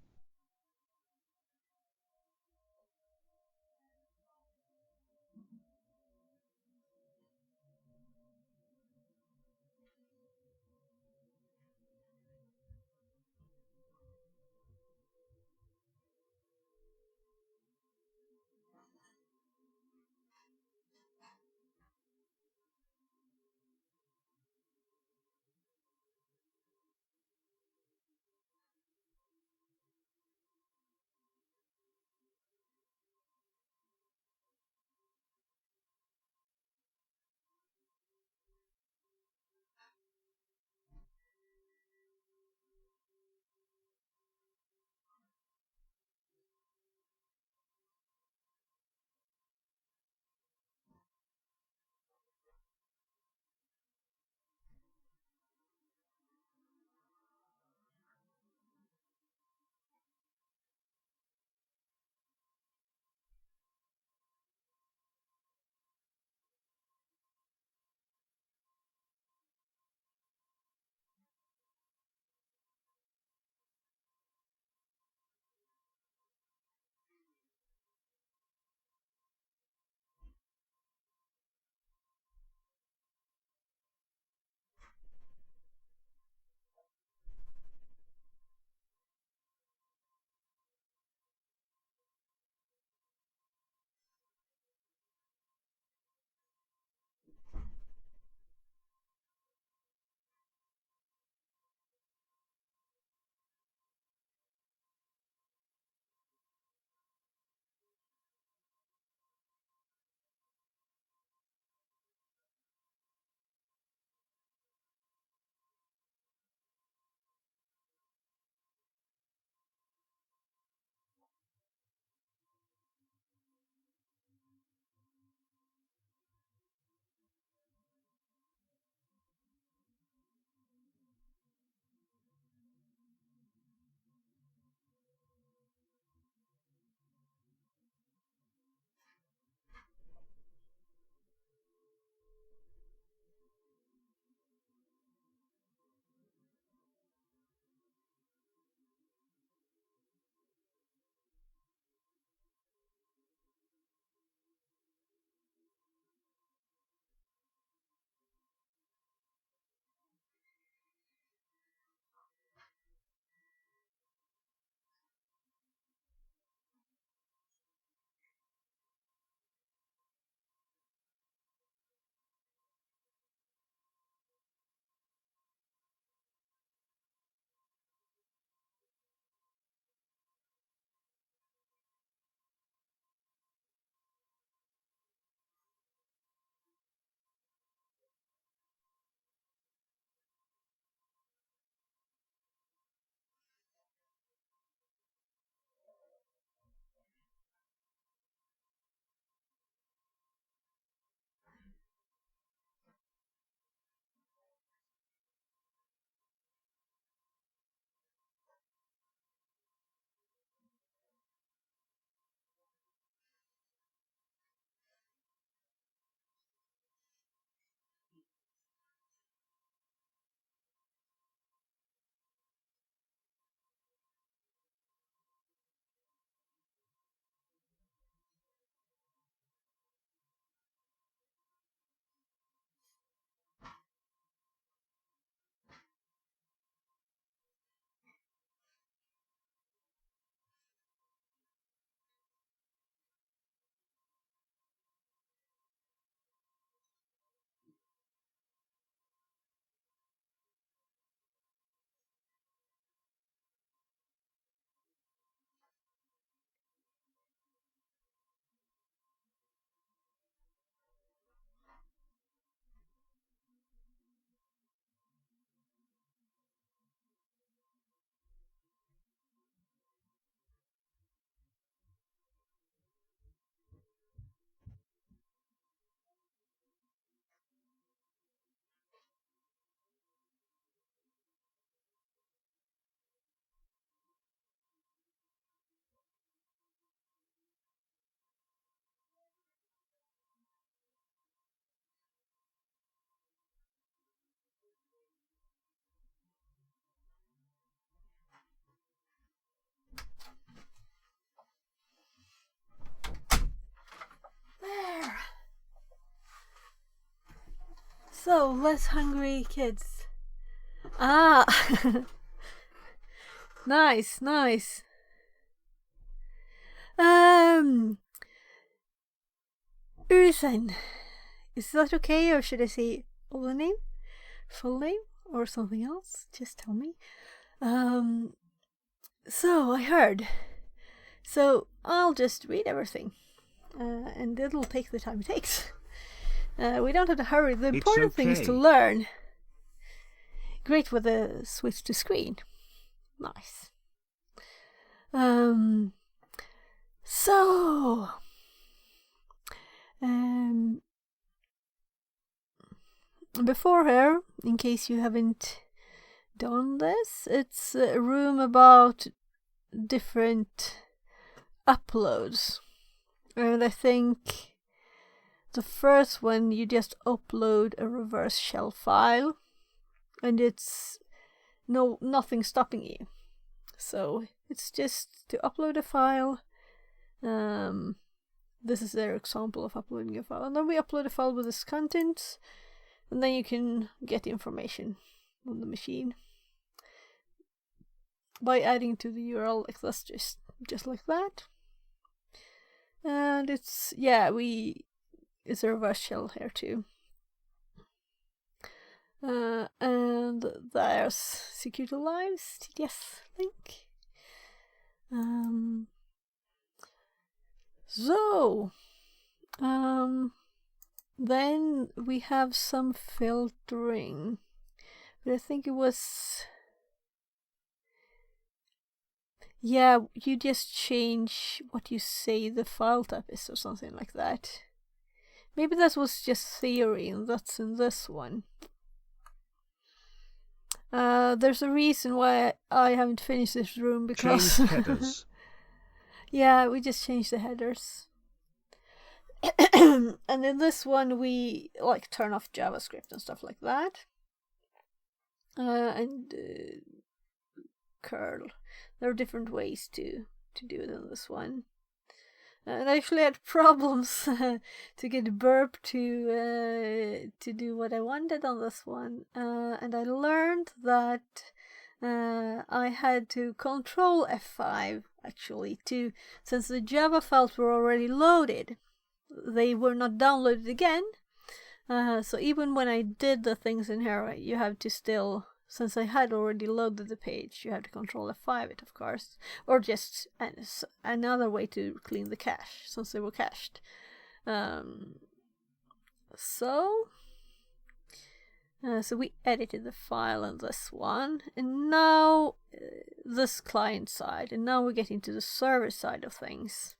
So, less hungry kids. Ah! Nice, nice. Ursen. Is that okay, or should I say full name? Full name? Or something else? Just tell me. So, I heard. So, I'll just read everything. And it'll take the time it takes. We don't have to hurry. The important thing is to learn. Great with the switch to screen. Nice. Before here, in case you haven't done this, it's a room about different uploads. And I think the first one, you just upload a reverse shell file, and it's nothing stopping you. So it's just to upload a file. This is their example of uploading a file, and then we upload a file with this content, and then you can get the information on the machine by adding to the URL like this, just like that. And it's it's a reverse shell here too. And there's Security Lives TDS link. Then we have some filtering, but I think it was, you just change what you say the file type is or something like that. Maybe that was just theory, and that's in this one. There's a reason why I haven't finished this room, because Change headers. Yeah, we just changed the headers. And in this one we turn off JavaScript and stuff like that. And curl. There are different ways to do it in this one. And I actually had problems to get Burp to do what I wanted on this one. And I learned that I had to control F5 actually since the Java files were already loaded. They were not downloaded again. So even when I did the things in here, you have to still, since I had already loaded the page, you have to control F5 it, of course. Or just another way to clean the cache, since they were cached. So we edited the file in this one, and now this client side, and now we get into the server side of things.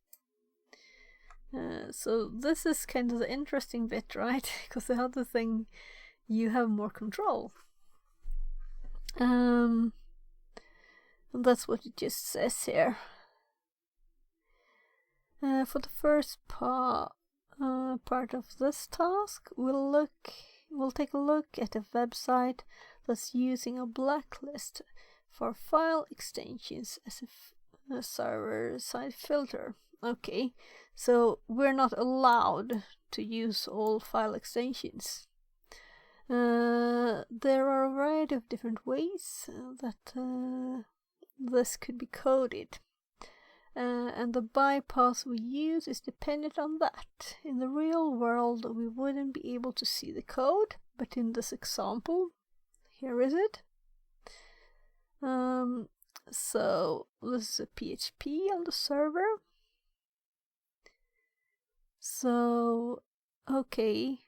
So this is kind of the interesting bit, right? Because the other thing, you have more control. And that's what it just says here. For the first part of this task, we'll take a look at a website that's using a blacklist for file extensions as a server-side filter. Okay, so we're not allowed to use all file extensions. There are a variety of different ways that this could be coded. And the bypass we use is dependent on that. In the real world, we wouldn't be able to see the code, but in this example, here is it. So this is a PHP on the server. So, okay,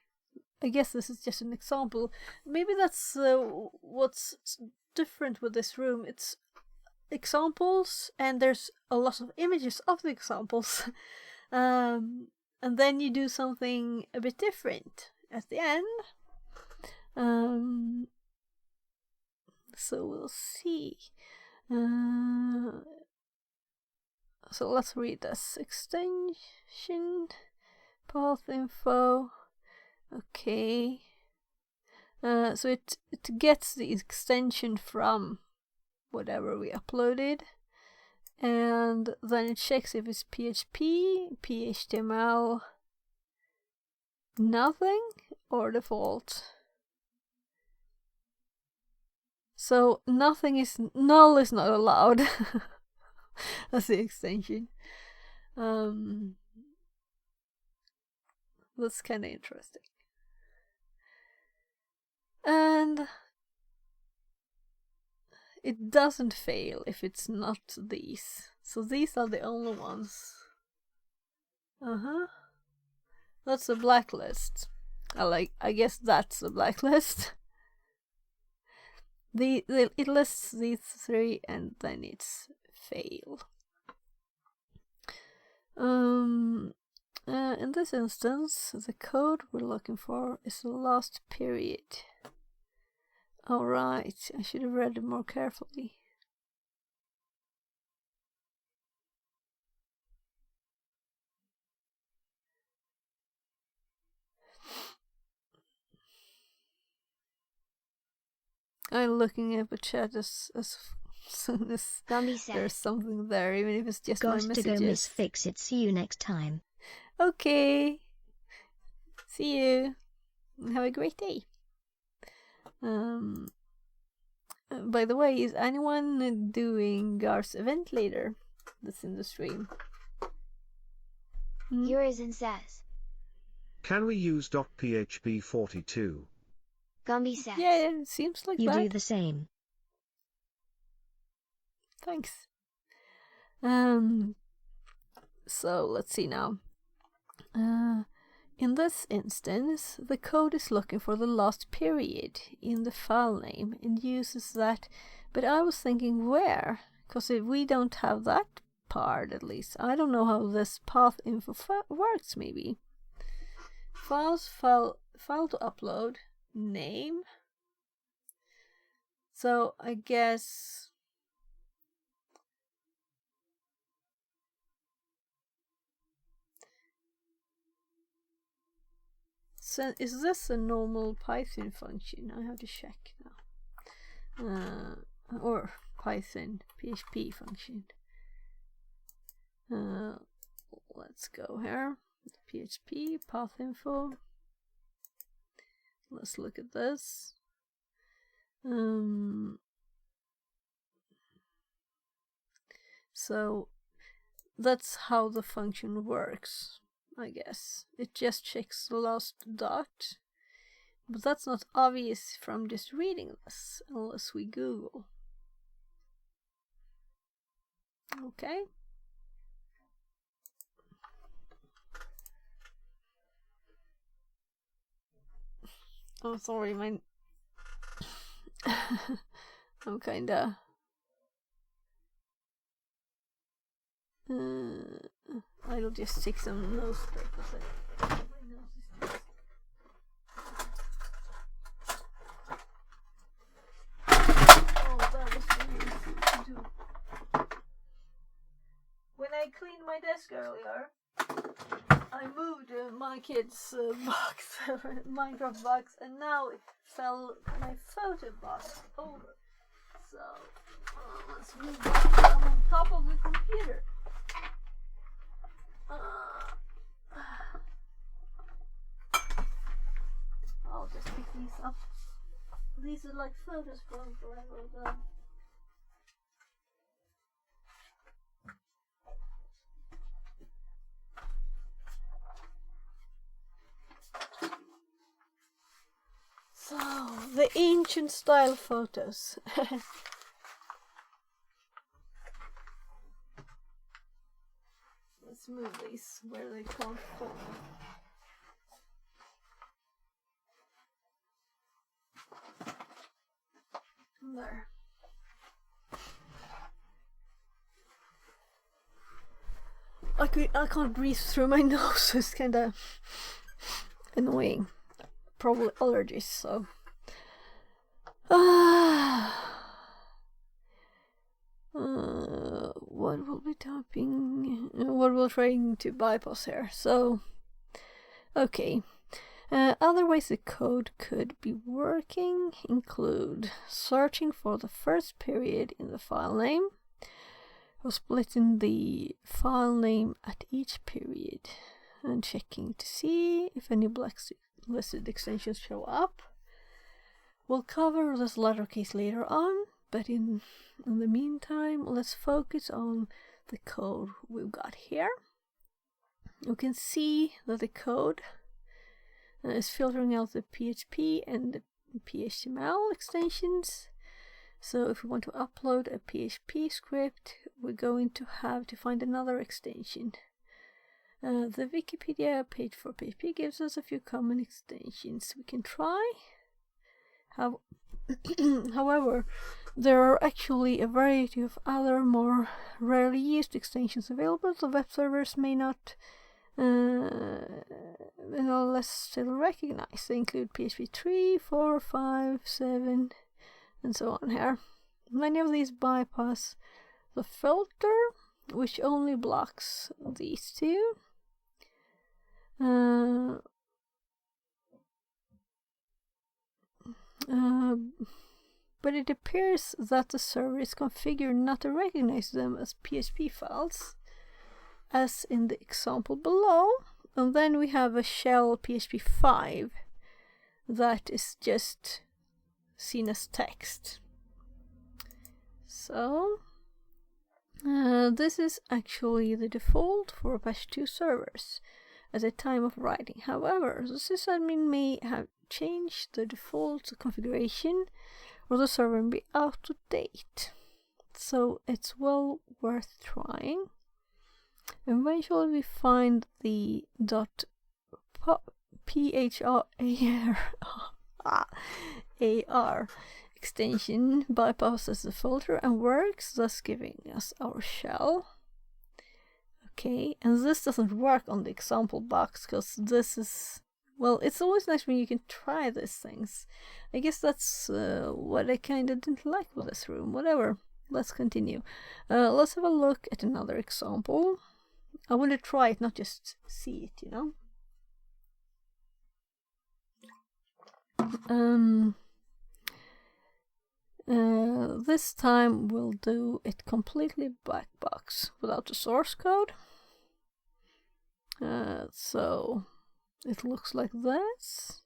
I guess this is just an example. Maybe that's what's different with this room. It's examples, and there's a lot of images of the examples. And then you do something a bit different at the end. So we'll see. So let's read this. Extension, path info. Okay. So it gets the extension from whatever we uploaded, and then it checks if it's PHP, PHTML, nothing, or default. So nothing is null is not allowed as the extension. That's kind of interesting. And it doesn't fail if it's not these. So these are the only ones. That's a blacklist. I guess that's a blacklist. It lists these three and then it's fail. In this instance, the code we're looking for is the last period. Alright, I should have read it more carefully. I'm looking at the chat as soon as Gumby says. there's something there, even if it's just Got my to messages. go, Miss Fix It. See you next time. Okay. See you. Have a great day. By the way, is anyone doing Gar's event later? That's in the stream. Urizen says. Can we use .php 42? Gumby says. Yeah, it seems like You that. do the same. Thanks. So let's see now. In this instance, the code is looking for the last period in the file name and uses that. But I was thinking where? Because if we don't have that part, at least, I don't know how this path info works. Maybe files, file to upload, name. So I guess. So is this a normal Python function? I have to check now. Or Python PHP function. Let's go here. PHP path info. Let's look at this. So that's how the function works. I guess it just checks the last dot, but that's not obvious from just reading this unless we Google. Okay. Oh, sorry, my I'm kinda I'll just stick some nose spray because my nose is just... Oh, that was really easy to do. When I cleaned my desk earlier, I moved my kid's box, Minecraft box, and now it fell my photo box over. So let's move it on top of the computer. I'll just pick these up. These are like photos from forever ago. So, the ancient style photos. Let's move these where they can't fall. There. I can't breathe through my nose. It's kind of annoying. Probably allergies. So. What will be typing? What we're trying to bypass here. So, okay. Other ways the code could be working include searching for the first period in the file name, or splitting the file name at each period, and checking to see if any blacklisted extensions show up, We'll cover this latter case later on, but in the meantime, let's focus on the code we've got here. You can see that the code is filtering out the PHP and the PHTML extensions. So if we want to upload a PHP script, we're going to have to find another extension. The Wikipedia page for PHP gives us a few common extensions we can try. However, there are actually a variety of other more rarely used extensions available. The web servers may not less still recognize. They include PHP 3, 4, 5, 7, and so on here. Many of these bypass the filter, which only blocks these two. But it appears that the server is configured not to recognize them as PHP files, as in the example below. And then we have a shell PHP 5 that is just seen as text. So this is actually the default for Apache 2 servers at the time of writing. However, the sysadmin may have changed the default configuration, or the server may be out of date. So it's well worth trying. Eventually we find the .phar extension bypasses the filter and works, thus giving us our shell. Okay, and this doesn't work on the example box because this is, well, it's always nice when you can try these things. I guess that's what I kind of didn't like with this room. Whatever, let's continue. Let's have a look at another example. I want to try it, not just see it, you know. This time we'll do it completely black box without the source code. So it looks like this.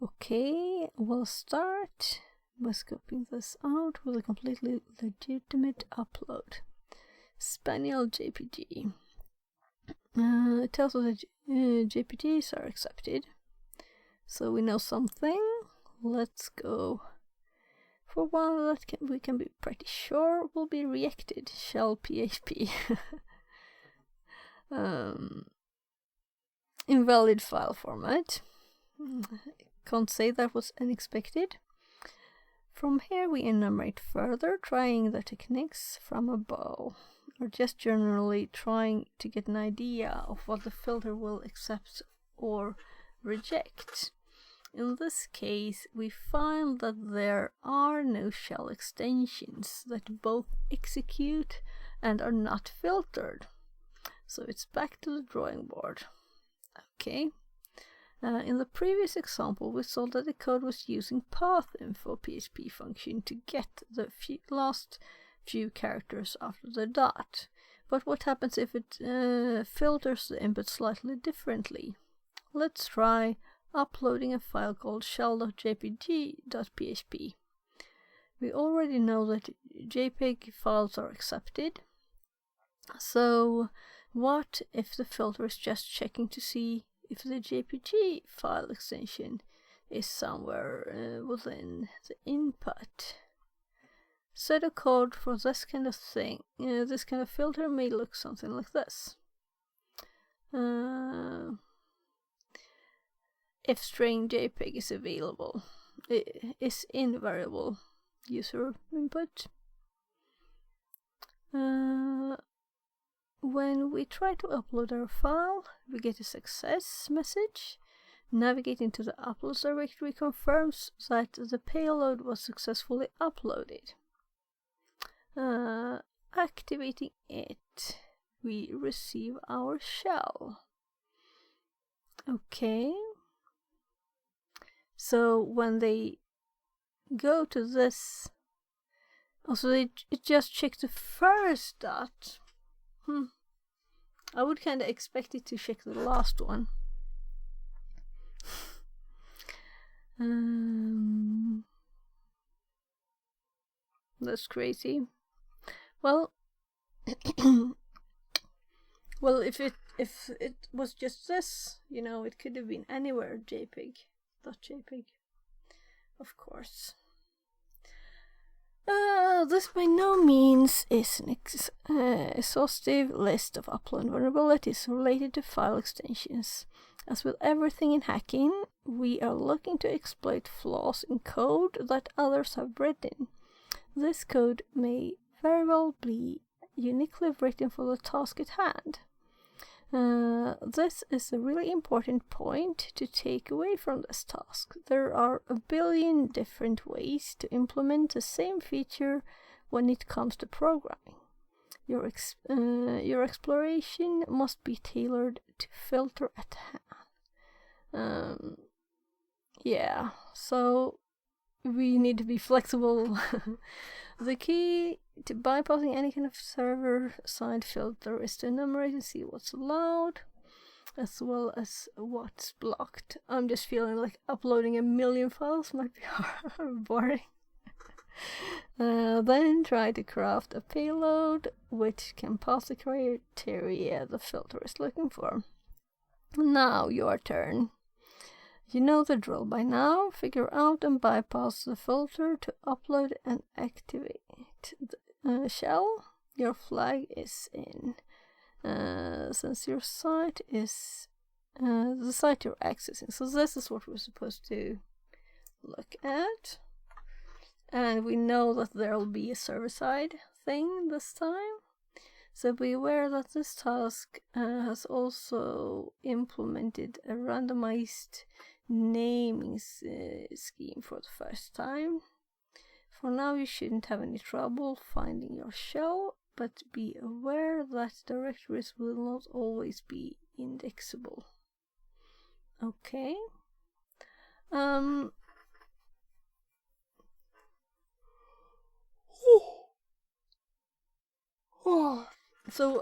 Okay, we'll start by scoping this out with a completely legitimate upload. Spaniel JPG. It tells us that JPGs are accepted, so we know something. Let's go for one that we can be pretty sure will be rejected. Shell PHP. Invalid file format. Can't say that was unexpected. From here we enumerate further, trying the techniques from above, or just generally trying to get an idea of what the filter will accept or reject. In this case, we find that there are no shell extensions that both execute and are not filtered. So it's back to the drawing board. Okay. In the previous example, we saw that the code was using pathinfo PHP function to get the last few characters after the dot. But what happens if it filters the input slightly differently? Let's try uploading a file called shell.jpg.php. We already know that JPEG files are accepted. So what if the filter is just checking to see if the JPG file extension is somewhere within the input? Pseudocode for this kind of thing, this kind of filter may look something like this. If string JPEG is available, is in variable user input. When we try to upload our file, we get a success message. Navigating to the uploads directory confirms that the payload was successfully uploaded. Activating it, we receive our shell. Okay. So when they go to this, also it just checks the first dot. I would kind of expect it to check the last one. That's crazy. Well, well, if it was just this, it could have been anywhere JPEG. .jpg, of course. This by no means is an exhaustive list of upload vulnerabilities related to file extensions. As with everything in hacking, we are looking to exploit flaws in code that others have written. This code may very well be uniquely written for the task at hand. This is a really important point to take away from this task. There are a billion different ways to implement the same feature when it comes to programming. Your exploration must be tailored to filter at hand. Yeah, so we need to be flexible. The key to bypassing any kind of server-side filter is to enumerate and see what's allowed, as well as what's blocked. I'm just feeling like uploading a million files might be boring. Then try to craft a payload which can pass the criteria the filter is looking for. Now your turn. You know the drill by now. Figure out and bypass the filter to upload and activate the shell your flag is in. Since your site is the site you're accessing. So this is what we're supposed to look at. And we know that there'll be a server-side thing this time. So be aware that this task has also implemented a randomized naming scheme for the first time. For now you shouldn't have any trouble finding your shell, but be aware that directories will not always be indexable. Okay. So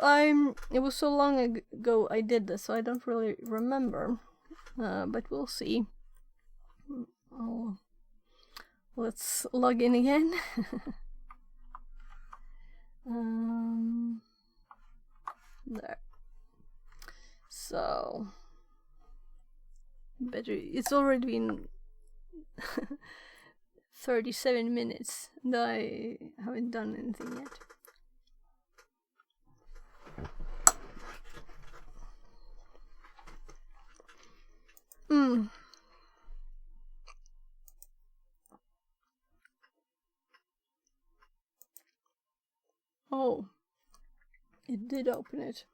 it was so long ago I did this, so I don't really remember. But we'll see. Let's log in again. There. So better. It's already been 37 minutes and I haven't done anything yet. Oh, it did open it.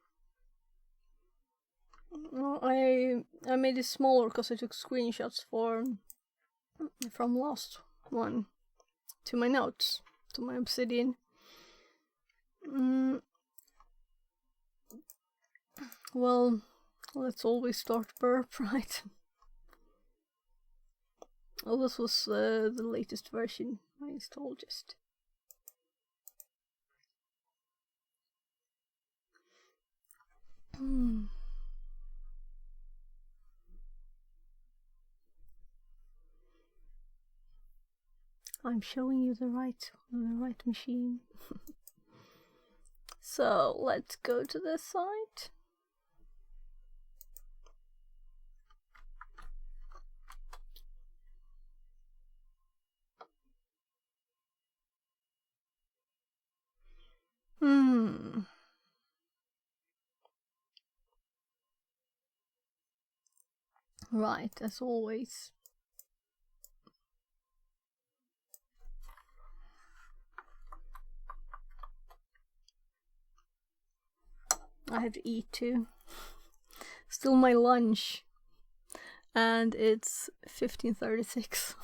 Well, I made it smaller because I took screenshots from last one to my notes, to my Obsidian. Well, let's always start burp, right? Oh, this was the latest version I installed just. I'm showing you the right machine. So let's go to the site. Right, as always. I have to eat too. Still my lunch. And it's 15:36.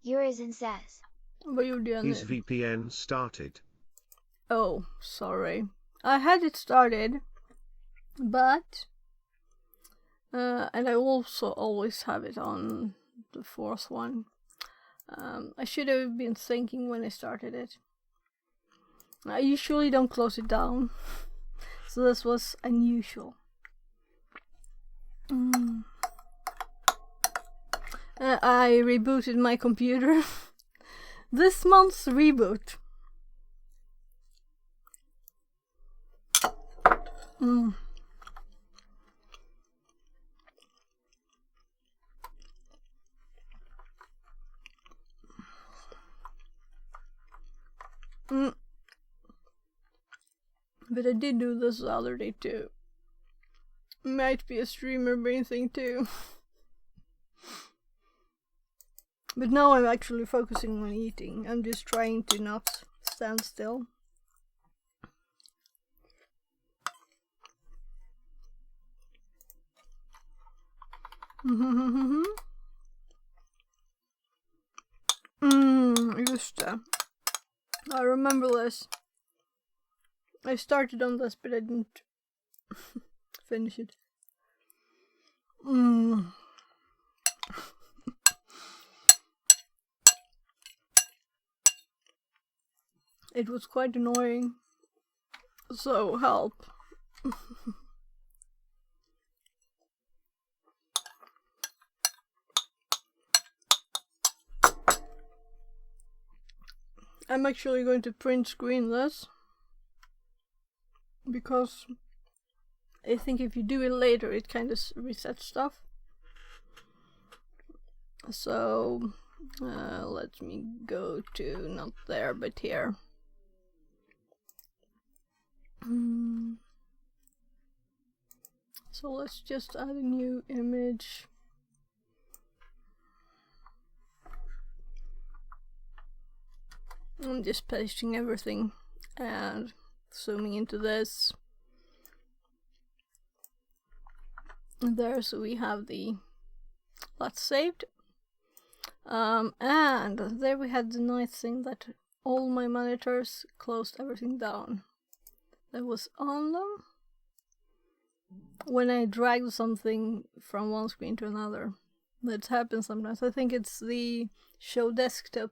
Urizen says. Vad gjorde jag His nu? VPN started. Oh, sorry. I had it started, but and I also always have it on the fourth one. I should have been thinking when I started it. I usually don't close it down, so this was unusual. I rebooted my computer. This month's reboot. But I did do this the other day too. Might be a streamer brain thing too. But now I'm actually focusing on eating. I'm just trying to not stand still. Just det. I remember this. I started on this, but I didn't finish it. It was quite annoying. So help. I'm actually going to print screen this, because I think if you do it later it kind of resets stuff. So let me go to not there but here. So let's just add a new image. I'm just pasting everything and zooming into this. And there, so we have the that's saved. And there we had the nice thing that all my monitors closed everything down that was on them when I dragged something from one screen to another. That happens sometimes. I think it's the show desktop.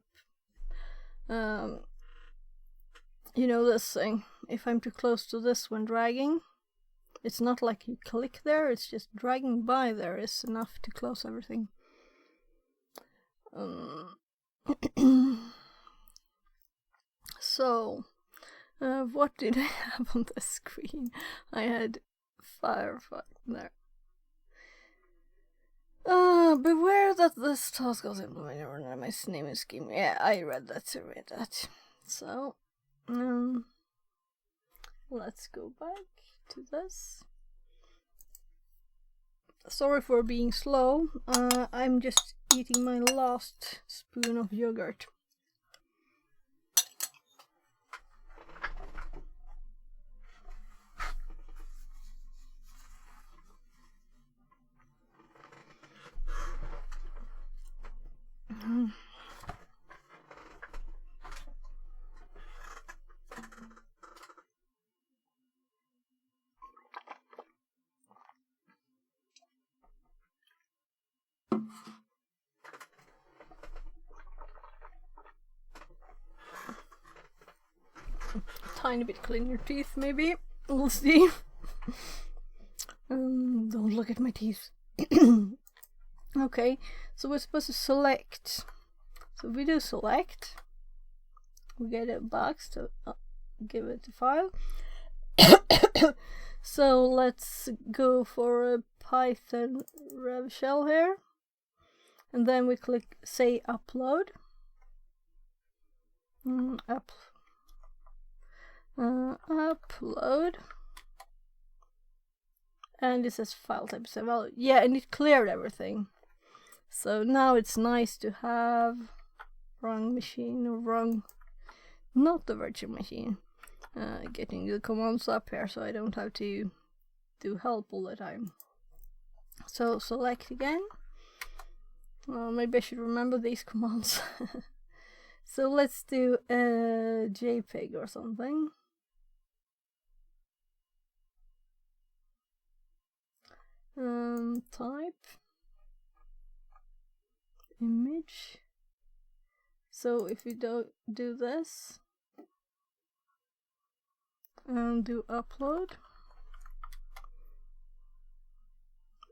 You know this thing. If I'm too close to this when dragging, it's not like you click there, it's just dragging by there is enough to close everything. So, what did I have on the screen? I had Firefox there. Beware that this task was implemented or my name is scheme. Yeah, I read that. So, let's go back to this. Sorry for being slow. I'm just eating my last spoon of yogurt. Tiny bit clean your teeth, maybe. We'll see. Don't look at my teeth. Okay, so we're supposed to select. So we do select. We get a box to give it a file. So let's go for a Python rev shell here. And then we click say upload. Upload. And it says file type. So, well, yeah, and it cleared everything. So now it's nice to have wrong machine or wrong, not the virtual machine. Getting the commands up here so I don't have to do help all the time. So select again. Well, maybe I should remember these commands. So let's do a JPEG or something. Type image. So if we do this and do upload,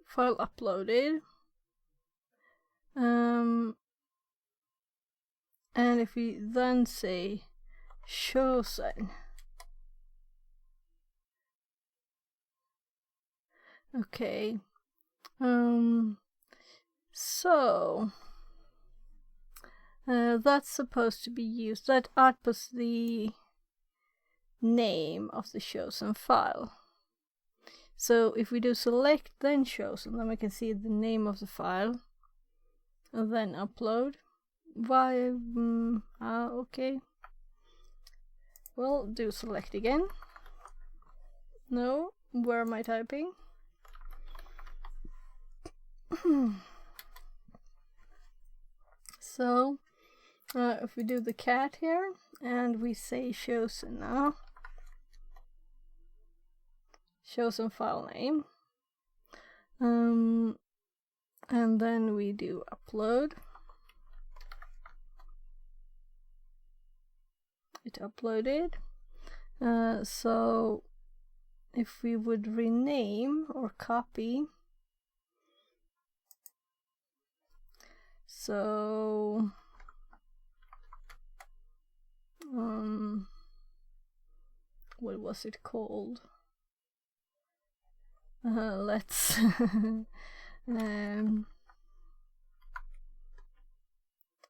file uploaded. And if we then say chosen, okay, so that's supposed to be used. That outputs the name of the chosen file. So if we do select then chosen, then we can see the name of the file, and then upload. Why? Okay. Well, do select again. No, where am I typing? So, if we do the cat here and we say chosen now, chosen file name, and then we do upload. It uploaded. So if we would rename or copy, so what was it called? Let's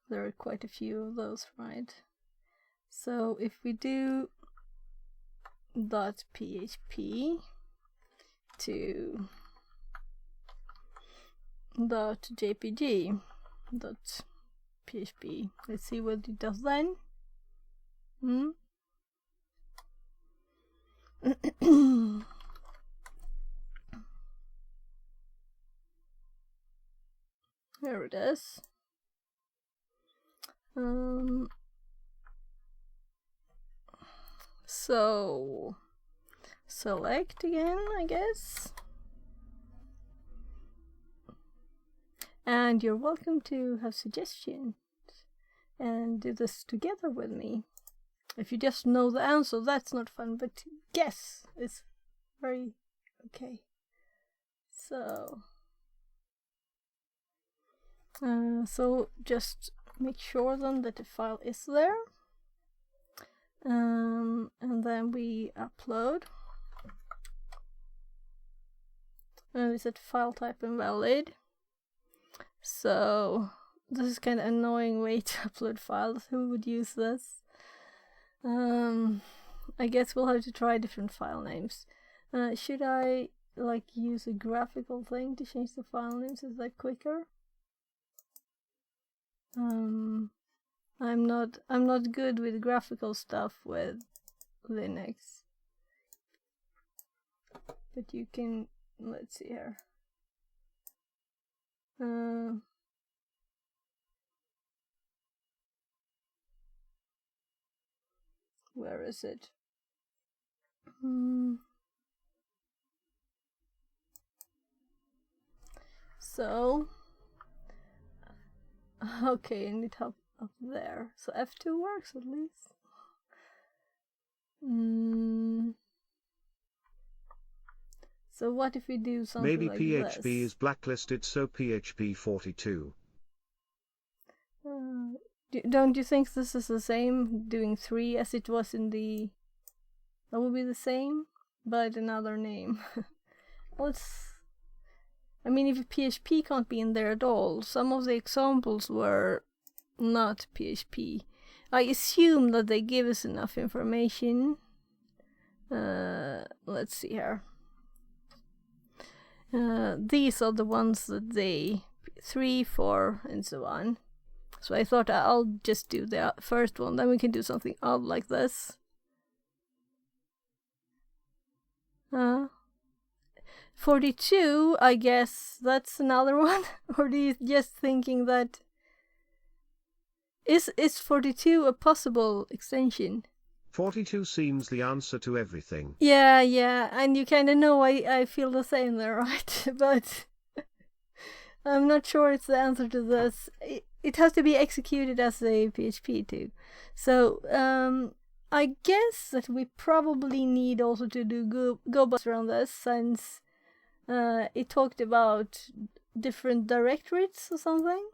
there are quite a few of those, right? So if we do .php to .jpg .php, let's see what it does then. There it is. So select again, I guess. And you're welcome to have suggestions and do this together with me. If you just know the answer, that's not fun, but guess is very okay. So just make sure then that the file is there. And then we upload. And we set file type invalid. So this is kind of annoying way to upload files. Who would use this? I guess we'll have to try different file names. Should I use a graphical thing to change the file names? Is that quicker? I'm not good with graphical stuff with Linux. But you can, let's see here. Where is it? So, okay, I need help up there. So F2 works at least. So what if we do something Maybe like PHP this? is blacklisted, so PHP 42. Don't you think this is the same, doing 3 as it was in the... That would be the same, but another name. Well, I mean, if PHP can't be in there at all, some of the examples were not PHP. I assume that they give us enough information. Let's see here. These are the ones that they 3, 4, and so on. So I thought I'll just do the first one, then we can do something odd like this. 42, I guess that's another one. Or do you just thinking that is 42 a possible extension? 42 seems the answer to everything. Yeah, and you kind of know I feel the same there, right? But I'm not sure it's the answer to this. It has to be executed as a PHP too. So, I guess that we probably need also to do go buster on this, since it talked about different directorates or something.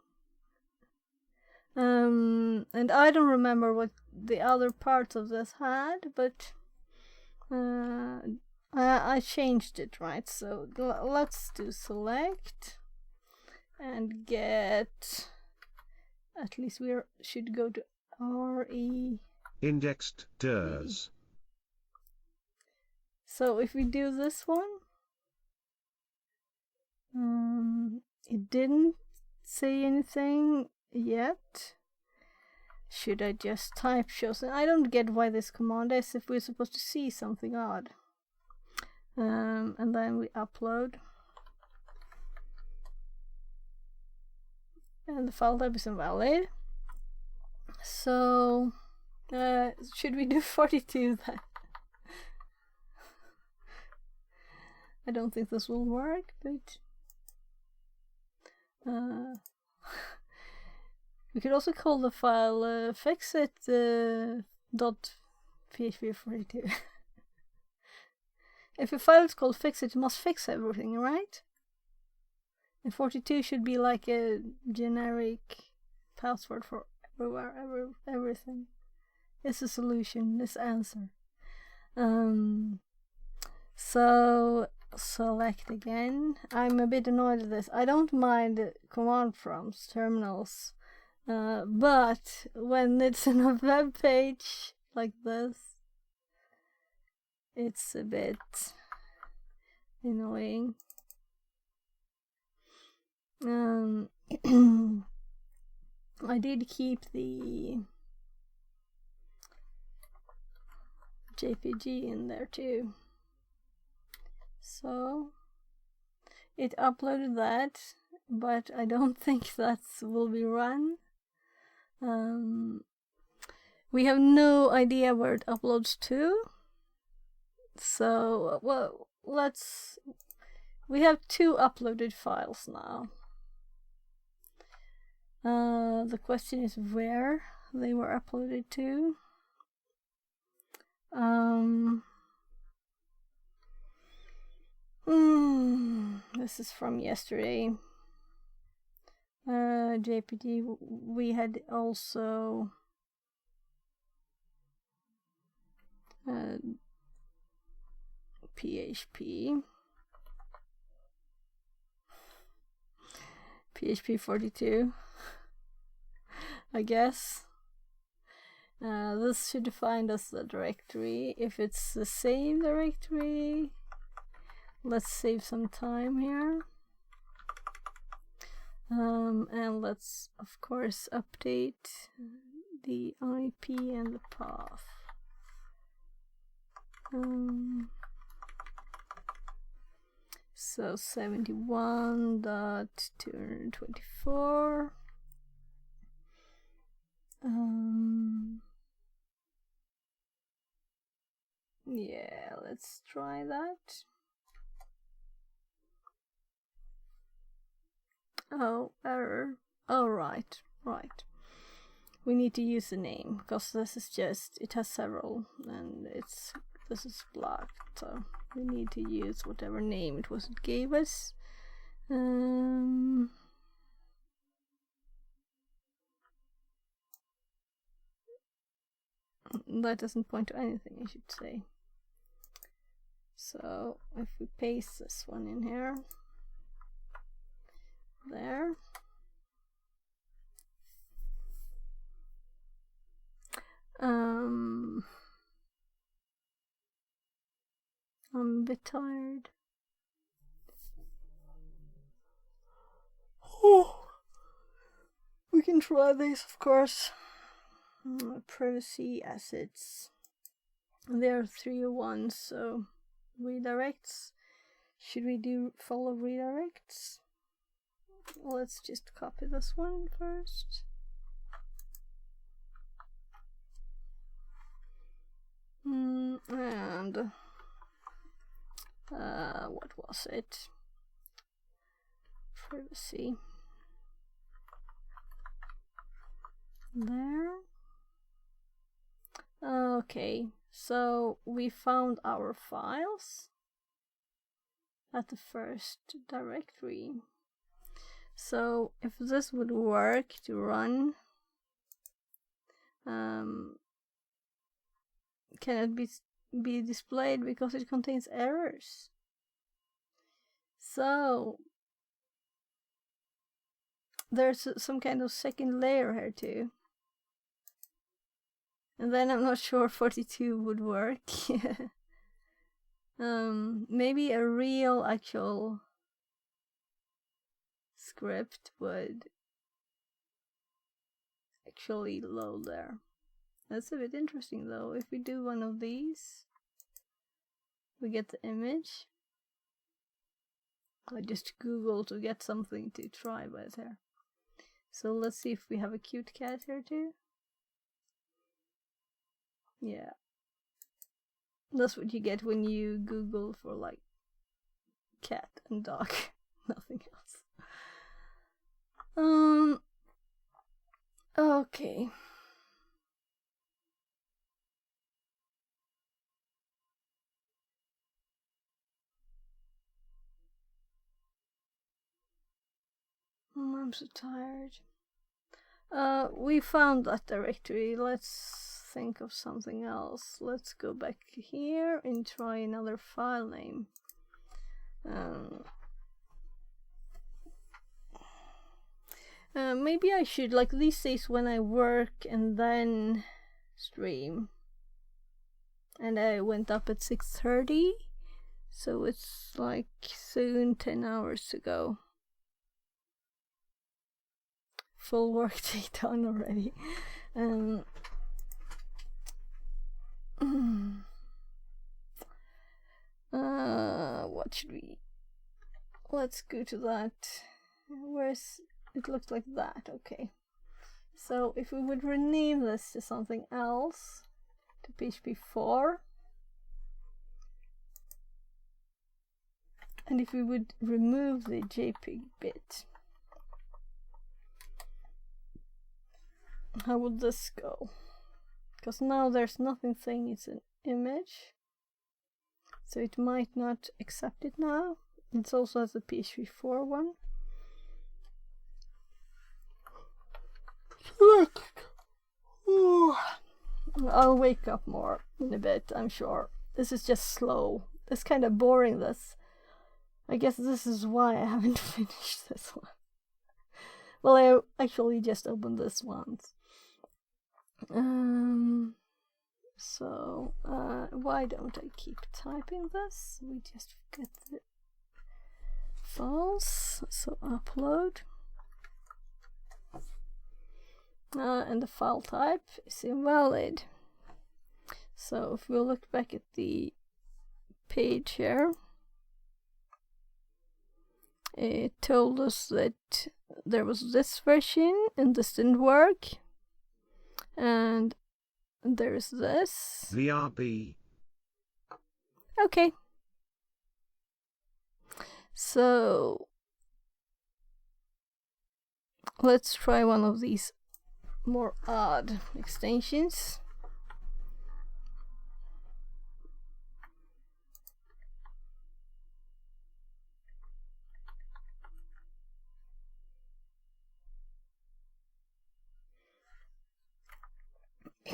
And I don't remember what the other parts of this had, but I changed it, right? So let's do select and get, at least we should go to RE Indexed DIRs. So if we do this one, it didn't say anything yet. Should I just type chosen? I don't get why this command is if we're supposed to see something odd. And then we upload. And the file type is invalid. So, should we do 42 then? I don't think this will work, but we could also call the file fixit .php42. If a file is called fixit, it must fix everything, right? And 42 should be like a generic password for everywhere, everything. It's a solution, this answer. So select again. I'm a bit annoyed at this. I don't mind command prompts, terminals, but when it's in a web page like this, it's a bit annoying. I did keep the JPG in there too. So it uploaded that, but I don't think that will be run. We have no idea where it uploads to. So, well, we have 2 uploaded files now. The question is where they were uploaded to. This is from yesterday. JPG, we had also PHP 42, I guess. This should find us the directory. If it's the same directory, let's save some time here. And let's of course update the IP and the path. So 71.224. Yeah, let's try that. Oh, error. Oh, right. We need to use the name, because this is just, it has several, and this is blocked, so we need to use whatever name it was it gave us. That doesn't point to anything, I should say. So if we paste this one in here, there. I'm a bit tired. Oh, we can try this, of course. Privacy assets. There are 3 ones, so redirects Should we do follow redirects? Let's just copy this one first. And what was it? Privacy. There. Okay, so we found our files at the first directory. So if this would work to run, can it be displayed because it contains errors? So there's some kind of second layer here too. And then I'm not sure 42 would work. Maybe a real actual script would actually load there. That's a bit interesting though. If we do one of these, we get the image. I just Google to get something to try with here. So let's see if we have a cute cat here too. Yeah. That's what you get when you Google for like cat and dog. Nothing else. Okay. I'm so tired. We found that directory. Let's think of something else. Let's go back here and try another file name. Maybe I should, like these days when I work and then stream. And I went up at 6:30, so it's like soon 10 hours to go. Full work day done already. What should we? Let's go to that. Where's it? Looks like that. Okay. So if we would rename this to something else, to PHP4, and if we would remove the JPEG bit, how would this go? Because now there's nothing saying it's an image, so it might not accept it now. It's also has a PHP4 one. I'll wake up more in a bit, I'm sure. This is just slow. It's kind of boring, this. I guess this is why I haven't finished this one. Well, I actually just opened this once. So, why don't I keep typing this? We just get the files. So, upload. And the file type is invalid. So if we look back at the page here, it told us that there was this version and this didn't work, and there's this. VRB. Okay. So let's try one of these more odd extensions.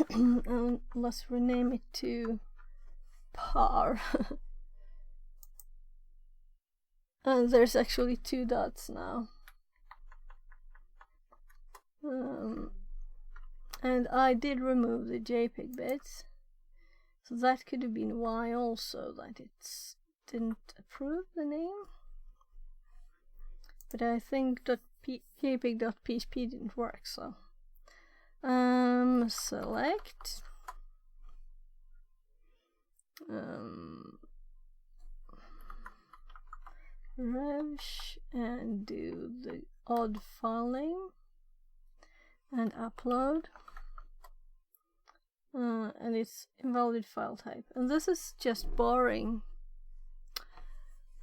And let's rename it to par. And there's actually 2 dots now. And I did remove the JPEG bits, so that could have been why also that it didn't approve the name. But I think JPEG.php didn't work, so select revsh and do the odd file name and upload. And it's invalid file type. And this is just boring.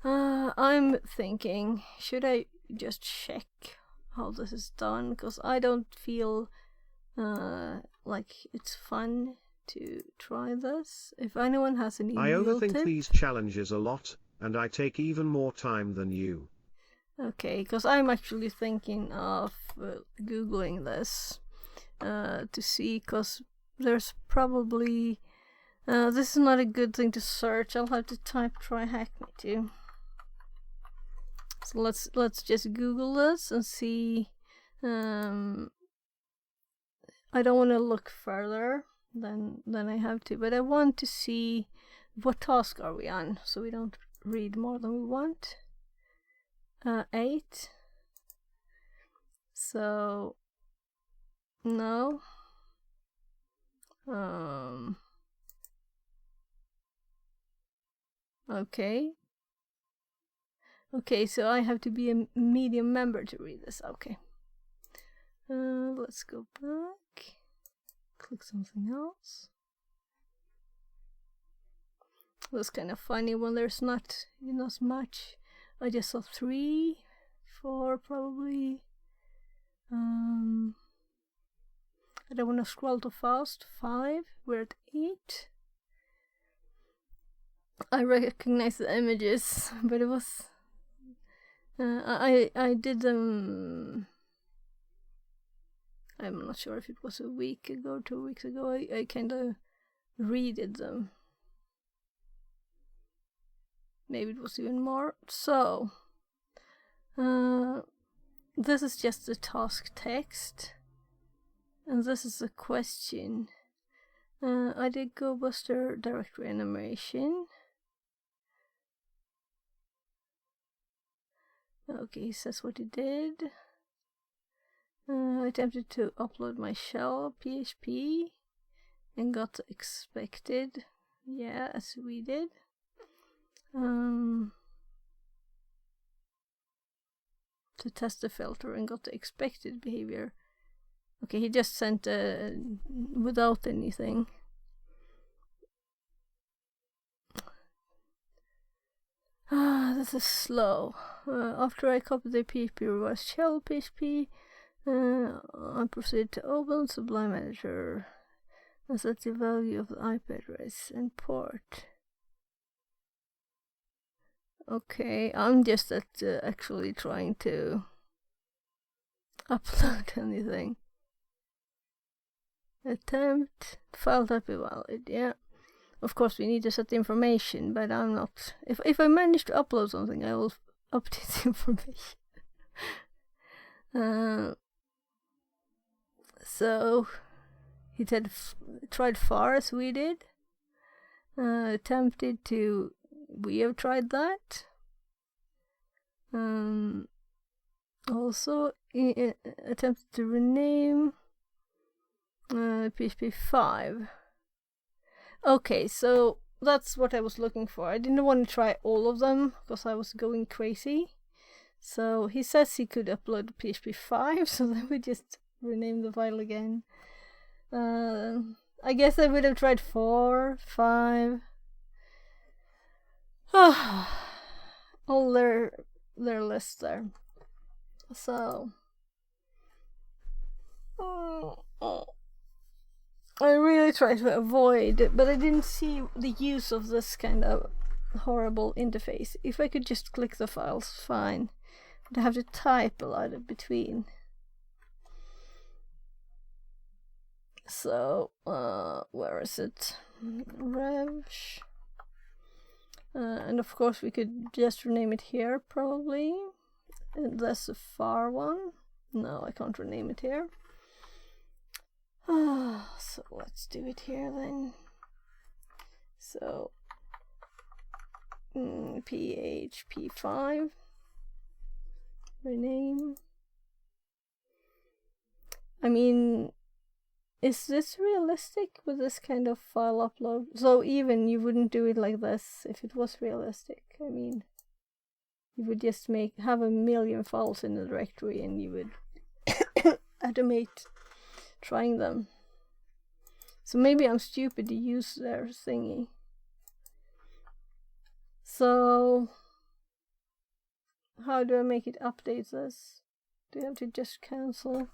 I'm thinking, should I just check how this is done? Because I don't feel like it's fun to try this. If anyone has any I real overthink tip, these challenges a lot, and I take even more time than you. okay, because I'm actually thinking of googling this to see, because there's probably this is not a good thing to search. I'll have to type try hack me too. So let's just Google this and see. I don't want to look further than I have to, but I want to see what task are we on, so we don't read more than we want. 8. So no. Okay. Okay, so I have to be a medium member to read this. Okay. Let's go back. Click something else. That's kind of funny when there's not much. I just saw 3, 4 probably. I don't want to scroll too fast. 5. We're at 8. I recognize the images, but it was I did them. I'm not sure if it was a week ago, 2 weeks ago. I kind of redid them. Maybe it was even more. So this is just the task text, and this is a question. I did GoBuster directory animation. Okay, he says what he did. I attempted to upload my shell PHP and got the expected. Yeah, as we did. To test the filter and got the expected behavior. Okay, he just sent without anything. This is slow. After I copied the PHP revised shell PHP, I proceeded to open Sublime Editor and set the value of the IP address and port. Okay, I'm just actually trying to upload anything. Attempt file type invalid. Yeah, of course we need to set the information, but I'm not. If I manage to upload something, I will update the information. So he tried far as we did. Attempted to. We have tried that. Also attempted to rename PHP 5. Okay, so that's what I was looking for. I didn't want to try all of them because I was going crazy. So he says he could upload PHP 5, so then we just rename the file again. I guess I would have tried 4, 5. All their lists there. So I really tried to avoid, but I didn't see the use of this kind of horrible interface. If I could just click the files, fine. But I have to type a lot in between. So where is it? Revsh. And of course we could just rename it here probably. And that's a far one. No, I can't rename it here. So let's do it here then. So PHP 5 rename. I mean, is this realistic with this kind of file upload? So even you wouldn't do it like this if it was realistic. I mean, You would just have a million files in the directory, and you would automate trying them. So maybe I'm stupid to use their thingy. So how do I make it update this? Do I have to just cancel?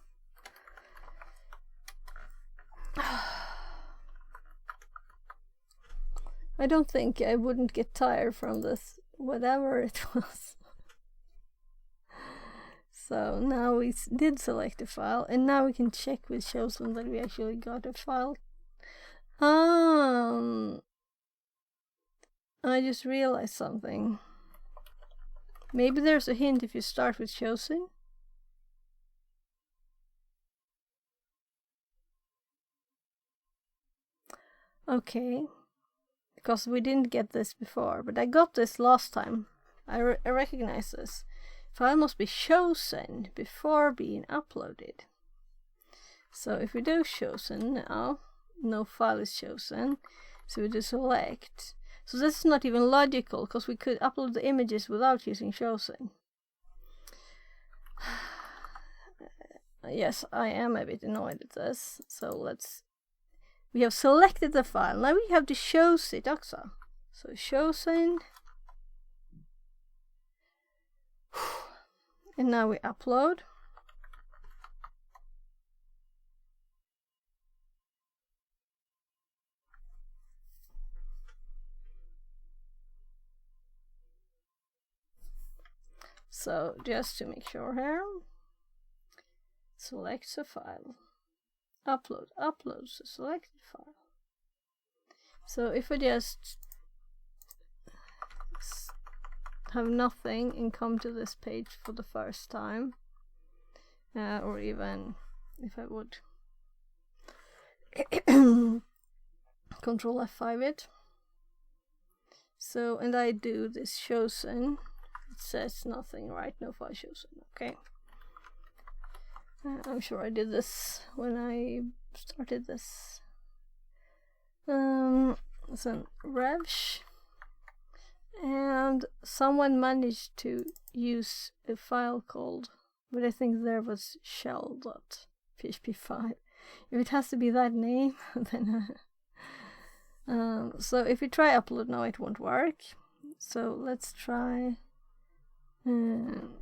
I don't think I wouldn't get tired from this, whatever it was. So now we did select a file, and now we can check with Chosen that we actually got a file. I just realized something. Maybe there's a hint if you start with Chosen. Okay, because we didn't get this before, but I got this last time. I recognize this. File must be chosen before being uploaded. So if we do chosen now, no file is chosen, so we do select. So this is not even logical, because we could upload the images without using chosen. Yes, I am a bit annoyed at this. So we have selected the file. Now we have to choose it also. So chosen. And now we upload. So just to make sure here, select the file, uploads the selected file. So if I just have nothing and come to this page for the first time, or even if I would Control F5 it. So, and I do this chosen. It says nothing, right? No file chosen. Okay. I'm sure I did this when I started this. So revsh, and someone managed to use a file called, but I think there was shell.php5. If it has to be that name, then so if we try upload now, it won't work. So let's try. I'm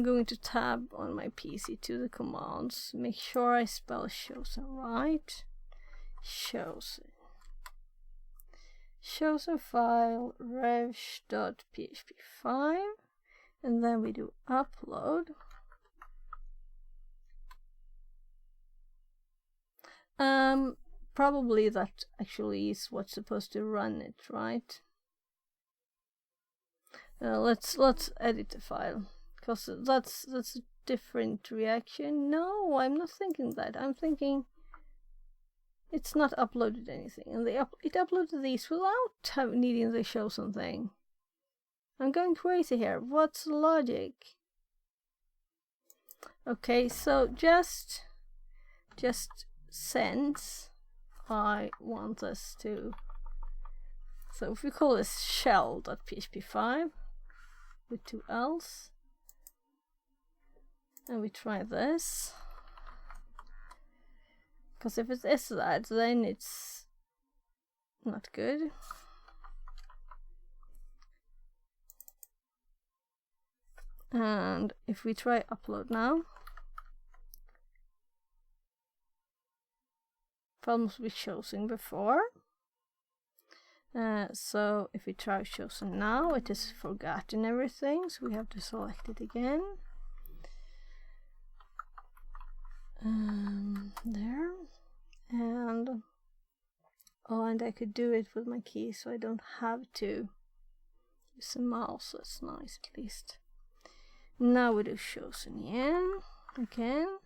going to tab on my PC to the commands. Make sure I spell chosen right. Chosen file revsh.php5, and then we do upload. Probably that actually is what's supposed to run it, right? Let's edit the file, because that's a different reaction. No, I'm not thinking that. I'm thinking it's not uploaded anything, and it uploaded these without needing to show something. I'm going crazy here. What's the logic? Okay, so just since I want us to, so if we call this shell.php5 with 2 L's, and we try this, because if it is that, then it's not good. And if we try upload now, file must be chosen before. So if we try chosen now, it has forgotten everything, so we have to select it again. There, and I could do it with my key, so I don't have to use a mouse. That's nice, at least. Now we do chosen again,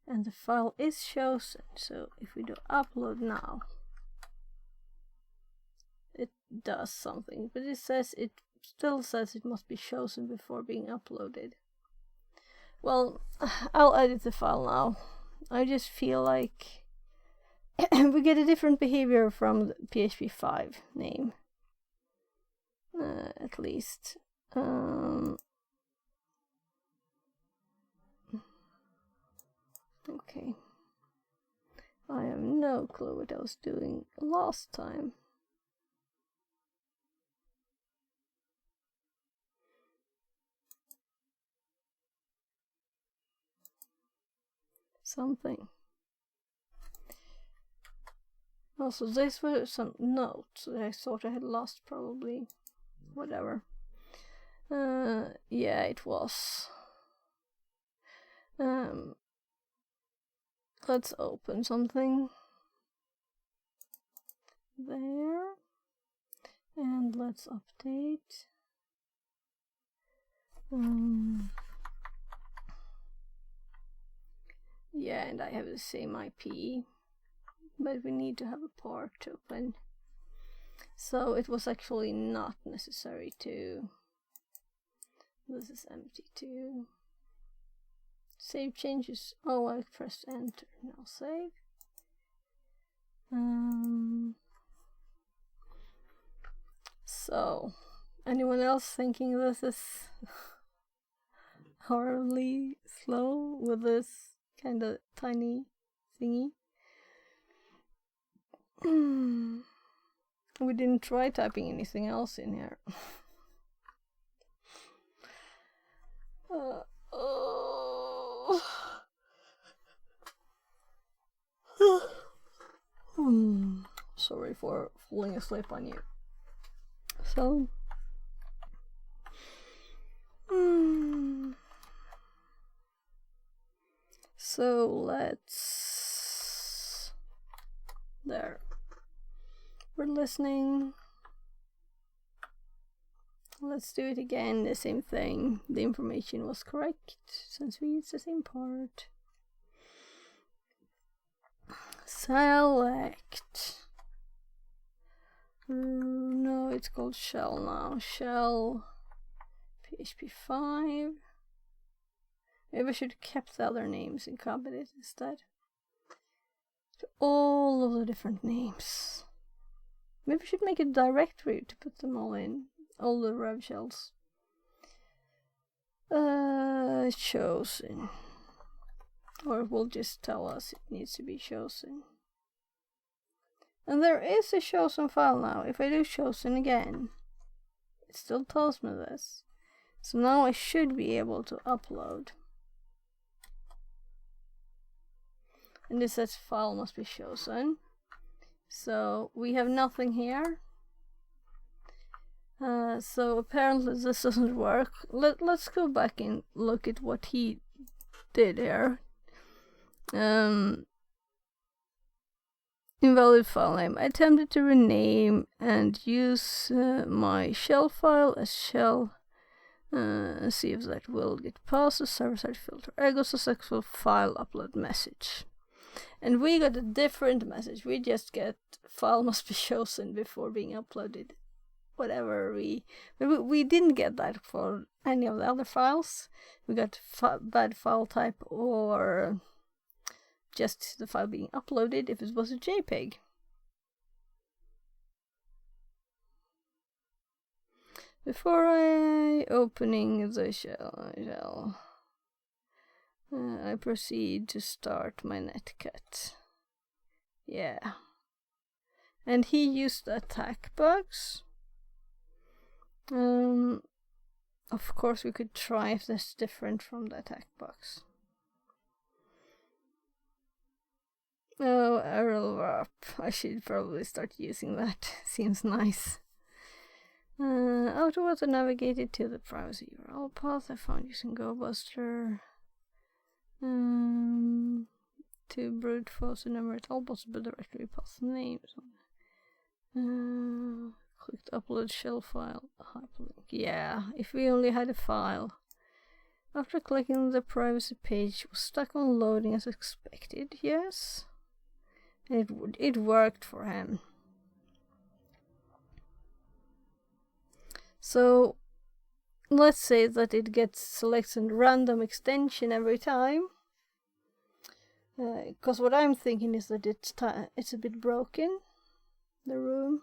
and the file is chosen. So if we do upload now, it does something, but it still says it must be chosen before being uploaded. Well, I'll edit the file now. I just feel like we get a different behavior from the PHP5 name. at least. Okay. I have no clue what I was doing last time. Something. Also, these were some notes that I thought I had lost, probably. Whatever. Yeah, it was. Let's open something. There. And let's update. Yeah, and I have the same IP, but we need to have a port open. So it was actually not necessary to. This is empty too. Save changes. Oh, I pressed enter. Now save. So, anyone else thinking this is horribly slow with this kind of tiny thingy? We didn't try typing anything else in here. Sorry for falling asleep on you. So let's. There. We're listening. Let's do it again, the same thing. The information was correct since we used the same part. Select. No, it's called shell now. Shell PHP 5. Maybe I should have kept the other names and copied it instead. To all of the different names. Maybe I should make a directory to put them all in. All the rev shells. Chosen. Or it will just tell us it needs to be chosen. And there is a chosen file now. If I do chosen again, it still tells me this. So now I should be able to upload. And this says file must be chosen. So we have nothing here. So apparently this doesn't work. Let's go back and look at what he did here. Invalid file name. I attempted to rename and use my shell file as shell. See if that will get past the server-side filter. Ergo successful file upload message. And we got a different message. We just get file must be chosen before being uploaded. Whatever we didn't get that for any of the other files. We got bad file type or just the file being uploaded if it was a JPEG. Before I opening the shell, I proceed to start my netcat. Yeah. And he used attack bugs. Of course we could try if that's different from the attack bugs. Oh, arrow warp. I should probably start using that. Seems nice. Auto navigated to the privacy URL path I found using GoBuster. To brute force enumerate all possible directory path names. Clicked upload shell file hyperlink. Yeah, if we only had a file. After clicking the privacy page was stuck on loading as expected. Yes. It worked for him. So let's say that it selects a random extension every time. Because what I'm thinking is that it's a bit broken, the room.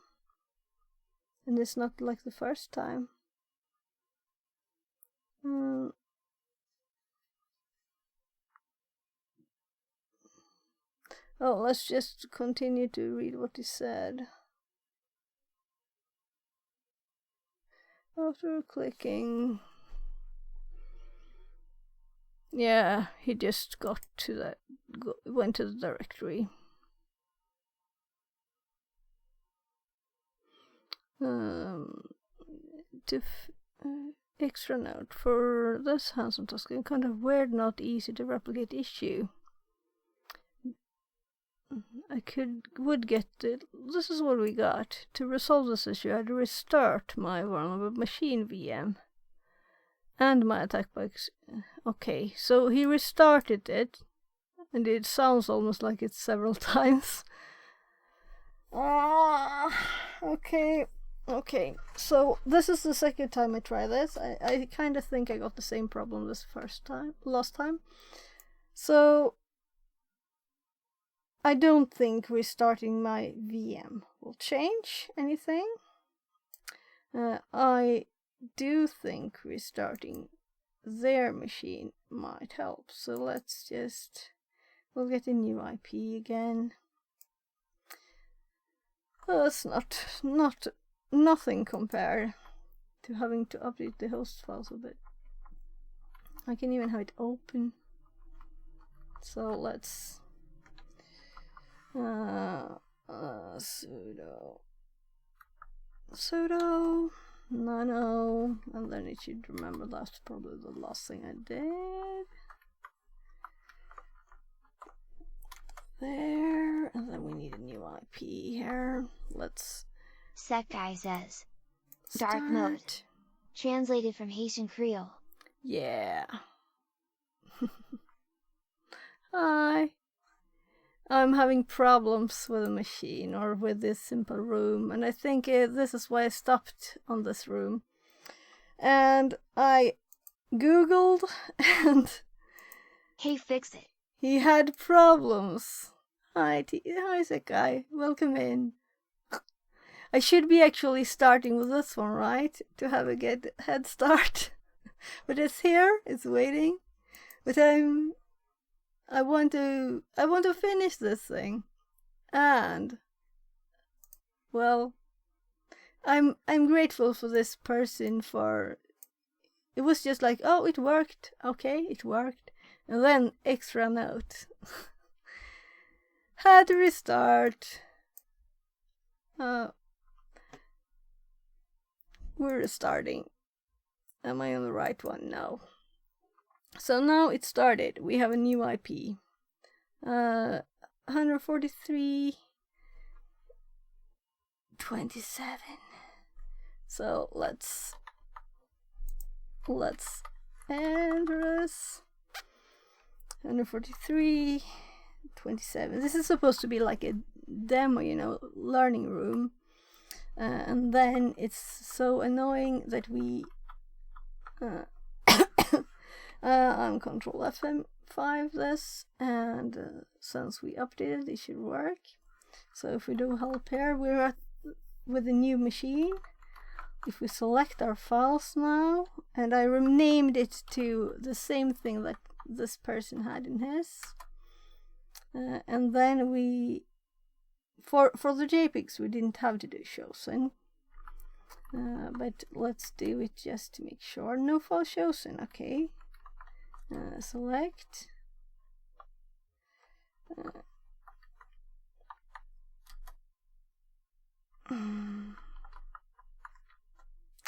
And it's not like the first time. Oh, let's just continue to read what he said. After clicking, yeah, he just got to that, went to the directory. Extra note for this handsome task, a kind of weird, not easy to replicate issue. I would get it. This is what we got. To resolve this issue, I had to restart my vulnerable machine VM and my attack box. Okay, so he restarted it, and it sounds almost like it's several times. Okay, so this is the second time I try this. I kind of think I got the same problem last time. So I don't think restarting my VM will change anything. I do think restarting their machine might help. So we'll get a new IP again. It's nothing compared to having to update the host files a bit. I can even have it open. So let's sudo nano, and then it should remember that's probably the last thing I did. There, and then we need a new IP here. Let's. Sec guy says. Start. Dark mode. Translated from Haitian Creole. Yeah. Hi. I'm having problems with the machine or with this simple room, and I think this is why I stopped on this room. And I googled, and Hey, fix it. he had problems. Hi, Sekai. Welcome in. I should be actually starting with this one, right? To have a good head start. But it's here, it's waiting. But I want to finish this thing. And well, I'm grateful for this person for it was just like, oh, it worked. Okay, it worked. And then extra note. Had to restart. We're restarting. Am I on the right one? No. So now it started. We have a new IP. 143.27. So let's address 143.27. This is supposed to be like a demo, learning room. And then it's so annoying that we I'm Control F5 this, and since we updated, it should work. So if we do help here, we're with a new machine. If we select our files now, and I renamed it to the same thing that this person had in his, and then we for the JPEGs we didn't have to do chosen. But let's do it just to make sure. No file chosen, okay. Select.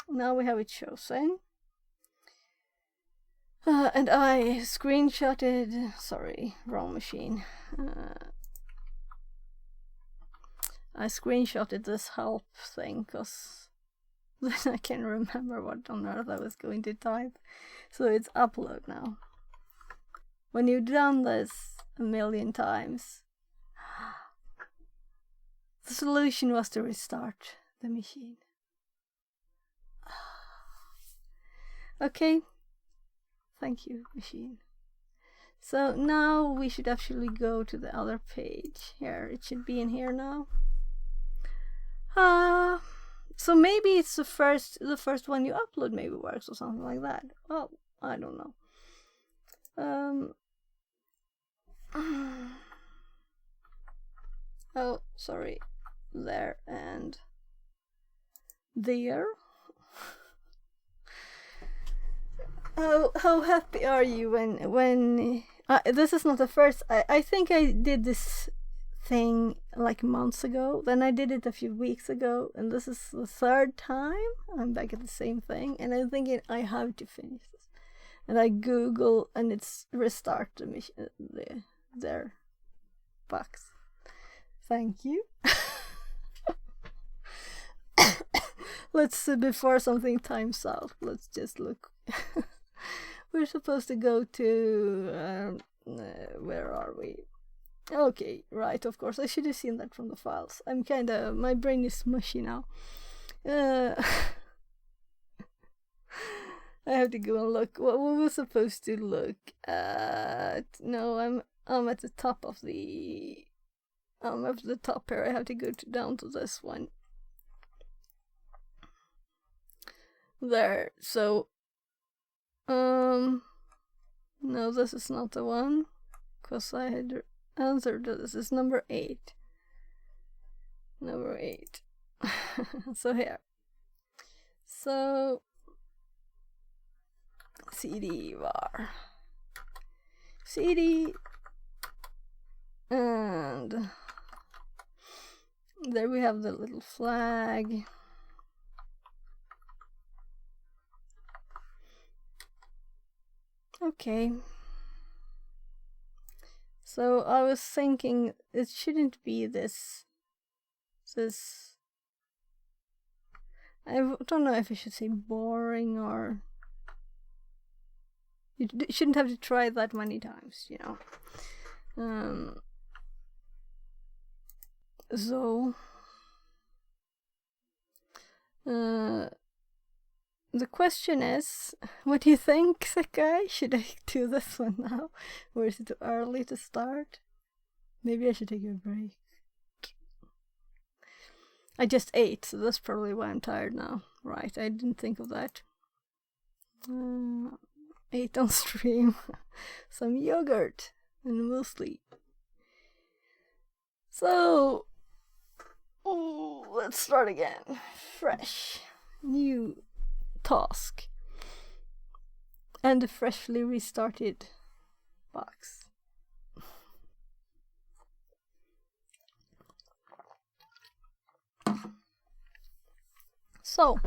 Now we have it chosen. And I screenshotted, sorry, wrong machine. I screenshotted this help thing because then I can't remember what on earth I was going to type. So it's upload now. When you've done this a million times, the solution was to restart the machine. Okay, thank you, machine. So now we should actually go to the other page. Here, it should be in here now. So maybe it's the first one you upload maybe works or something like that. Well, I don't know. Oh, sorry. There and there. How happy are you when this is not the first. I think I did this thing like months ago, then I did it a few weeks ago, and this is the third time I'm back at the same thing, and I'm thinking I have to finish this, and I Google and it's restart the mission their box. Thank you. Let's before something times out, let's just look. We're supposed to go to where are we? Okay, right, of course. I should have seen that from the files. My brain is mushy now. I have to go and look. What we were supposed to look at? No, I'm at the top of the. I'm at the top here. I have to go down to this one. There. So, no, this is not the one, because I had answered this. Is number 8. Number 8. So here. So CD var. CD, and there we have the little flag. Okay. So I was thinking it shouldn't be this. I don't know if I should say boring or. You shouldn't have to try that many times, you know. So. The question is, what do you think, Sakai? Should I do this one now? Or is it too early to start? Maybe I should take a break. I just ate, so that's probably why I'm tired now. Right, I didn't think of that. Ate on stream. Some yogurt and muesli. So, let's start again. Fresh. New task. And a freshly restarted box. So,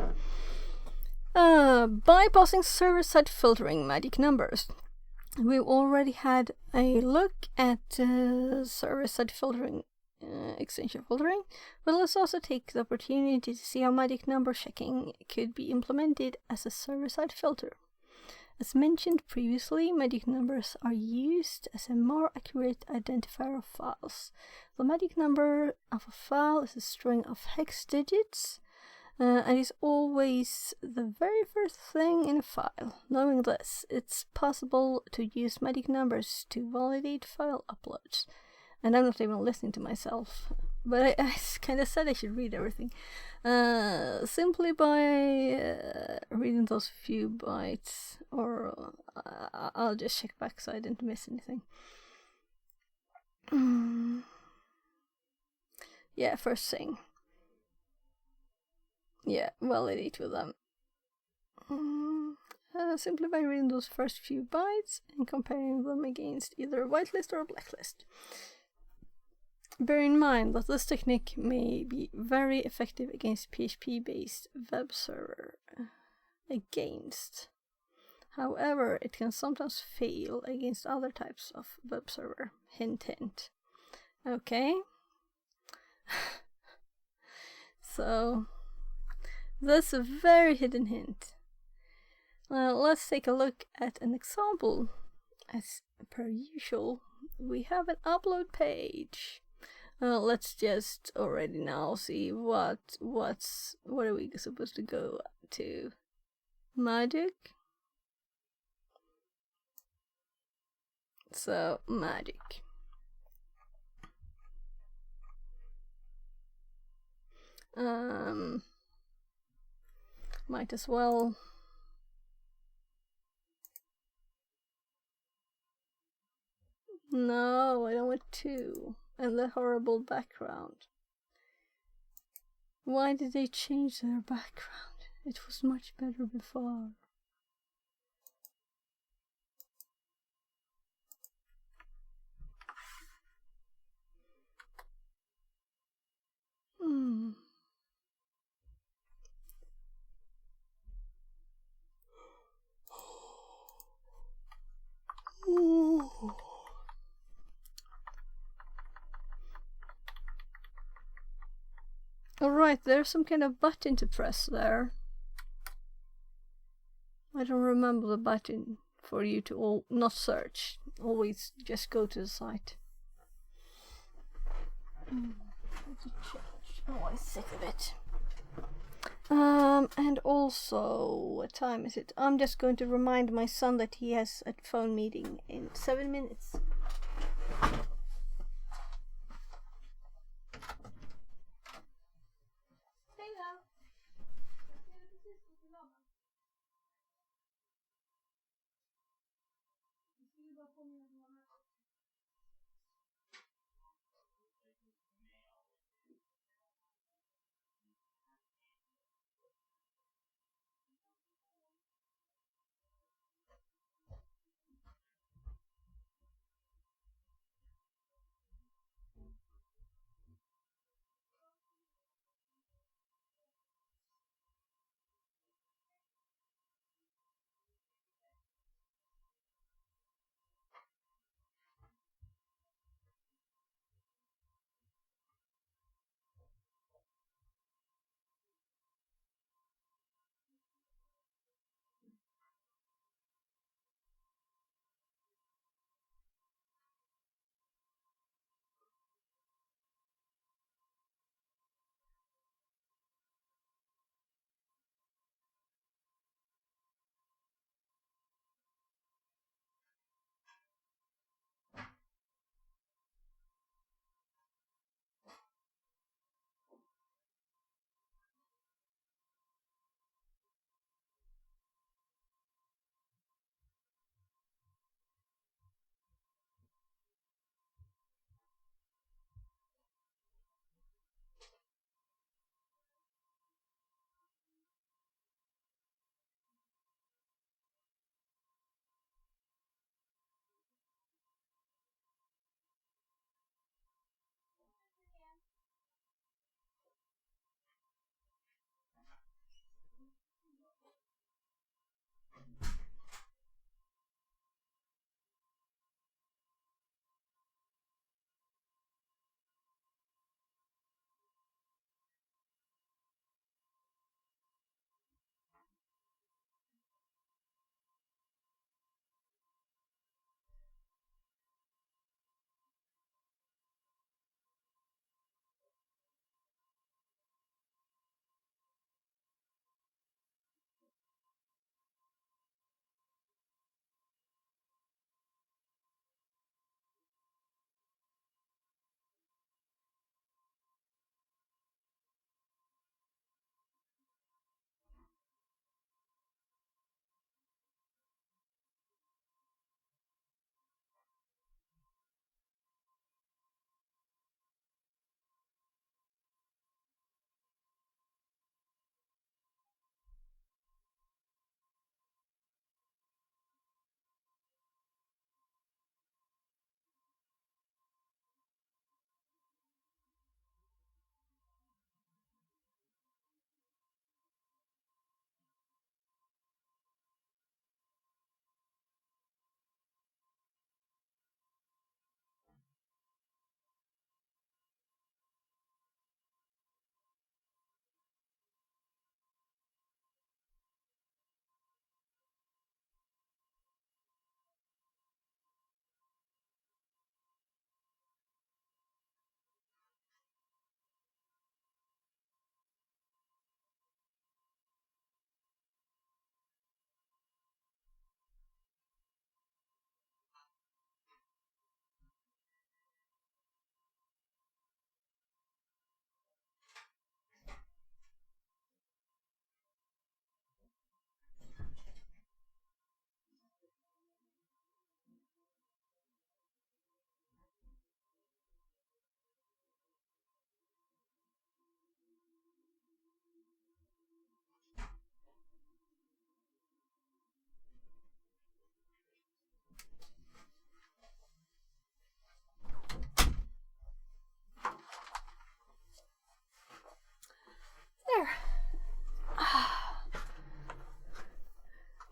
bypassing server-side filtering magic numbers. We've already had a look at server-side filtering, extension filtering, but let's also take the opportunity to see how magic number checking could be implemented as a server-side filter. As mentioned previously, magic numbers are used as a more accurate identifier of files. The magic number of a file is a string of hex digits, and is always the very first thing in a file. Knowing this, it's possible to use magic numbers to validate file uploads. And I'm not even listening to myself, but I kind of said I should read everything. Simply by reading those few bytes, or I'll just check back so I didn't miss anything. Yeah, first thing. Yeah, validate with them. Simply by reading those first few bytes and comparing them against either a whitelist or a blacklist. Bear in mind that this technique may be very effective against PHP-based web server. However, it can sometimes fail against other types of web server. Hint, hint. Okay. So, that's a very hidden hint. Let's take a look at an example. As per usual, we have an upload page. Let's just already now see what are we supposed to go to? Magic. So magic. Might as well. No, I don't want 2. And the horrible background. Why did they change their background? It was much better before. Ooh. Alright, there's some kind of button to press there. I don't remember the button for you to not search. Always just go to the site. Oh, I'm sick of it. And also, what time is it? I'm just going to remind my son that he has a phone meeting in 7 minutes.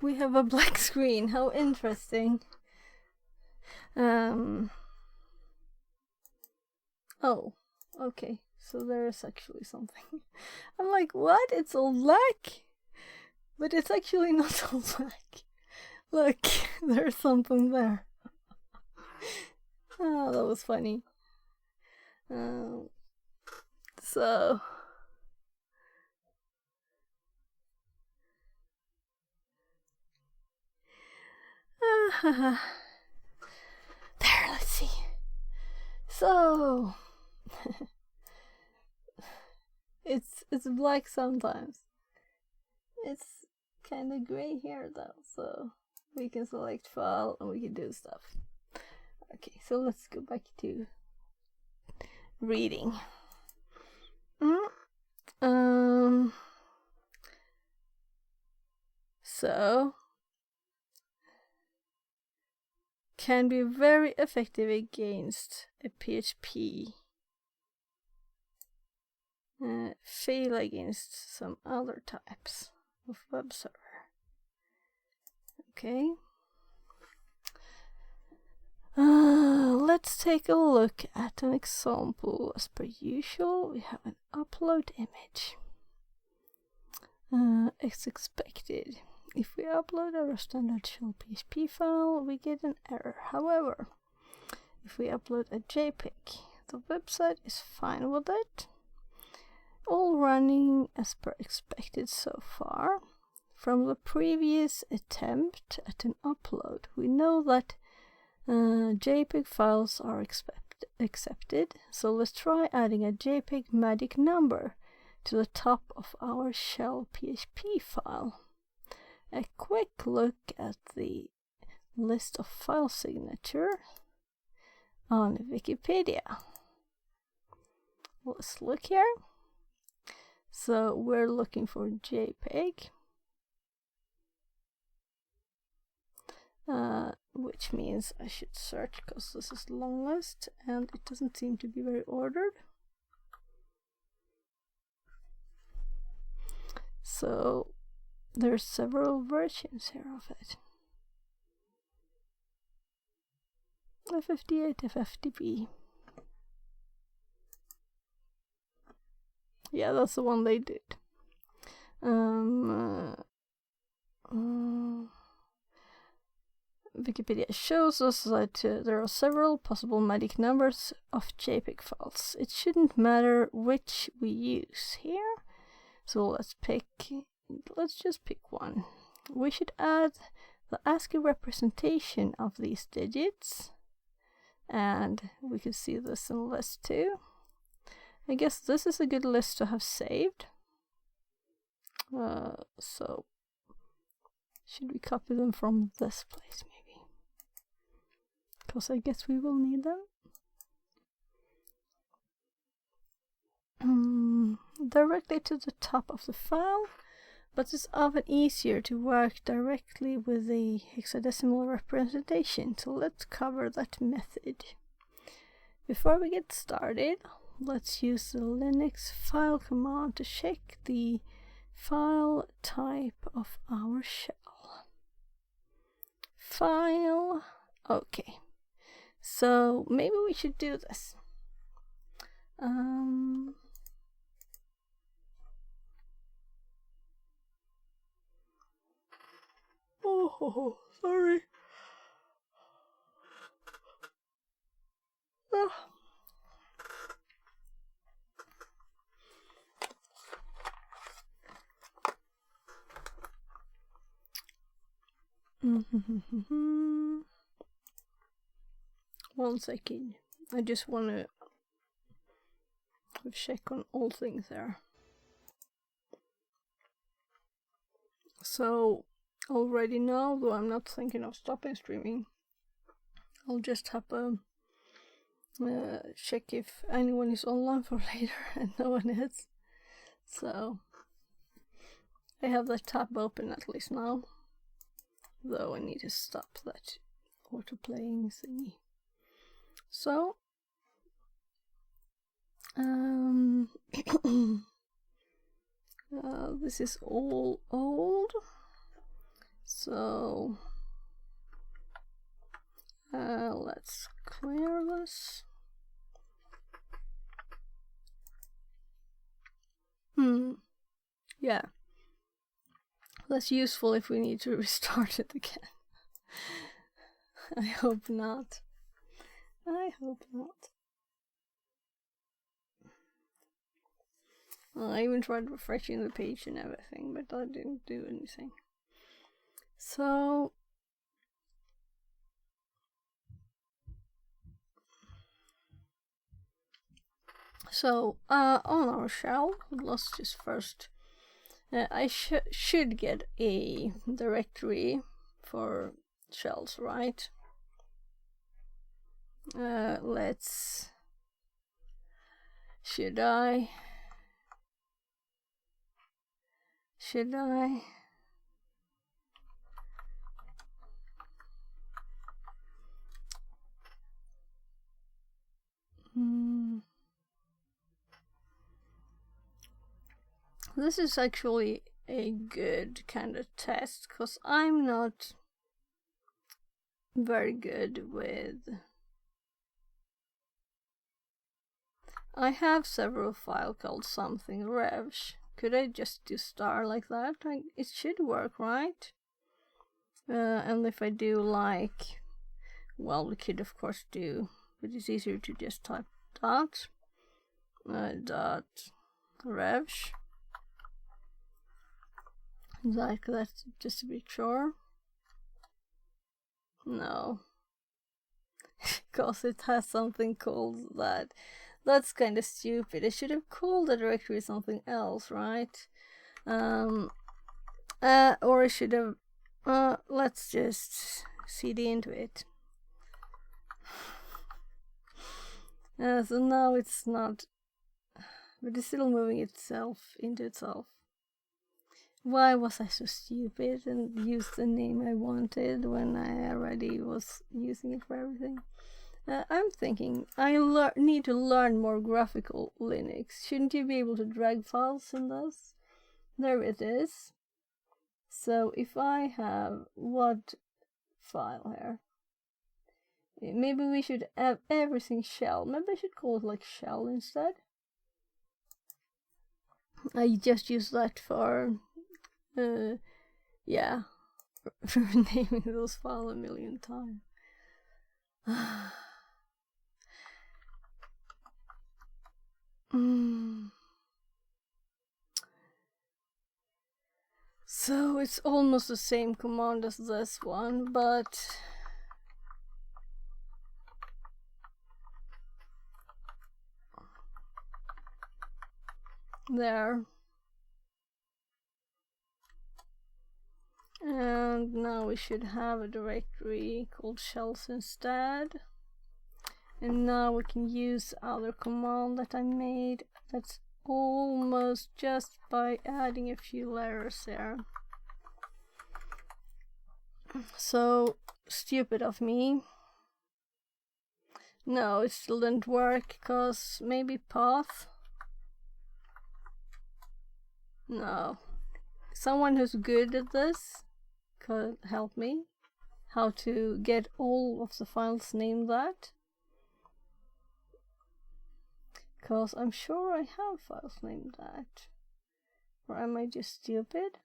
We have a black screen. How interesting. Oh, okay. So there is actually something. I'm like, what? It's all black? But it's actually not all black. Look, there's something there. Oh, that was funny. So... there, let's see. So... it's black sometimes. It's kind of gray here though, so we can select file and we can do stuff. Okay, so let's go back to reading. So can be very effective against a PHP. Fail against some other types of web server. Okay. Let's take a look at an example. As per usual, we have an upload image. As expected, if we upload our standard shell PHP file, we get an error. However, if we upload a JPEG, the website is fine with it. All running as per expected so far. From the previous attempt at an upload, we know that JPEG files are accepted, so let's try adding a JPEG magic number to the top of our shell PHP file. A quick look at the list of file signature on Wikipedia. Let's look here. So we're looking for JPEG. Which means I should search because this is long list and it doesn't seem to be very ordered. So there's several versions here of it. F58, FFTP. Yeah, that's the one they did. Wikipedia shows us that there are several possible magic numbers of JPEG files. It shouldn't matter which we use here. So let's just pick one. We should add the ASCII representation of these digits. And we can see this in list 2. I guess this is a good list to have saved. So should we copy them from this place maybe? Because I guess we will need them. Directly to the top of the file, but it's often easier to work directly with the hexadecimal representation, so let's cover that method. Before we get started, let's use the Linux file command to check the file type of our shell. File, okay. So maybe we should do this. Oh, sorry. One second. I just want to check on all things there. So already now, though I'm not thinking of stopping streaming, I'll just have a check if anyone is online for later, and no one is. So I have that tab open at least now, though I need to stop that auto-playing thingy. So this is all old, So let's clear this. Yeah. That's useful if we need to restart it again. I hope not. I hope not. I even tried refreshing the page and everything, but that didn't do anything. So on our shell, let's just first. I should get a directory for shells, right? Let's. Should I? This is actually a good kind of test, because I'm not very good with. I have several files called something revs. Could I just do star like that? It should work, right? And if I do like, well, we could of course do, but it's easier to just type dot revs. Like that, just to be sure. No. Because it has something called that. That's kind of stupid. I should have called the directory something else, right? Or I should have. Let's just cd into it. So now it's not, but it's still moving itself into itself. Why was I so stupid and used the name I wanted when I already was using it for everything? I'm thinking I need to learn more graphical Linux. Shouldn't you be able to drag files in this? There it is. So if I have what file here? Maybe we should have everything shell. Maybe I should call it like shell instead. I just use that for yeah, renaming those files a million times. So it's almost the same command as this one, but there. And now we should have a directory called shells instead. And now we can use other command that I made. That's almost just by adding a few layers there. So stupid of me. No, it still didn't work, because maybe path? No. Someone who's good at this could help me. How to get all of the files named that. Because I'm sure I have files named that. Or am I just stupid?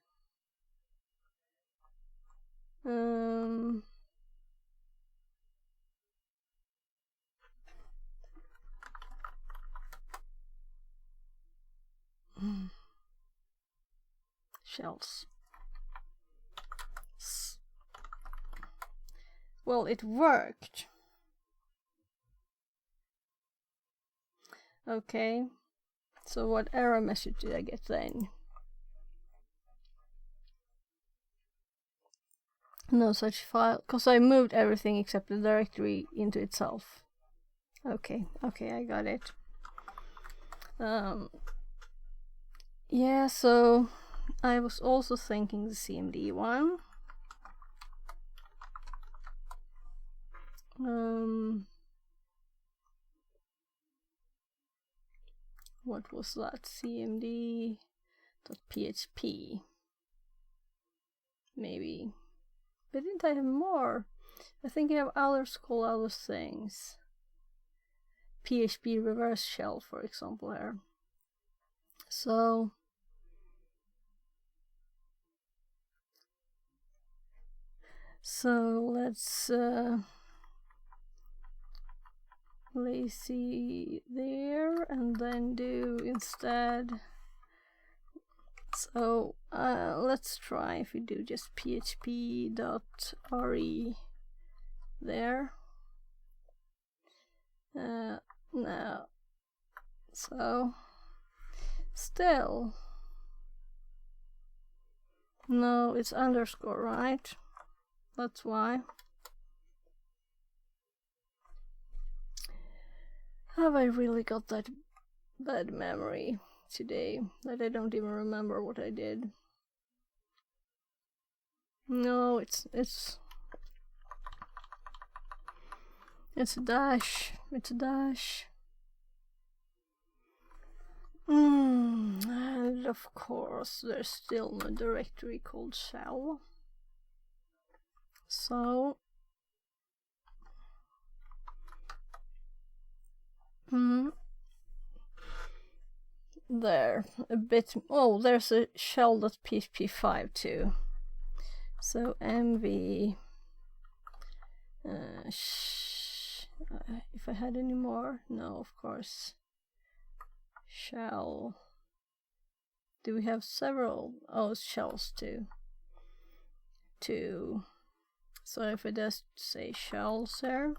Shells. Well, it worked. Okay. So what error message did I get then? No such file, because I moved everything except the directory into itself. Okay, I got it. Yeah, so I was also thinking the CMD one. What was that? CMD.php. Maybe Didn't I have more? I think I have other school, other things. PHP reverse shell, for example, here. So let's lazy there, and then do instead. So let's try if we do just php.re there. No. So still no, it's underscore, right? That's why. Have I really got that bad memory today that I don't even remember what I did? No, it's a dash. It's a dash. And of course there's still no directory called shell. So there, a bit. Oh, there's a shell.php5 too. So mv if I had any more. No, of course. Shell. Do we have several? Oh, shells too. So if I just say shells there.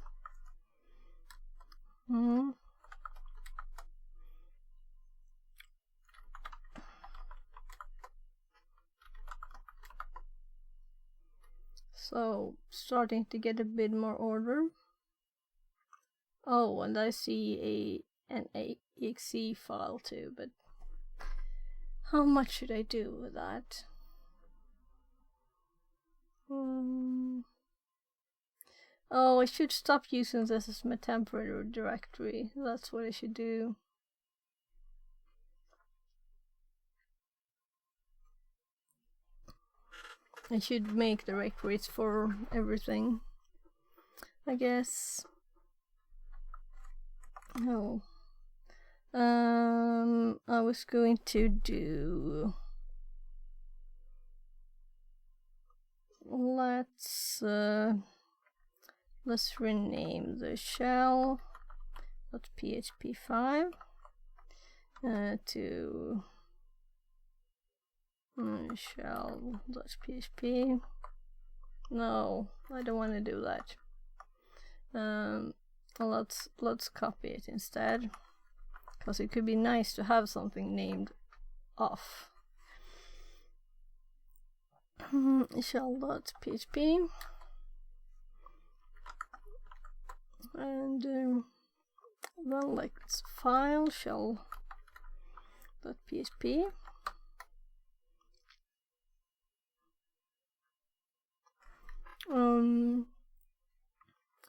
So starting to get a bit more order. Oh, and I see an exe file too, but how much should I do with that? Oh, I should stop using this as my temporary directory. That's what I should do. I should make directories for everything, I guess. Oh. I was going to do... Let's rename the shell.php5 to shell.php. No, I don't want to do that. Let's copy it instead, because it could be nice to have something named off. Shell.php, and then let's file shell.php.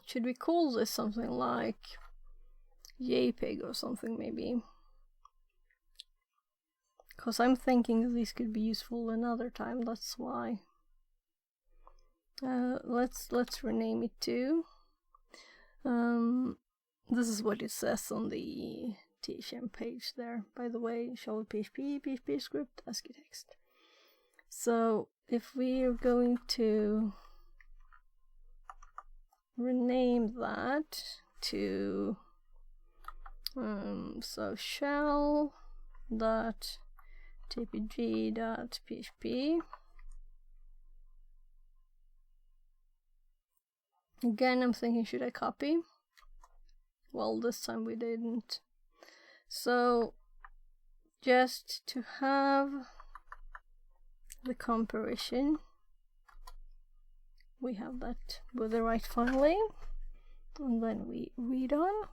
Should we call this something like JPEG or something, maybe? Because I'm thinking these could be useful another time, that's why. Let's rename it to. This is what it says on the THM page there, by the way. Shell.php, PHP script, ASCII text. So if we are going to rename that to so shell.tpg.php. Again, I'm thinking, should I copy? Well, this time we didn't. So just to have the comparison, we have that with the right file name, and then we read on.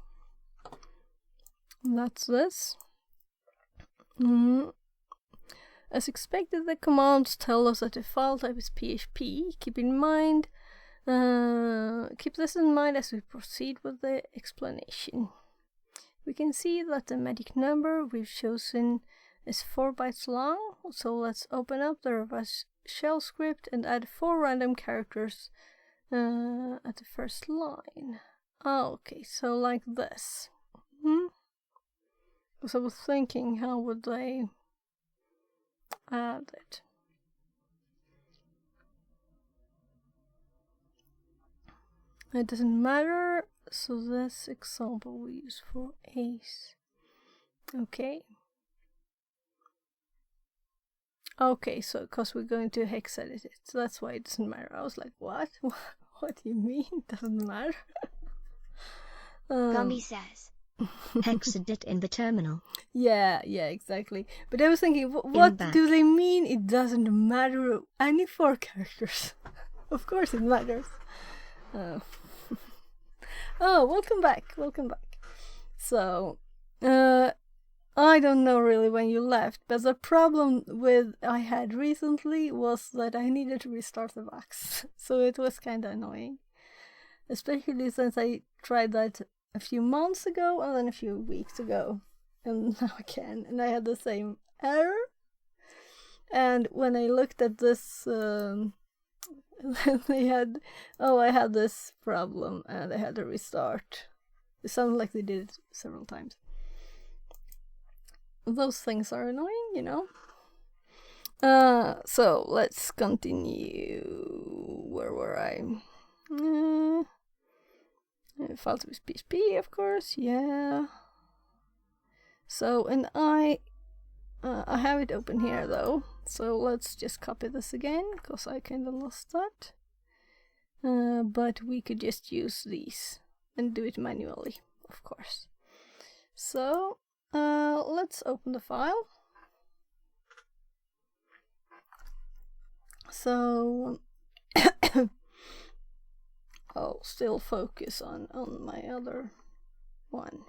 And that's this. As expected, the commands tell us that the file type is PHP. Keep this in mind as we proceed with the explanation. We can see that the magic number we've chosen is 4 bytes long, so let's open up the reverse shell script and add 4 random characters at the first line. Okay, so like this. Because I was thinking, how would they add it? It doesn't matter, so this example we use for ace. Okay. Okay, so because we're going to hex edit it, so that's why it doesn't matter. I was like, what? What do you mean? It doesn't matter? Gumby says. Hex edit in the terminal. Yeah, exactly. But I was thinking, what do they mean? It doesn't matter any 4 characters. Of course it matters. Oh, welcome back. So, I don't know really when you left, but the problem I had recently was that I needed to restart the box. So it was kind of annoying. Especially since I tried that a few months ago and then a few weeks ago. And now again. And I had the same error. And when I looked at this, I had this problem and I had to restart. It sounded like they did it several times. Those things are annoying, you know. So let's continue. Where were I? Files with PHP, of course. Yeah. So, and I have it open here though. So let's just copy this again because I kind of lost that. But we could just use these and do it manually, of course. So let's open the file. So I'll still focus on my other one.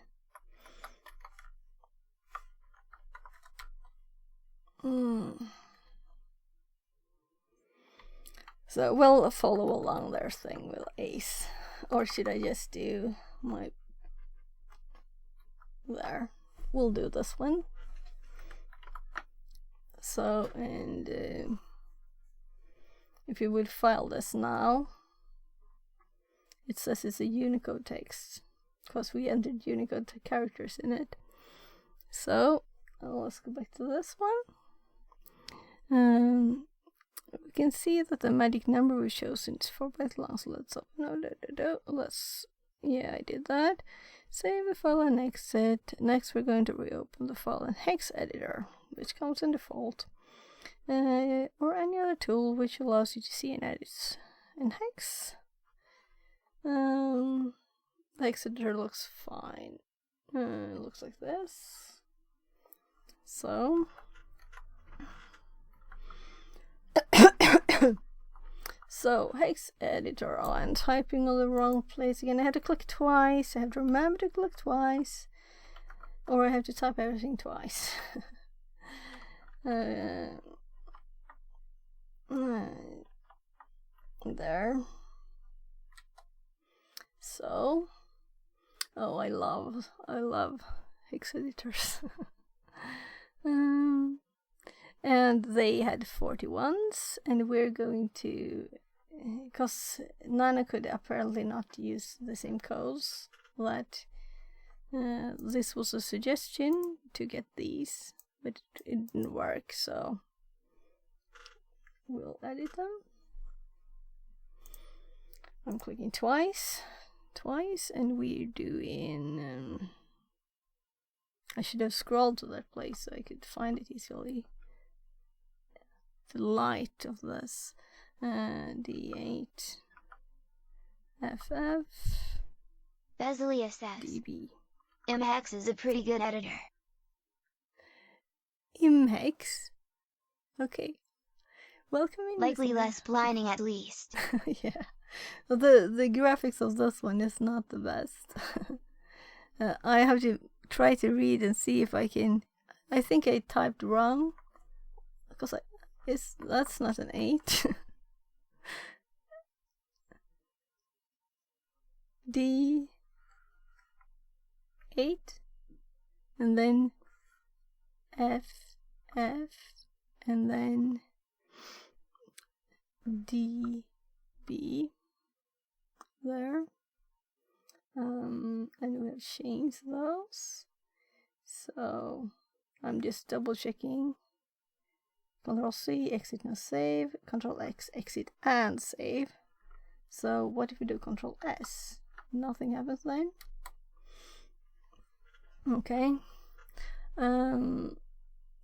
So we'll follow along their thing with ace. Or should I just do my... There. We'll do this one. So, and if you would file this now, it says it's a Unicode text because we entered Unicode characters in it. So let's go back to this one. We can see that the magic number we chosen is 4 bytes long. So let's open yeah, I did that. Save the file and exit. Next, we're going to reopen the file in hex editor, which comes in default, or any other tool which allows you to see and edit in hex. The hex editor looks fine. It looks like this. So so hex editor. Oh, I'm typing on the wrong place again. I have to click twice. I have to remember to click twice, or I have to type everything twice. There. So, oh, I love hex editors. And they had 41s, and we're going to, because Nana could apparently not use the same codes, that this was a suggestion to get these, but it didn't work, so we'll edit them. I'm clicking twice, and we're doing, I should have scrolled to that place so I could find it easily. The light of this D8 FF Bezelia says BB. Imhex is a pretty good editor. Imhex? Okay. Welcome in. Likely less blinding at least. Yeah. The graphics of this one is not the best. I have to try to read and see if I can. I think I typed wrong because that's not an 8. D8 and then F and then DB there. And we have changed those. So I'm just double checking. Control C, exit and save. Control X, exit and save. So what if we do Control S? Nothing happens then. Okay.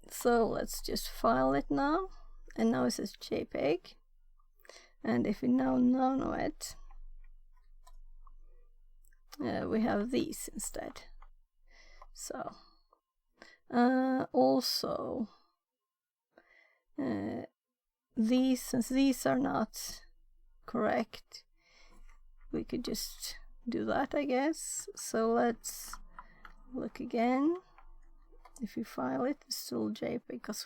So let's just file it now. And now it says JPEG. And if we now nano it, we have these instead. So also these, since these are not correct, we could just do that, I guess. So let's look again. If we file it, it's still JPEG because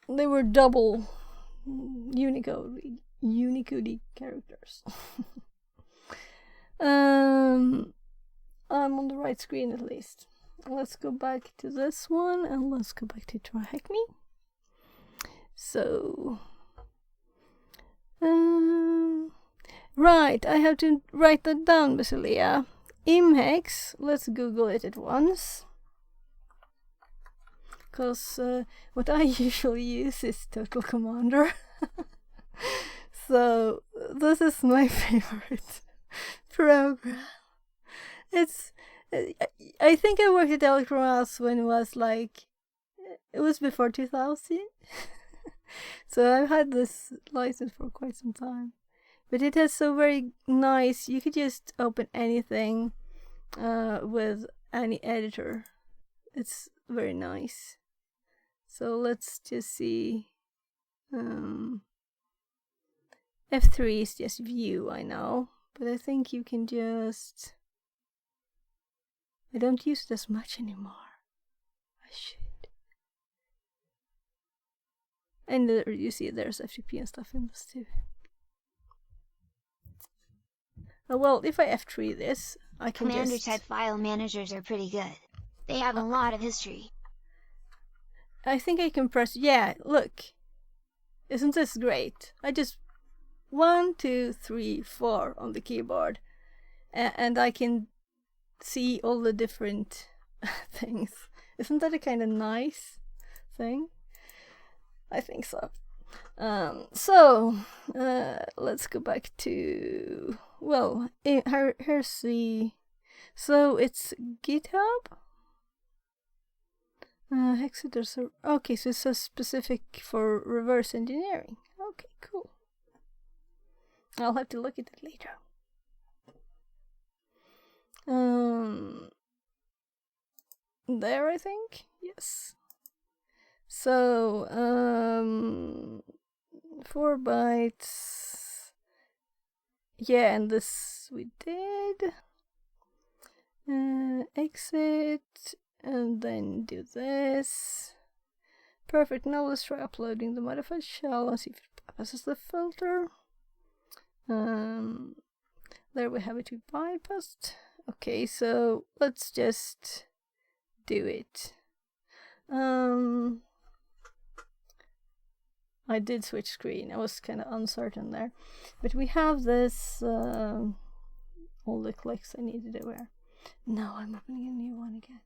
they were double Unicode characters. I'm on the right screen at least. Let's go back to this one and let's go back to Try Hack Me. So right, I have to write that down, Basilia. Imhex, let's Google it at once. Because what I usually use is Total Commander. So this is my favorite program. It's I think I worked at Electromouse when it was like, it was before 2000. So I've had this license for quite some time. But it has so very nice, you could just open anything with any editor. It's very nice. So let's just see. F3 is just view, I know. But I think you can just... I don't use it as much anymore. I should. And there, you see there's FTP and stuff in this too. Oh, well, if I F3 this, I can Commander just... type file managers are pretty good. They have a lot of history. I think I can press... Yeah, look. Isn't this great? I just... 1, 2, 3, 4 on the keyboard. And I can see all the different things. Isn't that a kind of nice thing? I think so. Let's go back to... Well, here's the... So it's GitHub? Hexader. Okay, so it's a specific for reverse engineering. Okay, cool. I'll have to look at it later. There, I think. Yes. So 4 bytes. Yeah, and this we did. Exit, and then do this. Perfect. Now let's try uploading the modified shell and see if it passes the filter. There we have it bypassed. Okay, so let's just do it. I did switch screen. I was kind of uncertain there, but we have this all the clicks I needed to wear. Now I'm opening a new one again,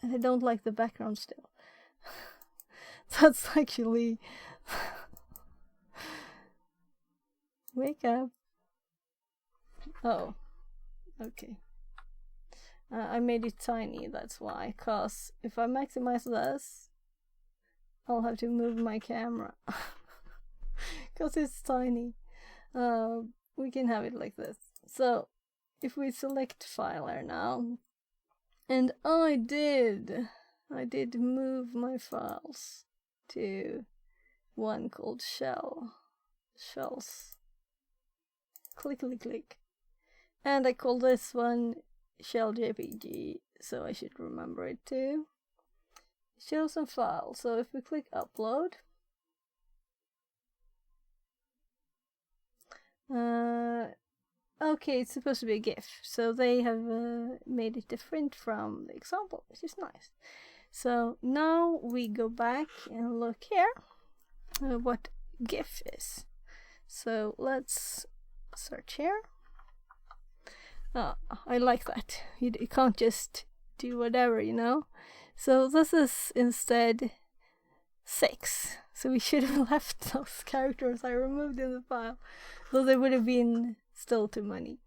and I don't like the background still. That's actually wake up. Oh, okay. I made it tiny, that's why. Cause if I maximize this, I'll have to move my camera. Cause it's tiny. We can have it like this. So, if we select filer now, and I did move my files to one called shells. Click, click, click. And I call this one shell JPG, so I should remember it too. Shells and files. So if we click upload, okay, it's supposed to be a GIF, so they have made it different from the example, which is nice. So now we go back and look here. what GIF is. So let's search here. I like that. You can't just do whatever, you know. So this is instead 6. So we should have left those characters I removed in the file, though they would have been still too many.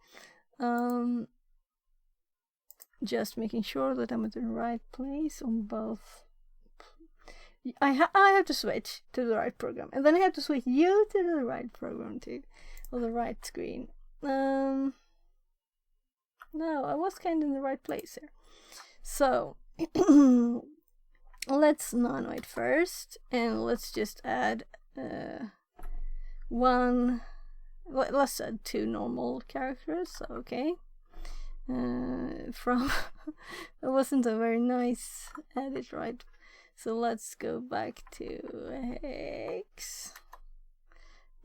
Just making sure that I'm at the right place on both. I have to switch to the right program, and then I have to switch you to the right program too, or the right screen. No, I was kind of in the right place here. So let's nano it first, and let's just add one. Let's add 2 normal characters. Okay. From it wasn't a very nice edit, right? So let's go back to Hex,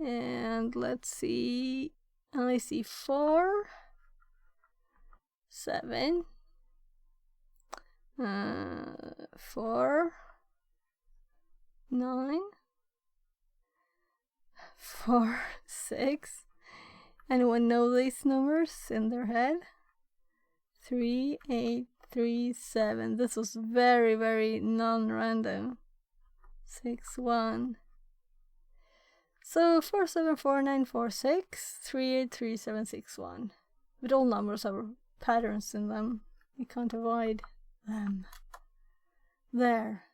and let's see. I see 4, 7, 4, 9, 4, 6. Anyone know these numbers in their head? 3, 8, 3, 7. This was very, very non-random. 6, 1. So 4, 7, 4, 9, 4, 6, 3, 8, 3, 7, 6, 1. But all numbers have patterns in them. You can't avoid them. There.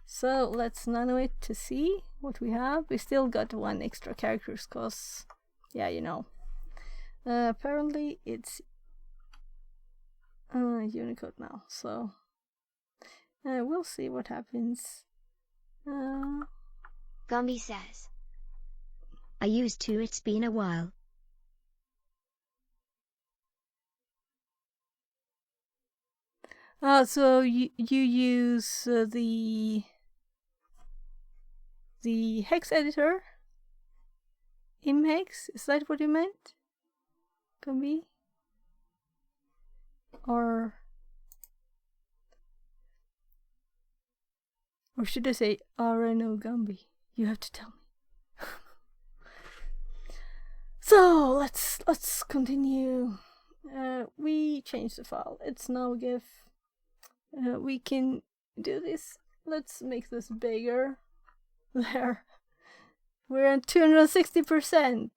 So let's nano it to see what we have. We still got 1 extra characters because, yeah, you know. Apparently it's Unicode now, so we'll see what happens. Gumby says. I used to, it's been a while. So you use the hex editor? Imhex? Is that what you meant? Gumby? Or should I say RNO Gumby? You have to tell me. So let's continue. We changed the file. It's now GIF. We can do this. Let's make this bigger. There. We're at 260%.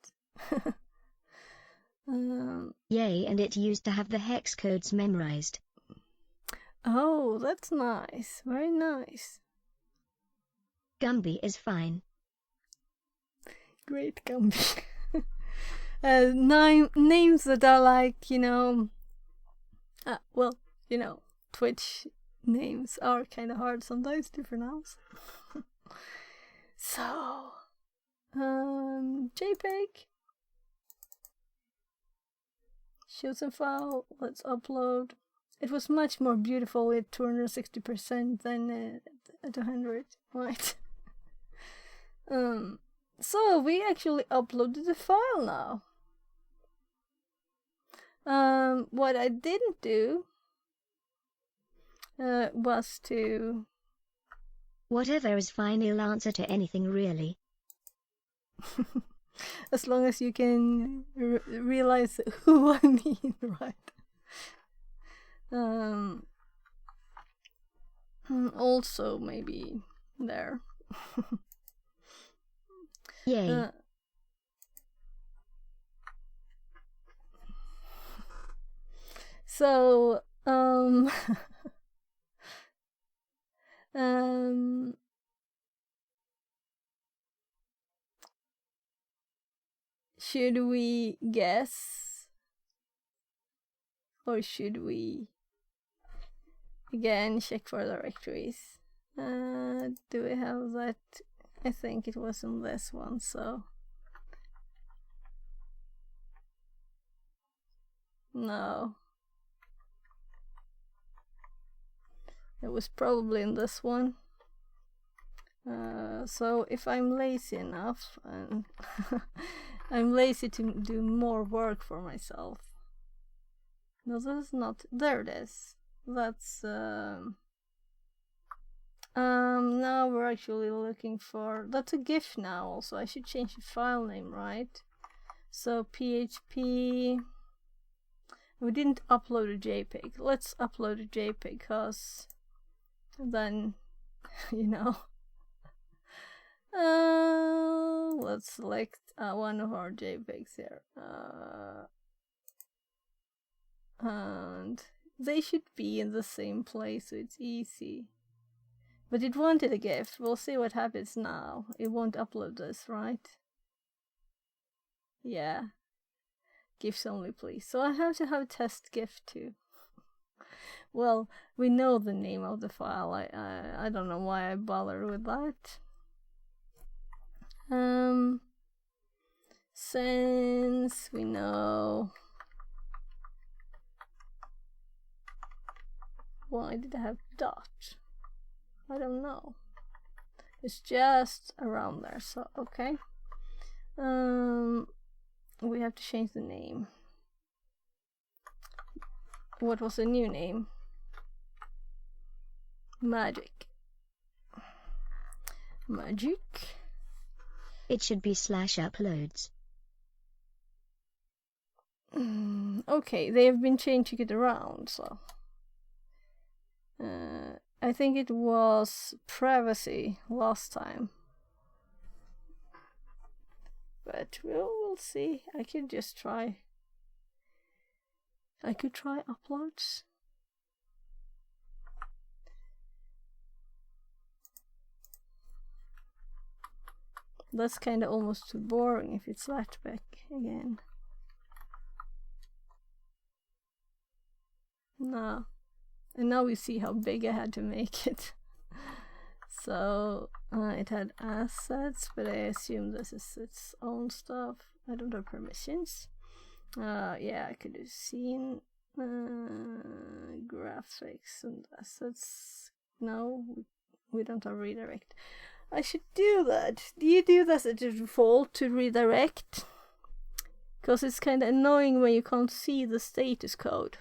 Yay, and it used to have the hex codes memorized. Oh, that's nice. Very nice. Gumby is fine. Great Gumby. Names that are like, you know, well, you know, Twitch names are kind of hard sometimes to pronounce. So, JPEG. Shows and file. Let's upload. It was much more beautiful at 260% than at 100, right? So we actually uploaded the file now. What I didn't do was to... Whatever is fine, he'll answer to anything really. As long as you can realize who I mean, right? Also maybe there. Yay. So should we guess, or should we again check for directories? Do we have that? I think it was in this one, so no. It was probably in this one. So if I'm lazy enough, and I'm lazy to do more work for myself. No, this is not. There it is. That's Now we're actually looking for, that's a GIF now also. I should change the file name, right? So PHP, we didn't upload a JPEG. Let's upload a JPEG, because then, you know. Let's select one of our JPEGs here. And they should be in the same place, so it's easy. But it wanted a GIF. We'll see what happens now. It won't upload this, right? Yeah. GIFs only, please. So I have to have test GIF too. Well, we know the name of the file. I don't know why I bother with that. Since we know, why did I have dot? I don't know. It's just around there, so okay. We have to change the name. What was the new name? Magic. It should be /uploads. Okay, they have been changing it around, so I think it was privacy last time, but we'll see. I could just try. I could try uploads. That's kind of almost too boring if it's that back again. No. And now we see how big I had to make it. So it had assets, but I assume this is its own stuff. I don't have permissions. Yeah, I could have seen graphics and assets. No, we don't have redirect. I should do that. Do you do that as a default to redirect? Because it's kind of annoying when you can't see the status code.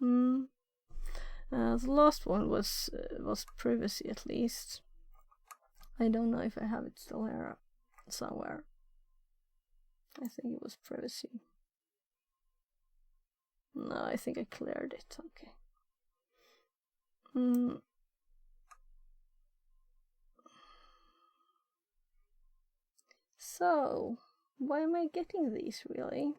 The last one was privacy, at least. I don't know if I have it still here somewhere. I think it was privacy. No, I think I cleared it. Okay. So, why am I getting these really?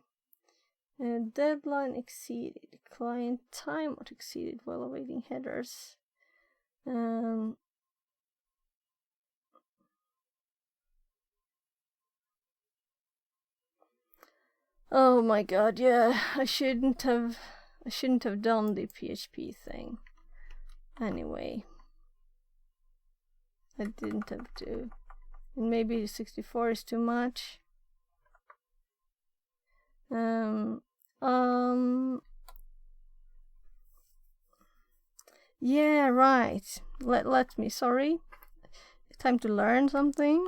Deadline exceeded. Client timeout exceeded while awaiting headers. Oh my god, yeah, I shouldn't have done the PHP thing. Anyway, I didn't have to. And maybe 64 is too much. Yeah, right. Let me, sorry. Time to learn something.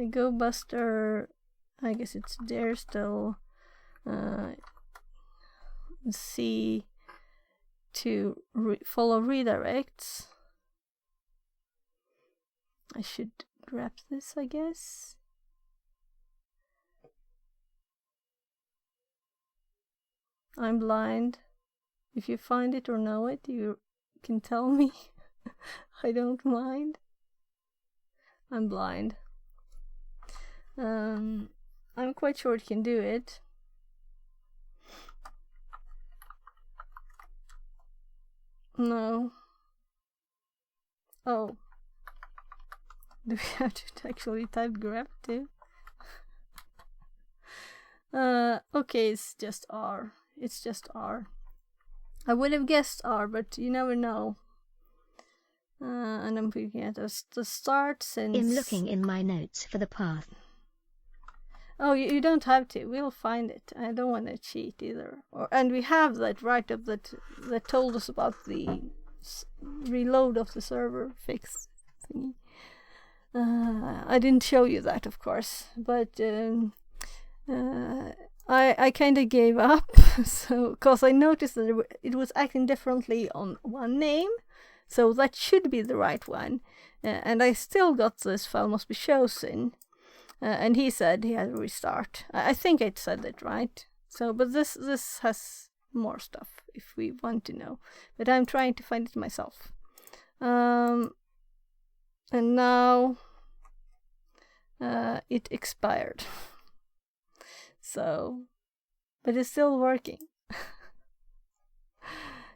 Go Buster, I guess it's there still. C to follow redirects. I should grab this, I guess. I'm blind. If you find it or know it, you can tell me. I don't mind. I'm blind. I'm quite sure it can do it. No. Oh. Do we have to actually type grep too? Okay, it's just R. It's just R. I would have guessed R, but you never know. And I'm looking at the start since... I'm looking in my notes for the path. Oh, you don't have to. We'll find it. I don't want to cheat either. And we have that write-up that told us about the reload of the server fix thingy. I didn't show you that, of course, but I I kind of gave up. So, because I noticed that it was acting differently on one name, so that should be the right one. And I still got this file must be chosen. And he said he had to restart. I think I said it right. So, but this has more stuff if we want to know. But I'm trying to find it myself. And now it expired. So, but it's still working.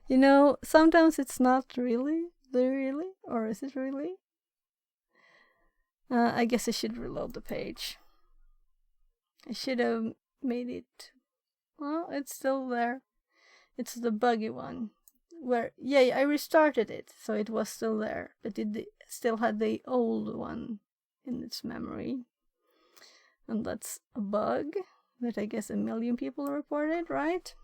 You know, sometimes it's not really, or is it really? I guess I should reload the page. I should have made it. Well, it's still there. It's the buggy one. Where, yeah, I restarted it, so it was still there. But it still had the old one in its memory. And that's a bug that I guess 1 million people reported, right?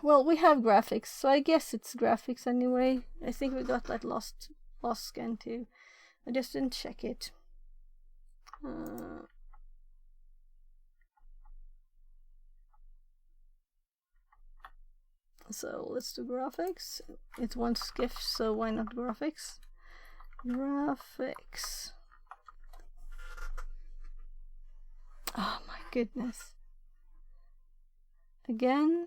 Well, we have graphics, so I guess it's graphics anyway. I think we got that lost scan too. I just didn't check it. So let's do graphics. It wants GIFs, so why not graphics? Graphics. Oh my goodness. Again.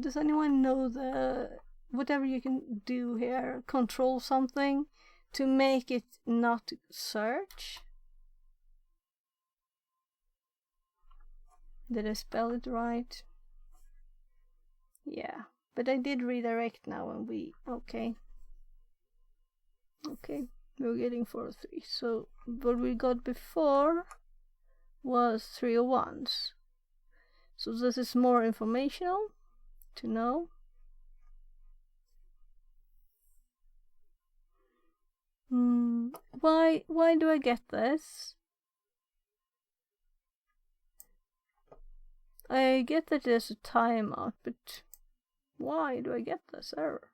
Does anyone know whatever you can do here, control something to make it not search? Did I spell it right? Yeah, but I did redirect now and okay, we're getting 403. So what we got before was 301s. So this is more informational to know. Why do I get this? I get that there's a timeout, but why do I get this error?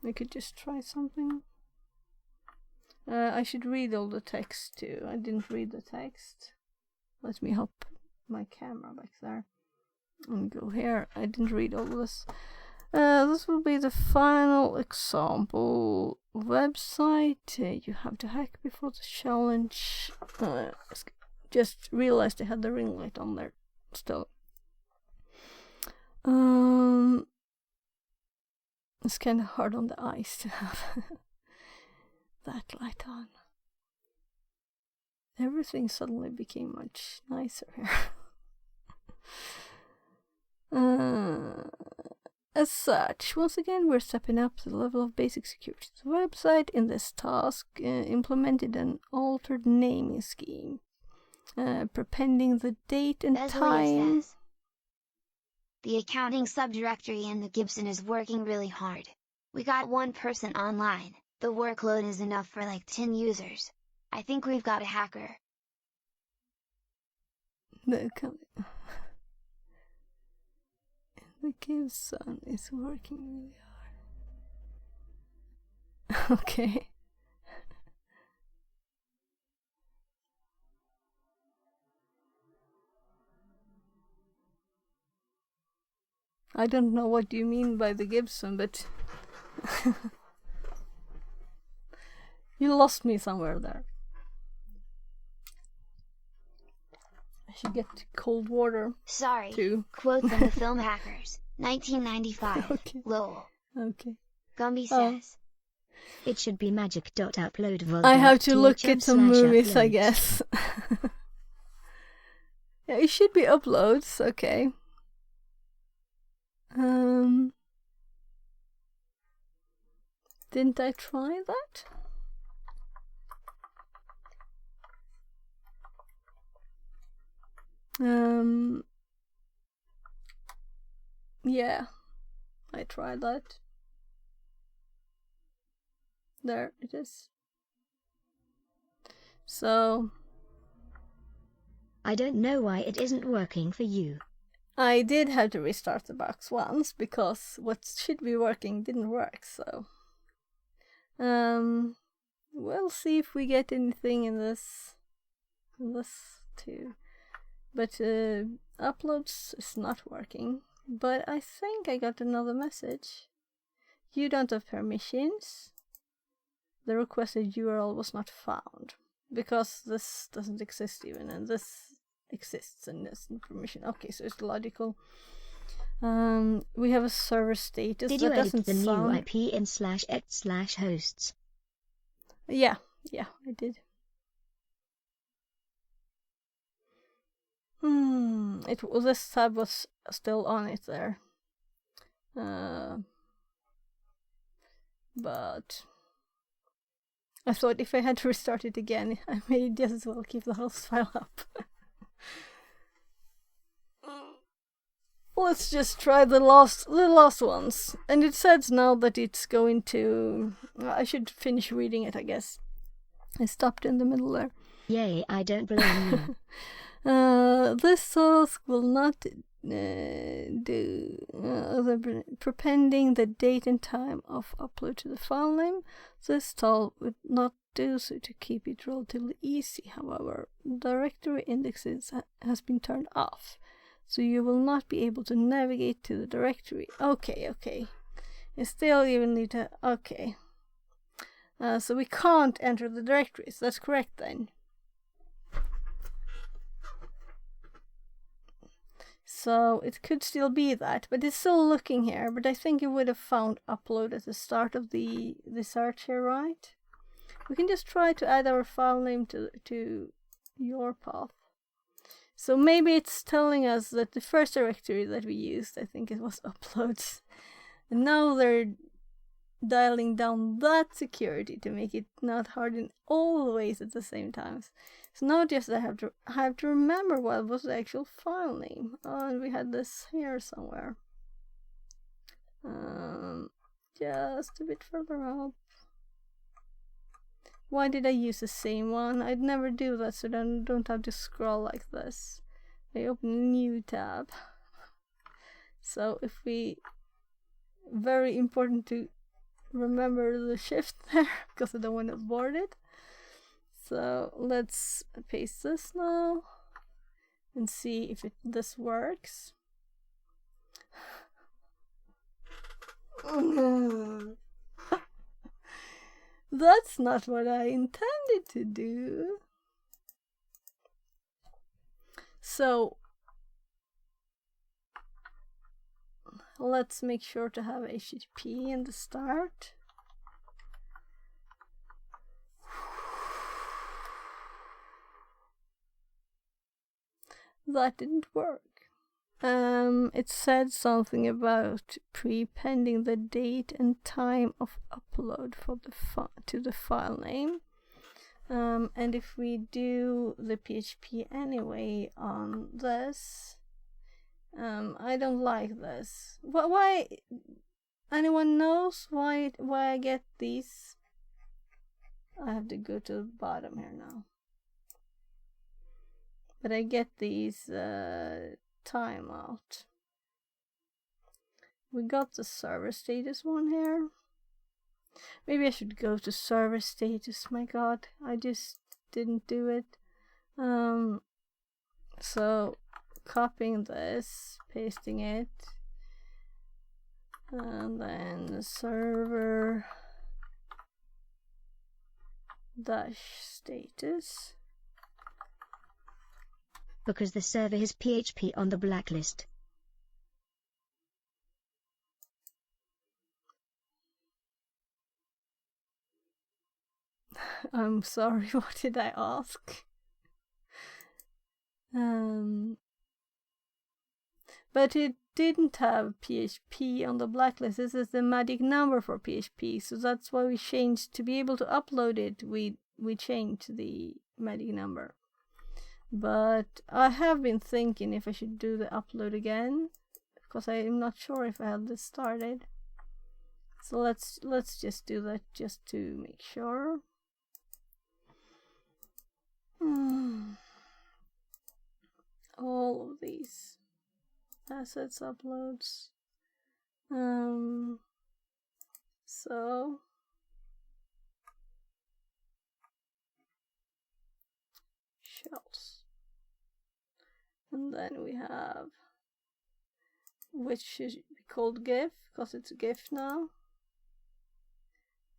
I could just try something. I should read all the text too. I didn't read the text. Let me hop my camera back there and go here. I didn't read all this. This will be the final example website. You have to hack before the challenge. Just realized I had the ring light on there still. It's kind of hard on the eyes to have that light on. Everything suddenly became much nicer here. As such, once again, we're stepping up the level of basic security. The website in this task implemented an altered naming scheme, prepending the date and time. Says, the accounting subdirectory in the Gibson is working really hard. We got 1 person online, the workload is enough for like 10 users. I think we've got a hacker. The Gibson is working really hard. Okay. I don't know what you mean by the Gibson, but you lost me somewhere there. I should get cold water. Sorry. Too. Quote from the film Hackers, 1995. Okay. Lol. Okay. Gumby says. It should be magic.upload. I have to look at some movies, I guess. Yeah, it should be uploads, okay. Didn't I try that? Yeah. I tried that. There it is. So I don't know why it isn't working for you. I did have to restart the box once because what should be working didn't work, so we'll see if we get anything in this too. But uploads is not working. But I think I got another message. You don't have permissions. The requested URL was not found. Because this doesn't exist even, and this exists and there's no permission. Okay, so it's logical. We have a server status. Did that you edit doesn't the new sound... IP in /x/hosts? Yeah, I did. This tab was still on it there. But I thought if I had to restart it again, I may just as well keep the host file up. Let's just try the last ones. And it says now that it's going to... I should finish reading it, I guess. I stopped in the middle there. Yay, I don't blame you. This task will not prepending the date and time of upload to the file name. This tool would not do so to keep it relatively easy. However, directory indexes has been turned off, so you will not be able to navigate to the directory. Okay. And still you will need to... Okay. So we can't enter the directories. That's correct then. So it could still be that, but it's still looking here. But I think it would have found upload at the start of the search here, right? We can just try to add our file name to your path. So maybe it's telling us that the first directory that we used, I think it was uploads. And now they're dialing down that security to make it not harden all the ways at the same time. So now just I have to remember what was the actual file name. Oh, and we had this here somewhere. Just a bit further up. Why did I use the same one? I'd never do that, so then don't have to scroll like this. I open a new tab. So if we... Very important to remember the shift there, because I don't want to abort it. So let's paste this now and see if this works. That's not what I intended to do. So let's make sure to have HTTP in the start. That didn't work. It said something about prepending the date and time of upload for to the file name. And if we do the PHP anyway on this, I don't like this. Why? Anyone knows why I get these? I have to go to the bottom here now. But I get these timeout. We got the server status one here. Maybe I should go to server status. My god, I just didn't do it. So copying this, pasting it, and then the server dash status. Because the server has PHP on the blacklist. I'm sorry, what did I ask? But it didn't have PHP on the blacklist. This is the magic number for PHP, so that's why we changed. To be able to upload it, we changed the magic number. But I have been thinking if I should do the upload again, because I'm not sure if I have this started. So let's just do that just to make sure. All of these assets uploads. So shells, and then we have, which should be called GIF because it's a GIF now,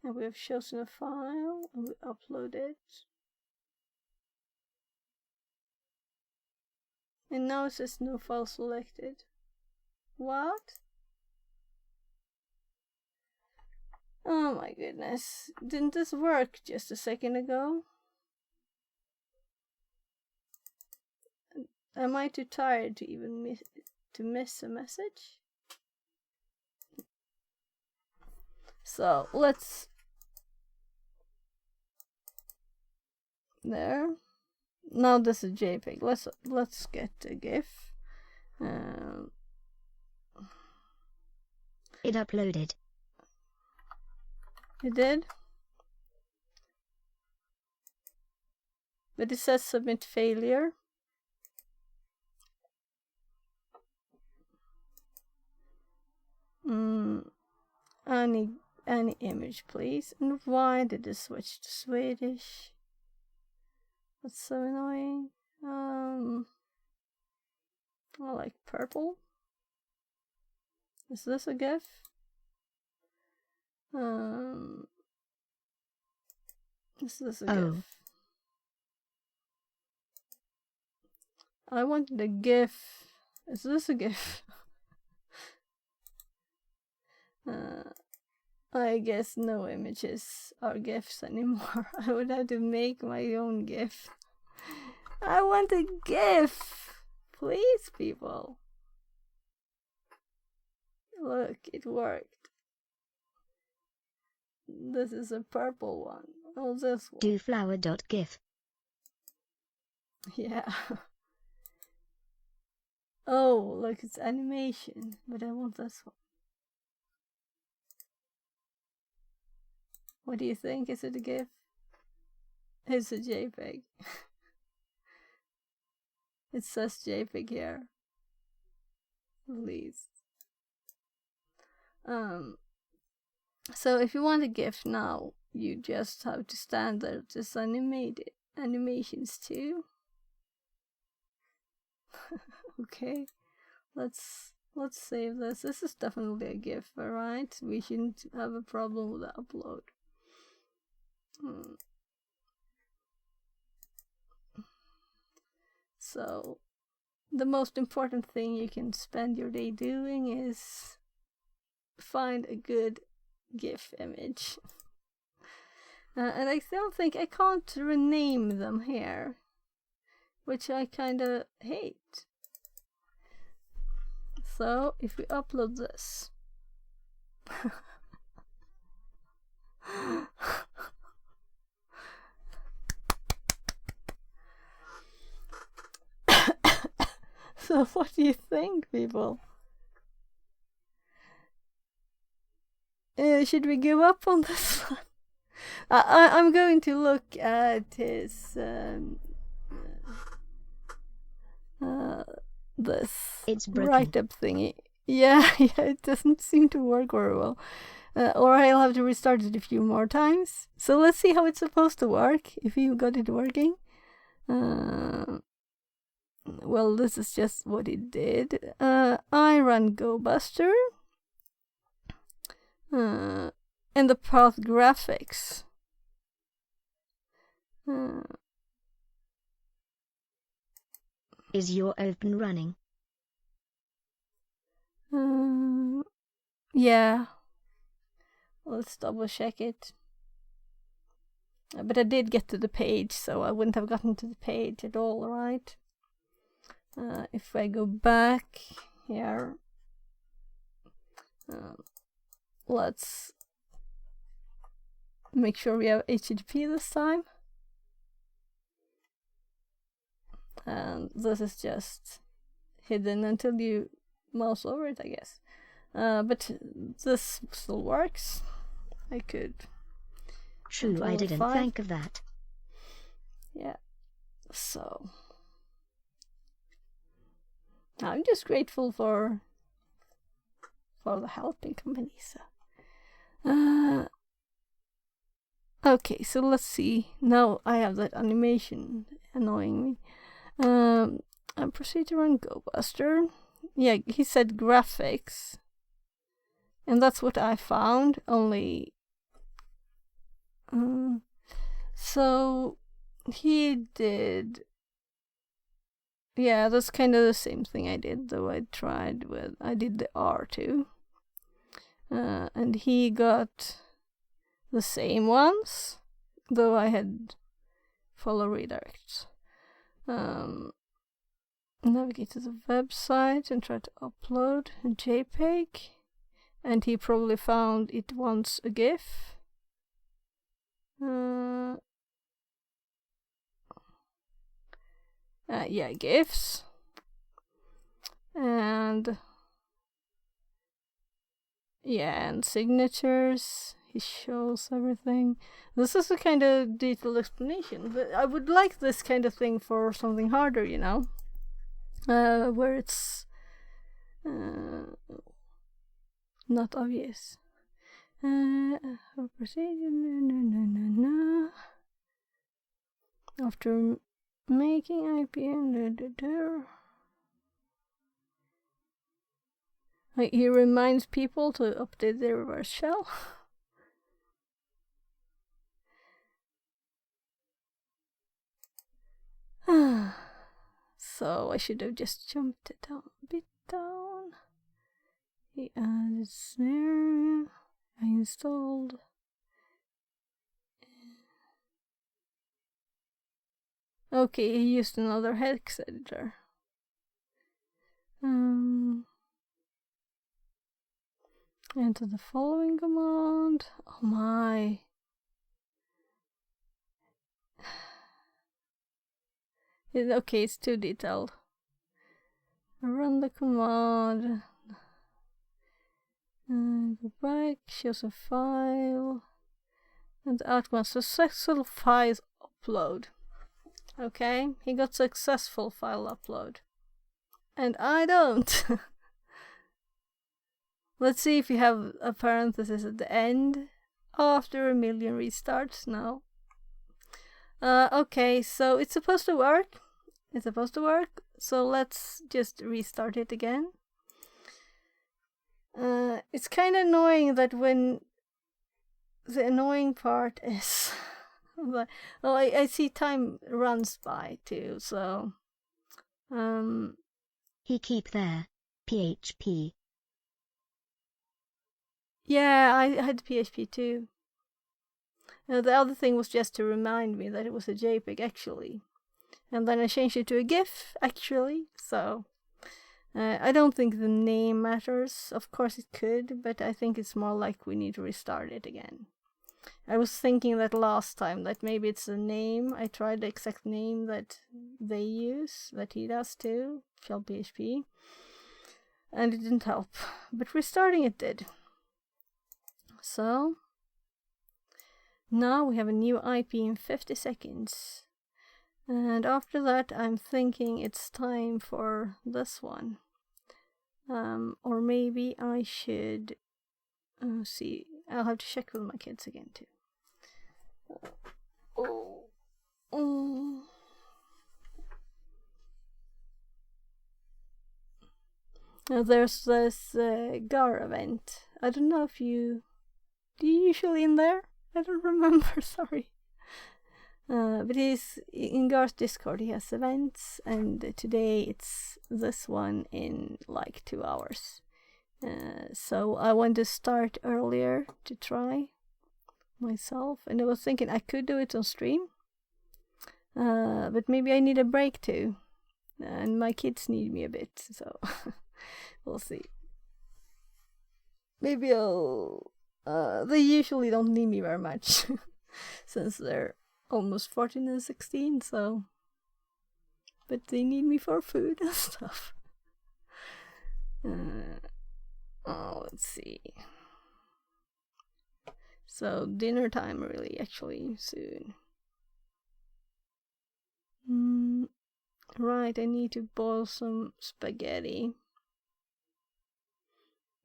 and we have chosen a file and we upload it, and now it says no file selected. What? Oh my goodness, didn't this work just a second ago? Am I too tired to even miss a message? So let's, there. Now this is JPEG. Let's get a GIF. It uploaded. It did, but it says submit failure. Any image, please. And why did it switch to Swedish? That's so annoying. I like purple. Is this a GIF? Is this a GIF? I wanted a GIF. Is this a GIF? I guess no images are GIFs anymore. I would have to make my own GIF. I want a GIF! Please, people. Look, it worked. This is a purple one. Oh, this one. Doflower.gif. Yeah. Oh, look, it's animation, but I want this one. What do you think? Is it a GIF? It's a JPEG. It says JPEG here. Please. So if you want a GIF now, you just have to standard this animations too. Okay, let's save this. This is definitely a GIF, alright? We shouldn't have a problem with the upload. So the most important thing you can spend your day doing is find a good GIF image. And I don't think I can't rename them here, which I kinda hate. So if we upload this, so what do you think, people? Should we give up on this one? I'm going to look at his this write-up thingy. Yeah, it doesn't seem to work very well. Or I'll have to restart it a few more times. So let's see how it's supposed to work, if you got it working. Well, this is just what it did. I run GoBuster. And the path graphics. Is your open running? Yeah. Let's double check it. But I did get to the page, so I wouldn't have gotten to the page at all, right? If I go back here, let's make sure we have HTTP this time. And this is just hidden until you mouse over it, I guess. But this still works. I could. True, I didn't think of that. Yeah. So I'm just grateful for the helping company. So. Okay, so let's see. Now I have that animation annoying me. I proceed to run GoBuster. Yeah, he said graphics. And that's what I found, only... so he did... Yeah, that's kind of the same thing I did, though I did the R too. And he got the same ones, though I had follow redirects. Navigate to the website and try to upload a JPEG, and he probably found it wants a GIF. Yeah, GIFs. And yeah, and signatures. He shows everything. This is a kind of detailed explanation, but I would like this kind of thing for something harder, you know? Where it's not obvious. After making IPN, he reminds people to update their reverse shell. So I should have just jumped it down a bit down. He added snare. I installed. Okay, he used another hex editor. Enter the following command. Oh my. Okay, it's too detailed. Run the command. Go back, shows a file. And the outcome, successful file upload. Okay, he got successful file upload. And I don't. Let's see if you have a parenthesis at the end. After a million restarts, no. Okay, so it's supposed to work. So let's just restart it again. It's kind of annoying that when the annoying part is well, I see time runs by too, so He keep there. PHP. Yeah, I had PHP too. The other thing was just to remind me that it was a JPEG actually. And then I changed it to a GIF actually, so I don't think the name matters. Of course it could, but I think it's more like we need to restart it again. I was thinking that last time that maybe it's a name. I tried the exact name that they use, that he does too, shell PHP, and it didn't help. But restarting it did. So now we have a new IP in 50 seconds. And after that, I'm thinking it's time for this one. Or maybe I should see. I'll have to check with my kids again too. Now there's this GAR event. I don't know if do you usually in there? I don't remember, sorry. But he's in Gar's Discord, he has events, and today it's this one in like 2 hours. So I want to start earlier to try myself, and I was thinking I could do it on stream, but maybe I need a break too, and my kids need me a bit, so we'll see. Maybe they usually don't need me very much since they're almost 14 and 16, so but they need me for food and stuff. Let's see. So dinner time really actually soon. Right, I need to boil some spaghetti.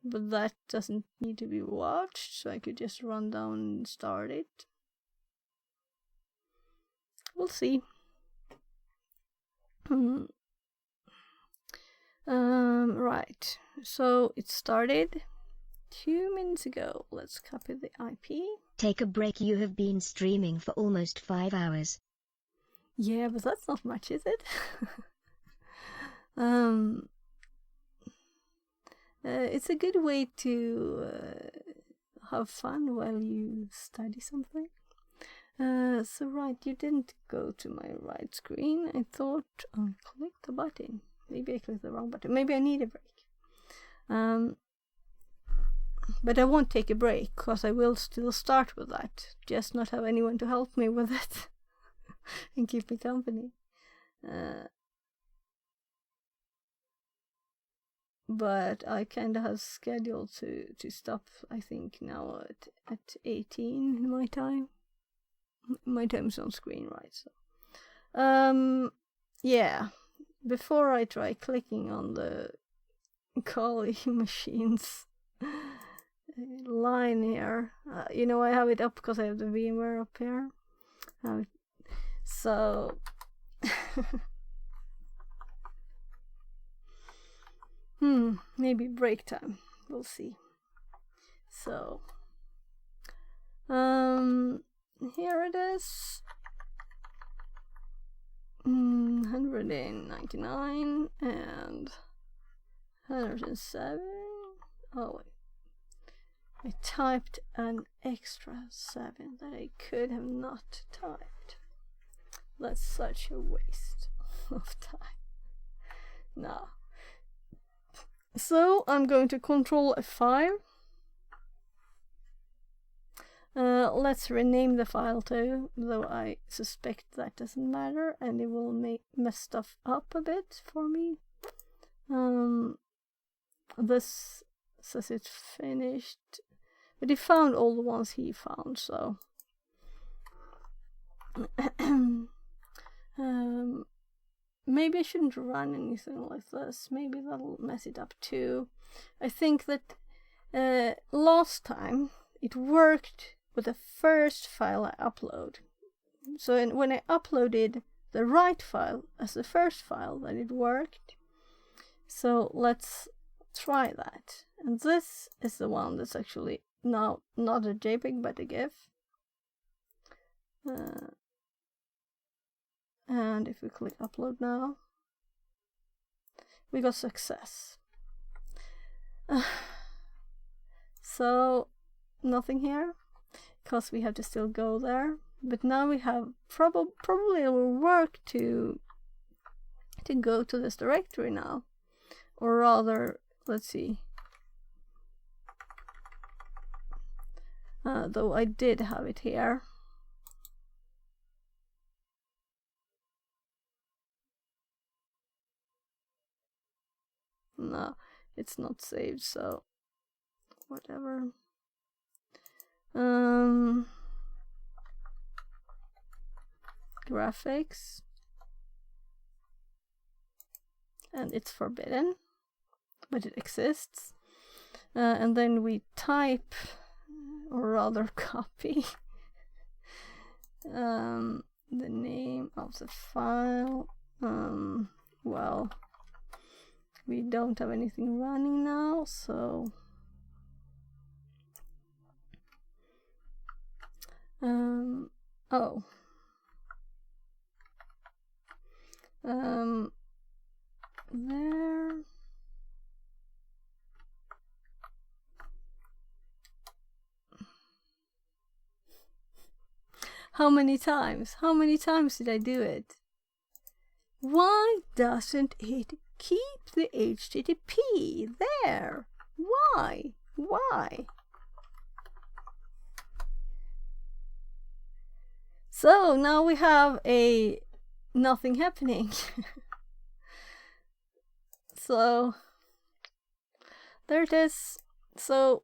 But that doesn't need to be watched, so I could just run down and start it. We'll see. Right, so it started 2 minutes ago. Let's copy the IP. Take a break. You have been streaming for almost 5 hours. Yeah, but that's not much, is it? It's a good way to have fun while you study something. So right, you didn't go to my right screen. I thought I clicked the button. Maybe I clicked the wrong button. Maybe I need a break. But I won't take a break, because I will still start with that. Just not have anyone to help me with it and keep me company. But I kind of have scheduled to stop, I think, now at 18 my time. My time's on screen, right? So, yeah. Before I try clicking on the Kali machines line here, I have it up because I have the VMware up here. So maybe break time. We'll see. So here it is. 199 and 107. Oh wait, I typed an extra 7 that I could have not typed. That's such a waste of time. Nah. So I'm going to Control F5. Let's rename the file too, though I suspect that doesn't matter and it will mess stuff up a bit for me. This says it's finished, but he found all the ones he found, so maybe I shouldn't run anything like this. Maybe that'll mess it up too. I think that last time it worked with the first file I upload. So when I uploaded the right file as the first file, then it worked. So let's try that. And this is the one that's actually now not a JPEG but a GIF. And if we click upload now, we got success. So nothing here, because we have to still go there. But now we have probably it will work to go to this directory now, or rather, let's see. Though I did have it here. No, it's not saved, so whatever. Graphics, and it's forbidden, but it exists. And then we type, or rather copy, the name of the file. Well, we don't have anything running now, so there. How many times? How many times did I do it? Why doesn't it keep the HTTP there? Why? Why? So now we have a nothing happening. So there it is. So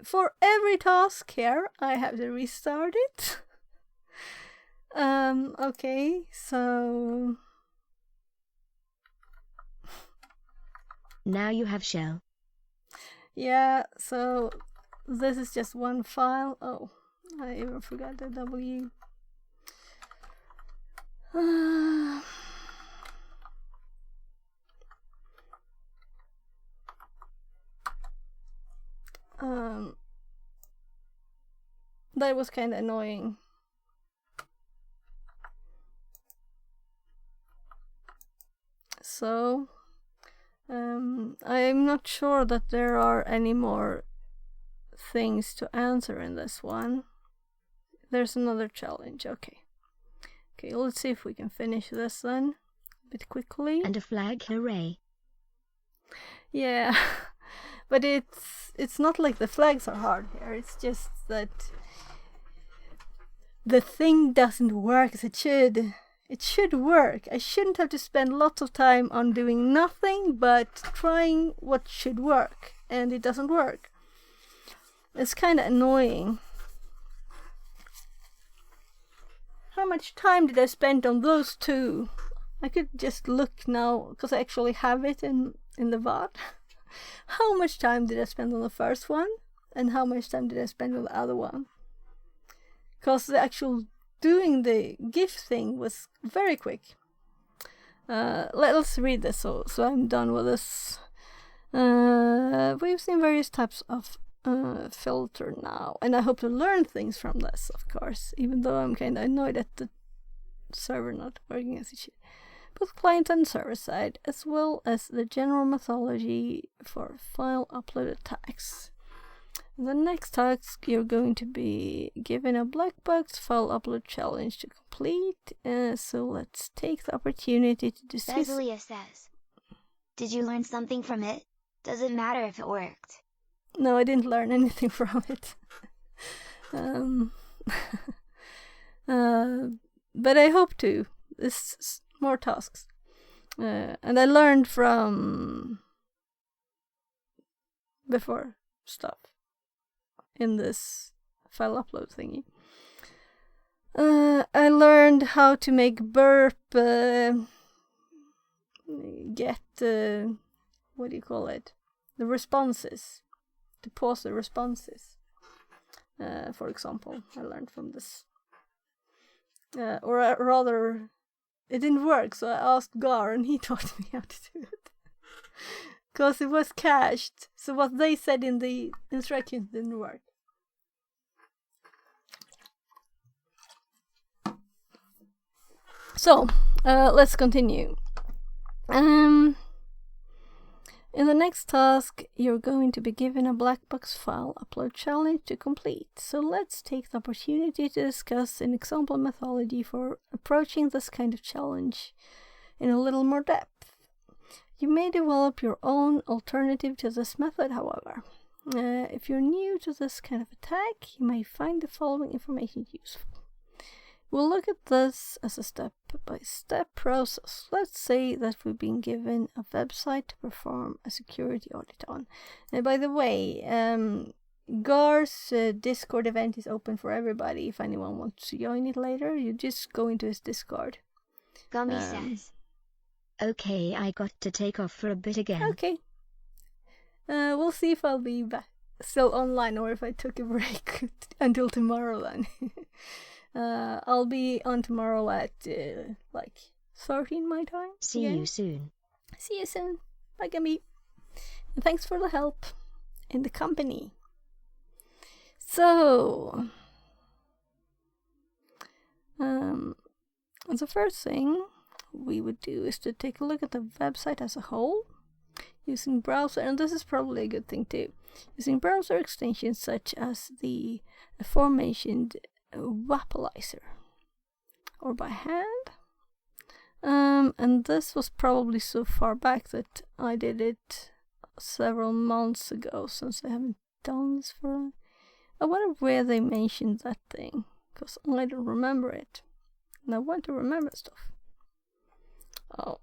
for every task here, I have to restart it. Okay, so Now you have shell. yeah, so this is just one file. Oh, I even forgot the W. That was kind of annoying. So, I'm not sure that there are any more things to answer in this one. There's another challenge. Okay, let's see if we can finish this then a bit quickly. And a flag, hooray. Yeah, but it's not like the flags are hard here. It's just that the thing doesn't work as it should. It should work. I shouldn't have to spend lots of time on doing nothing but trying what should work, and it doesn't work. It's kind of annoying. How much time did I spend on those two? I could just look now, because I actually have it in the VOD. How much time did I spend on the first one? And how much time did I spend on the other one? Because the actual doing the GIF thing was very quick. Let's read this so I'm done with this. We've seen various types of filter now, and I hope to learn things from this, of course, even though I'm kind of annoyed at the server not working as it should. Both client and server side, as well as the general methodology for file upload attacks. The next task, you're going to be given a black box file upload challenge to complete. So let's take the opportunity to discuss. Bezilia says, did you learn something from it? Doesn't matter if it worked. No, I didn't learn anything from it. But I hope to. This more tasks. And I learned from before stuff in this file upload thingy. I learned how to make burp get what do you call it? The responses. To pause the responses. For example, I learned from this. Or rather, it didn't work, so I asked Gar and he taught me how to do it. Because it was cached, so what they said in the instructions didn't work. So, let's continue. In the next task, you're going to be given a black box file upload challenge to complete. So let's take the opportunity to discuss an example methodology for approaching this kind of challenge in a little more depth. You may develop your own alternative to this method, however. If you're new to this kind of attack, you may find the following information useful. We'll look at this as a step-by-step process. Let's say that we've been given a website to perform a security audit on. And by the way, Gar's Discord event is open for everybody. If anyone wants to join it later, you just go into his Discord. Gummy says, Okay, I got to take off for a bit again. Okay. We'll see if I'll be back still online or if I took a break until tomorrow then. I'll be on tomorrow at like 13 my time. See you soon. See you soon. Bye, Gummy. And thanks for the help in the company. So, the first thing we would do is to take a look at the website as a whole using browser, and this is probably a good thing too, using browser extensions such as the aforementioned Vapalizer or by hand. And this was probably so far back that I did it several months ago, since I haven't done this for. I wonder where they mentioned that thing, because I don't remember it, and I want to remember stuff. Oh,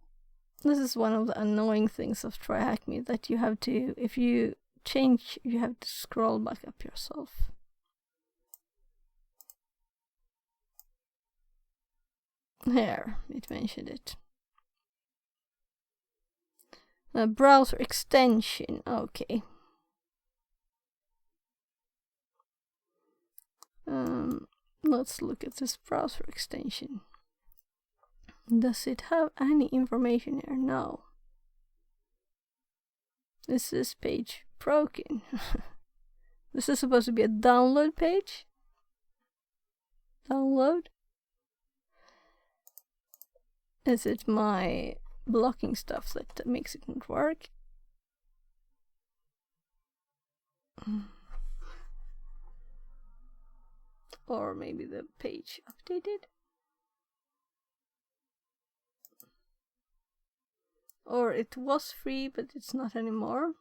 This is one of the annoying things of TryHackMe, that you have to, if you change, you have to scroll back up yourself. Here, it mentioned it. A browser extension, okay. Let's look at this browser extension. Does it have any information here? No. Is this page broken? This is supposed to be a download page? Download? Is it my blocking stuff that makes it not work? Or maybe the page updated? Or it was free, but it's not anymore.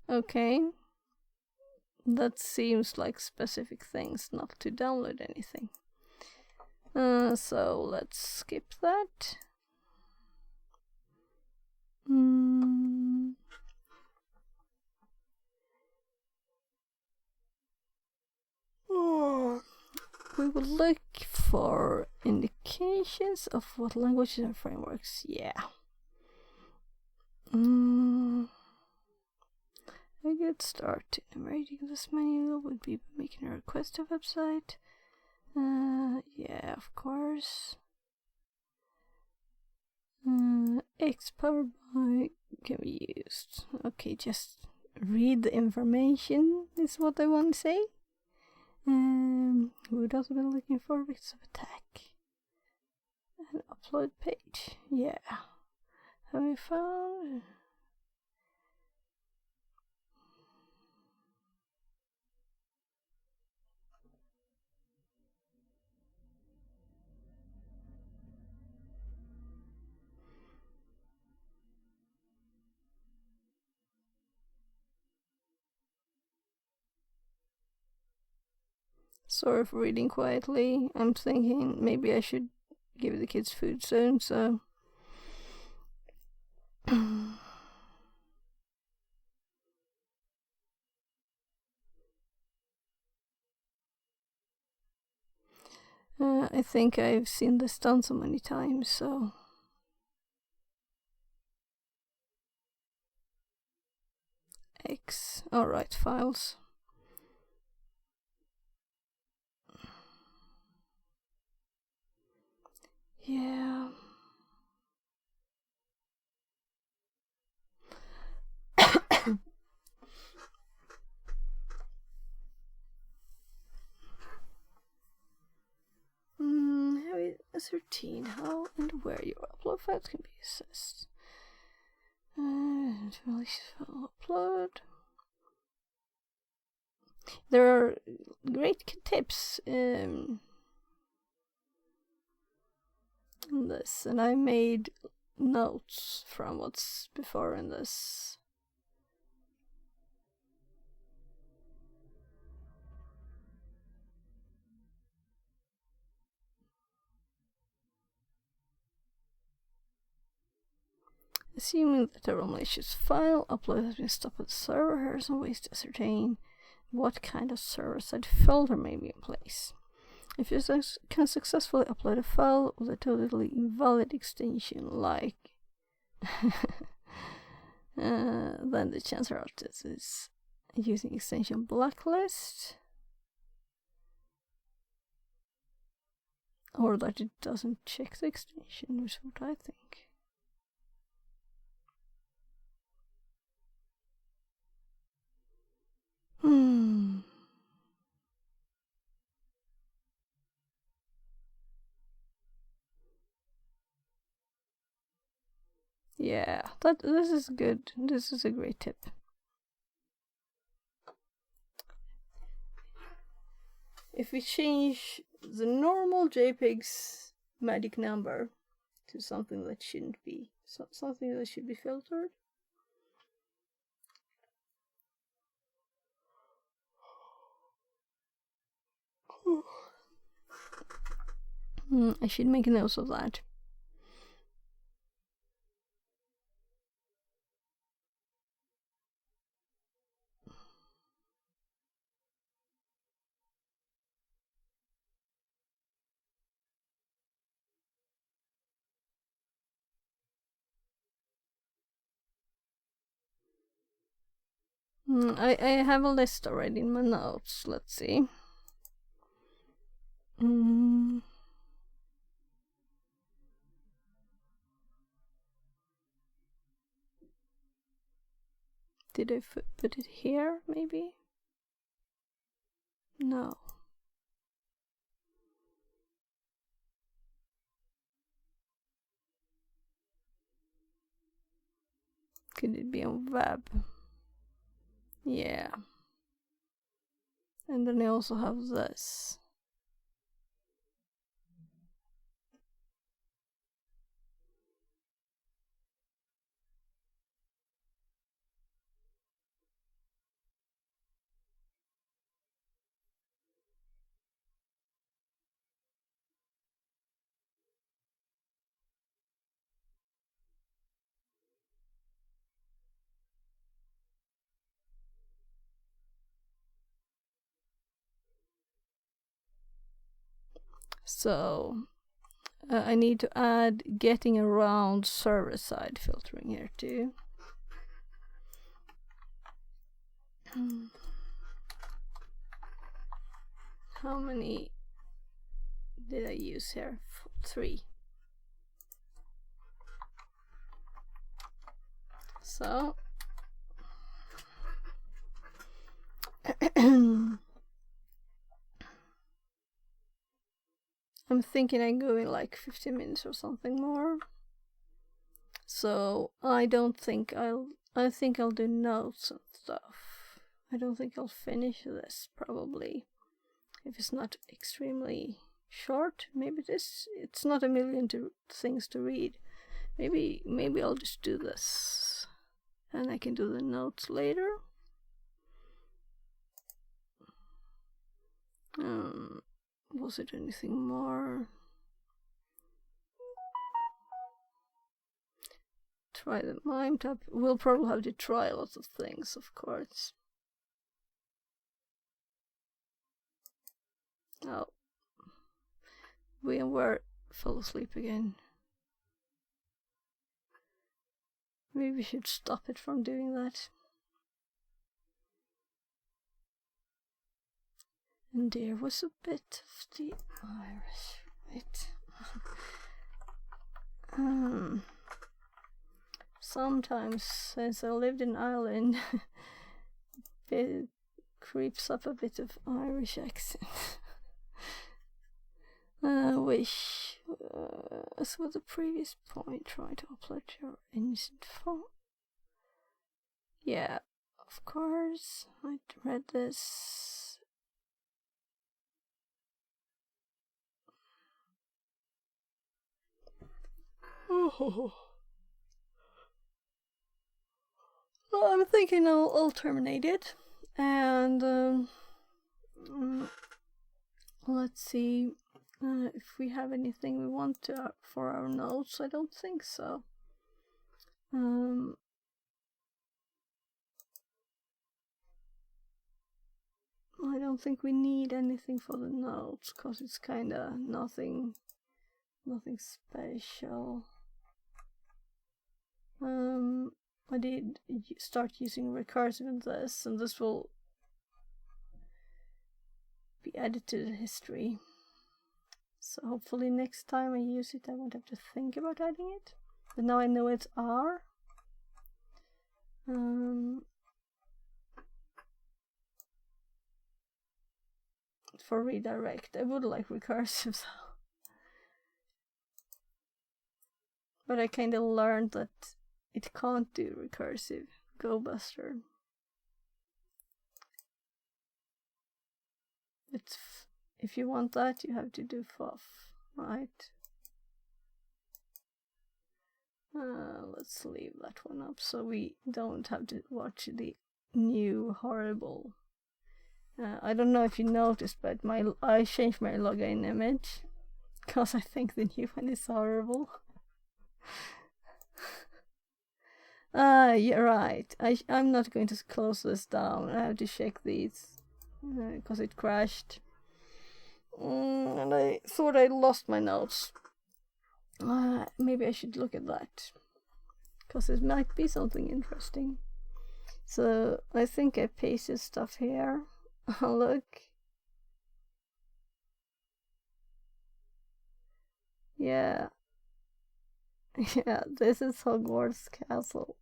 Okay. That seems like specific things, not to download anything. So let's skip that. We will look for indications of what languages and frameworks. Yeah. A good start to enumerating this manual would be making a request to website. Yeah, of course. X powered by can be used. Okay, just read the information is what I want to say. We would also be looking for vectors of attack. An upload page. Yeah. Have we found? Sorry for reading quietly. I'm thinking maybe I should give the kids food soon, so. I think I've seen this done so many times, so. X. Alright, files. Yeah. Ascertain how and where your upload files can be accessed. Release file upload. There are great tips in this, and I made notes from what's before in this. Assuming that a malicious file upload has been stopped at the server, here are some ways to ascertain what kind of server-side filter may be in place. If you can successfully upload a file with a totally invalid extension, like then the chances are this is using extension blacklist, or that it doesn't check the extension, is what I think. Yeah, this is good. This is a great tip. If we change the normal JPEGs magic number to something that shouldn't be, something that should be filtered. I should make a note of that. I have a list already in my notes. Let's see. Did I put it here, maybe? No. Could it be on web? Yeah. And then I also have this. So I need to add getting around server-side filtering here too. How many did I use here? 3. So I'm thinking I'm going like 15 minutes or something more. So I think I'll do notes and stuff. I don't think I'll finish this probably. If it's not extremely short, maybe it's not a million things to read. Maybe I'll just do this. And I can do the notes later. Was it anything more? Try the mime tab. We'll probably have to try lots of things, of course. Oh. VMware fell asleep again. Maybe we should stop it from doing that. And there was a bit of the Irish, right? Sometimes, since I lived in Ireland, it creeps up a bit of Irish accent. Wish, as with the previous point, try to upload your instant file. Yeah, of course, I read this. Oh. Well, I'm thinking I'll terminate it, and let's see if we have anything we want to for our notes. I don't think so. I don't think we need anything for the notes because it's kind of nothing special. I did start using recursive in this, and this will be added to the history. So hopefully next time I use it I won't have to think about adding it. But now I know it's R. For redirect, I would like recursive though. But I kind of learned that it can't do recursive. Go Buster. If you want that, you have to do FOF, right? Let's leave that one up so we don't have to watch the new horrible. I don't know if you noticed, but I changed my login image because I think the new one is horrible. You're right. I'm not going to close this down. I have to check these because it crashed. And I thought I lost my notes. Maybe I should look at that because it might be something interesting. So I think I pasted stuff here. Look. Yeah. Yeah, this is Hogwarts Castle.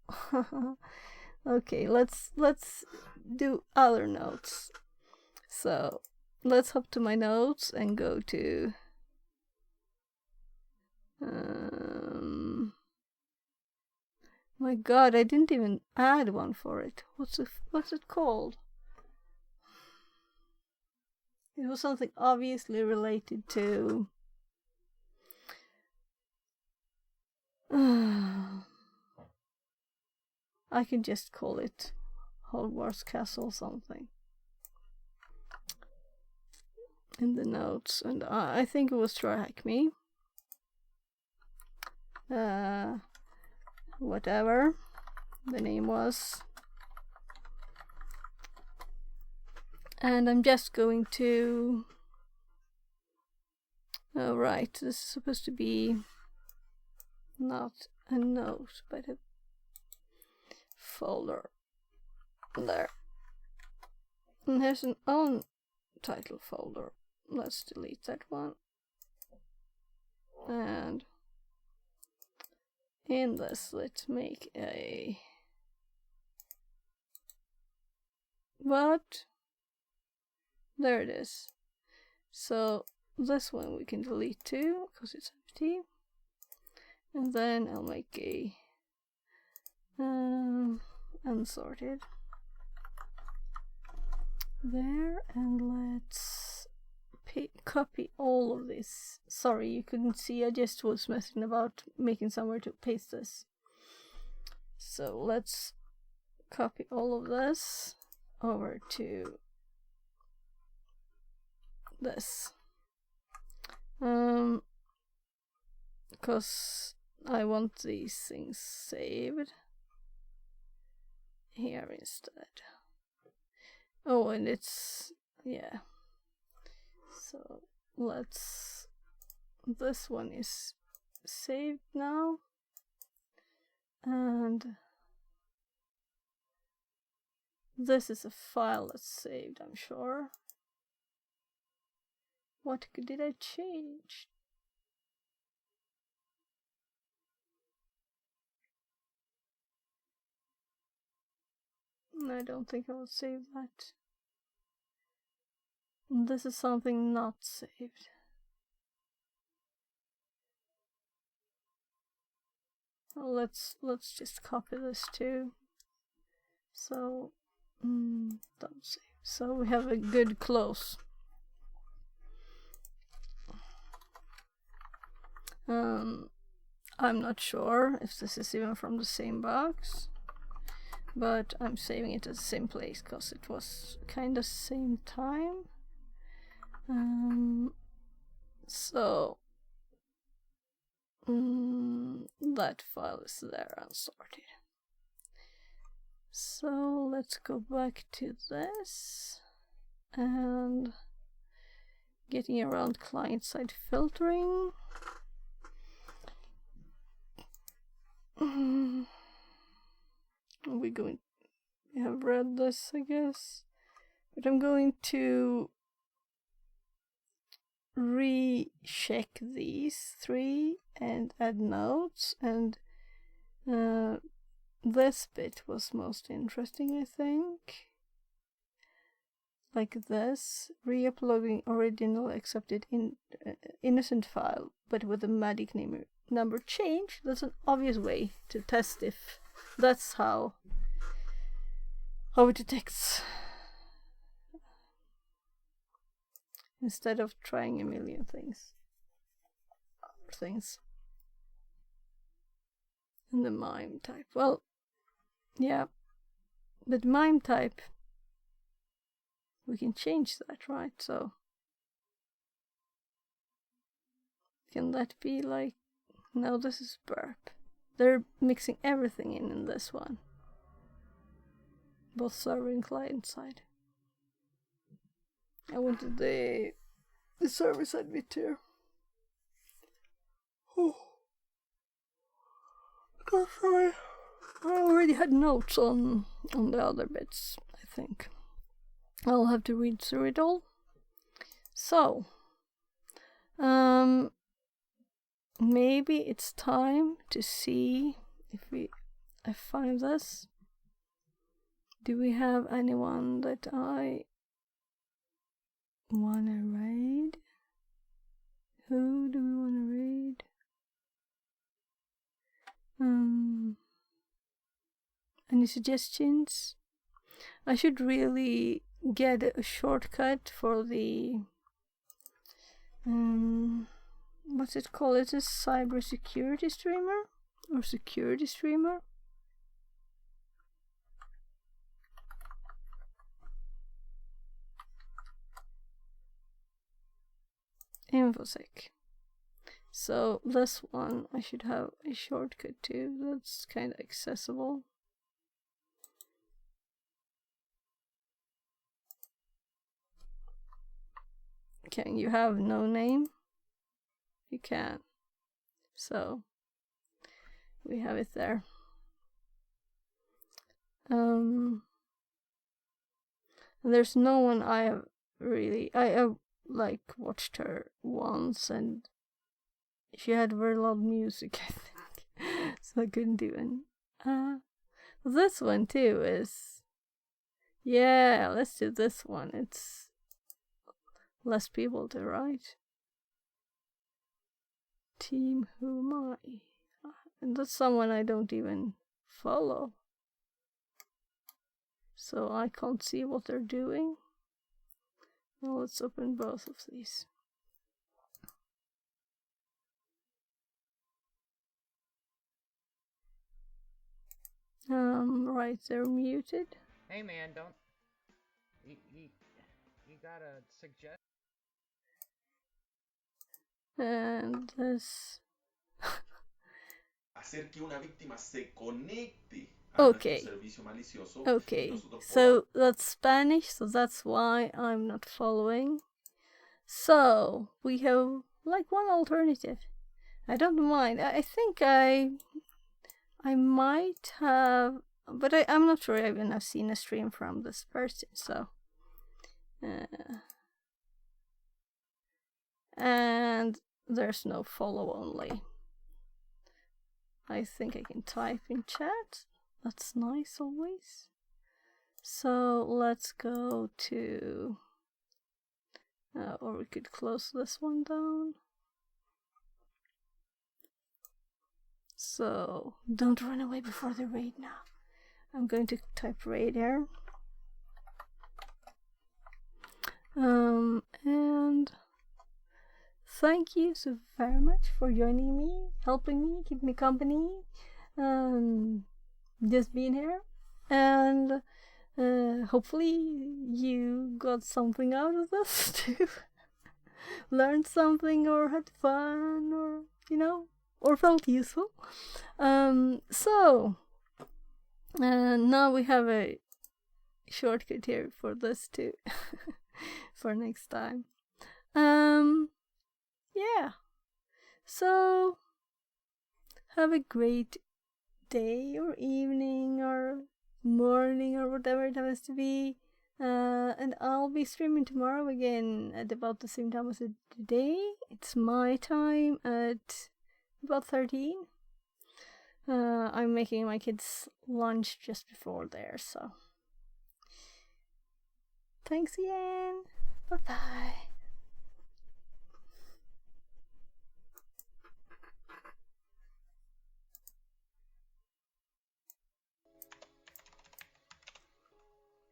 Okay, let's do other notes. So let's hop to my notes and go to my god, I didn't even add one for it. What's it called? It was something obviously related to I can just call it Hogwarts Castle something in the notes, and I think it was Try Hack Me. Whatever the name was. And I'm just going to... Oh, right, this is supposed to be not a note, but a folder. There. And there's an own title folder. Let's delete that one. And in this, let's make a... What? There it is. So this one we can delete too, because it's empty. And then I'll make a unsorted there, and let's copy all of this. Sorry, you couldn't see, I just was messing about making somewhere to paste this. So let's copy all of this over to this. Because I want these things saved here instead. Oh, and it's, yeah. So let's, this one is saved now. And this is a file that's saved, I'm sure. What did I change? I don't think I will save that. This is something not saved. Well, let's just copy this too. So don't save. So we have a good close. I'm not sure if this is even from the same box, but I'm saving it at the same place because it was kind of same time. So that file is there unsorted. So let's go back to this and getting around client-side filtering. We have read this, I guess, but I'm going to recheck these three and add notes, and this bit was most interesting, I think. Like this, re-uploading original accepted innocent file, but with a magic number change. That's an obvious way to test if that's how it detects, instead of trying a million things. And the mime type. Well, yeah. But mime type, we can change that, right? So can that be like, no, this is burp. They're mixing everything in this one. Both server and client side. I wanted the server side bit too. Oh. Sorry. I already had notes on the other bits, I think. I'll have to read through it all. So, maybe it's time to see if I find this. Do we have anyone that I wanna raid? Who do we wanna raid? Any suggestions? I should really get a shortcut for the what's it called? Is it cyber security streamer or security streamer? Infosec. So this one I should have a shortcut to. That's kind of accessible. Can you have no name? You can. So we have it there. There's no one I have really. I have like watched her once, and she had very loud music, I think, so I couldn't even. This one too is. Yeah, let's do this one. It's less people to write. Team Who Am I? And that's someone I don't even follow. So I can't see what they're doing. Well, let's open both of these. Right, they're muted. Hey man, don't... You gotta suggest... And this... Hacer que una víctima se conecte Okay. a un servicio malicioso. Okay, so that's Spanish, so that's why I'm not following. So, we have like one alternative. I don't mind. I think I might have, but I'm not sure I even have seen a stream from this person, so. And there's no follow only. I think I can type in chat. That's nice always. So let's go to, or we could close this one down. So don't run away before the raid now. I'm going to type raid here. And thank you so very much for joining me, helping me, keep me company, just being here, and hopefully you got something out of this too. Learned something or had fun, or or felt useful. So now we have a shortcut here for this too. For next time. Yeah. So have a great day or evening or morning or whatever it happens to be. And I'll be streaming tomorrow again at about the same time as today. It's my time at about 13. I'm making my kids lunch just before there, so thanks again. Bye-bye.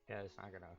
Yeah, it's not gonna...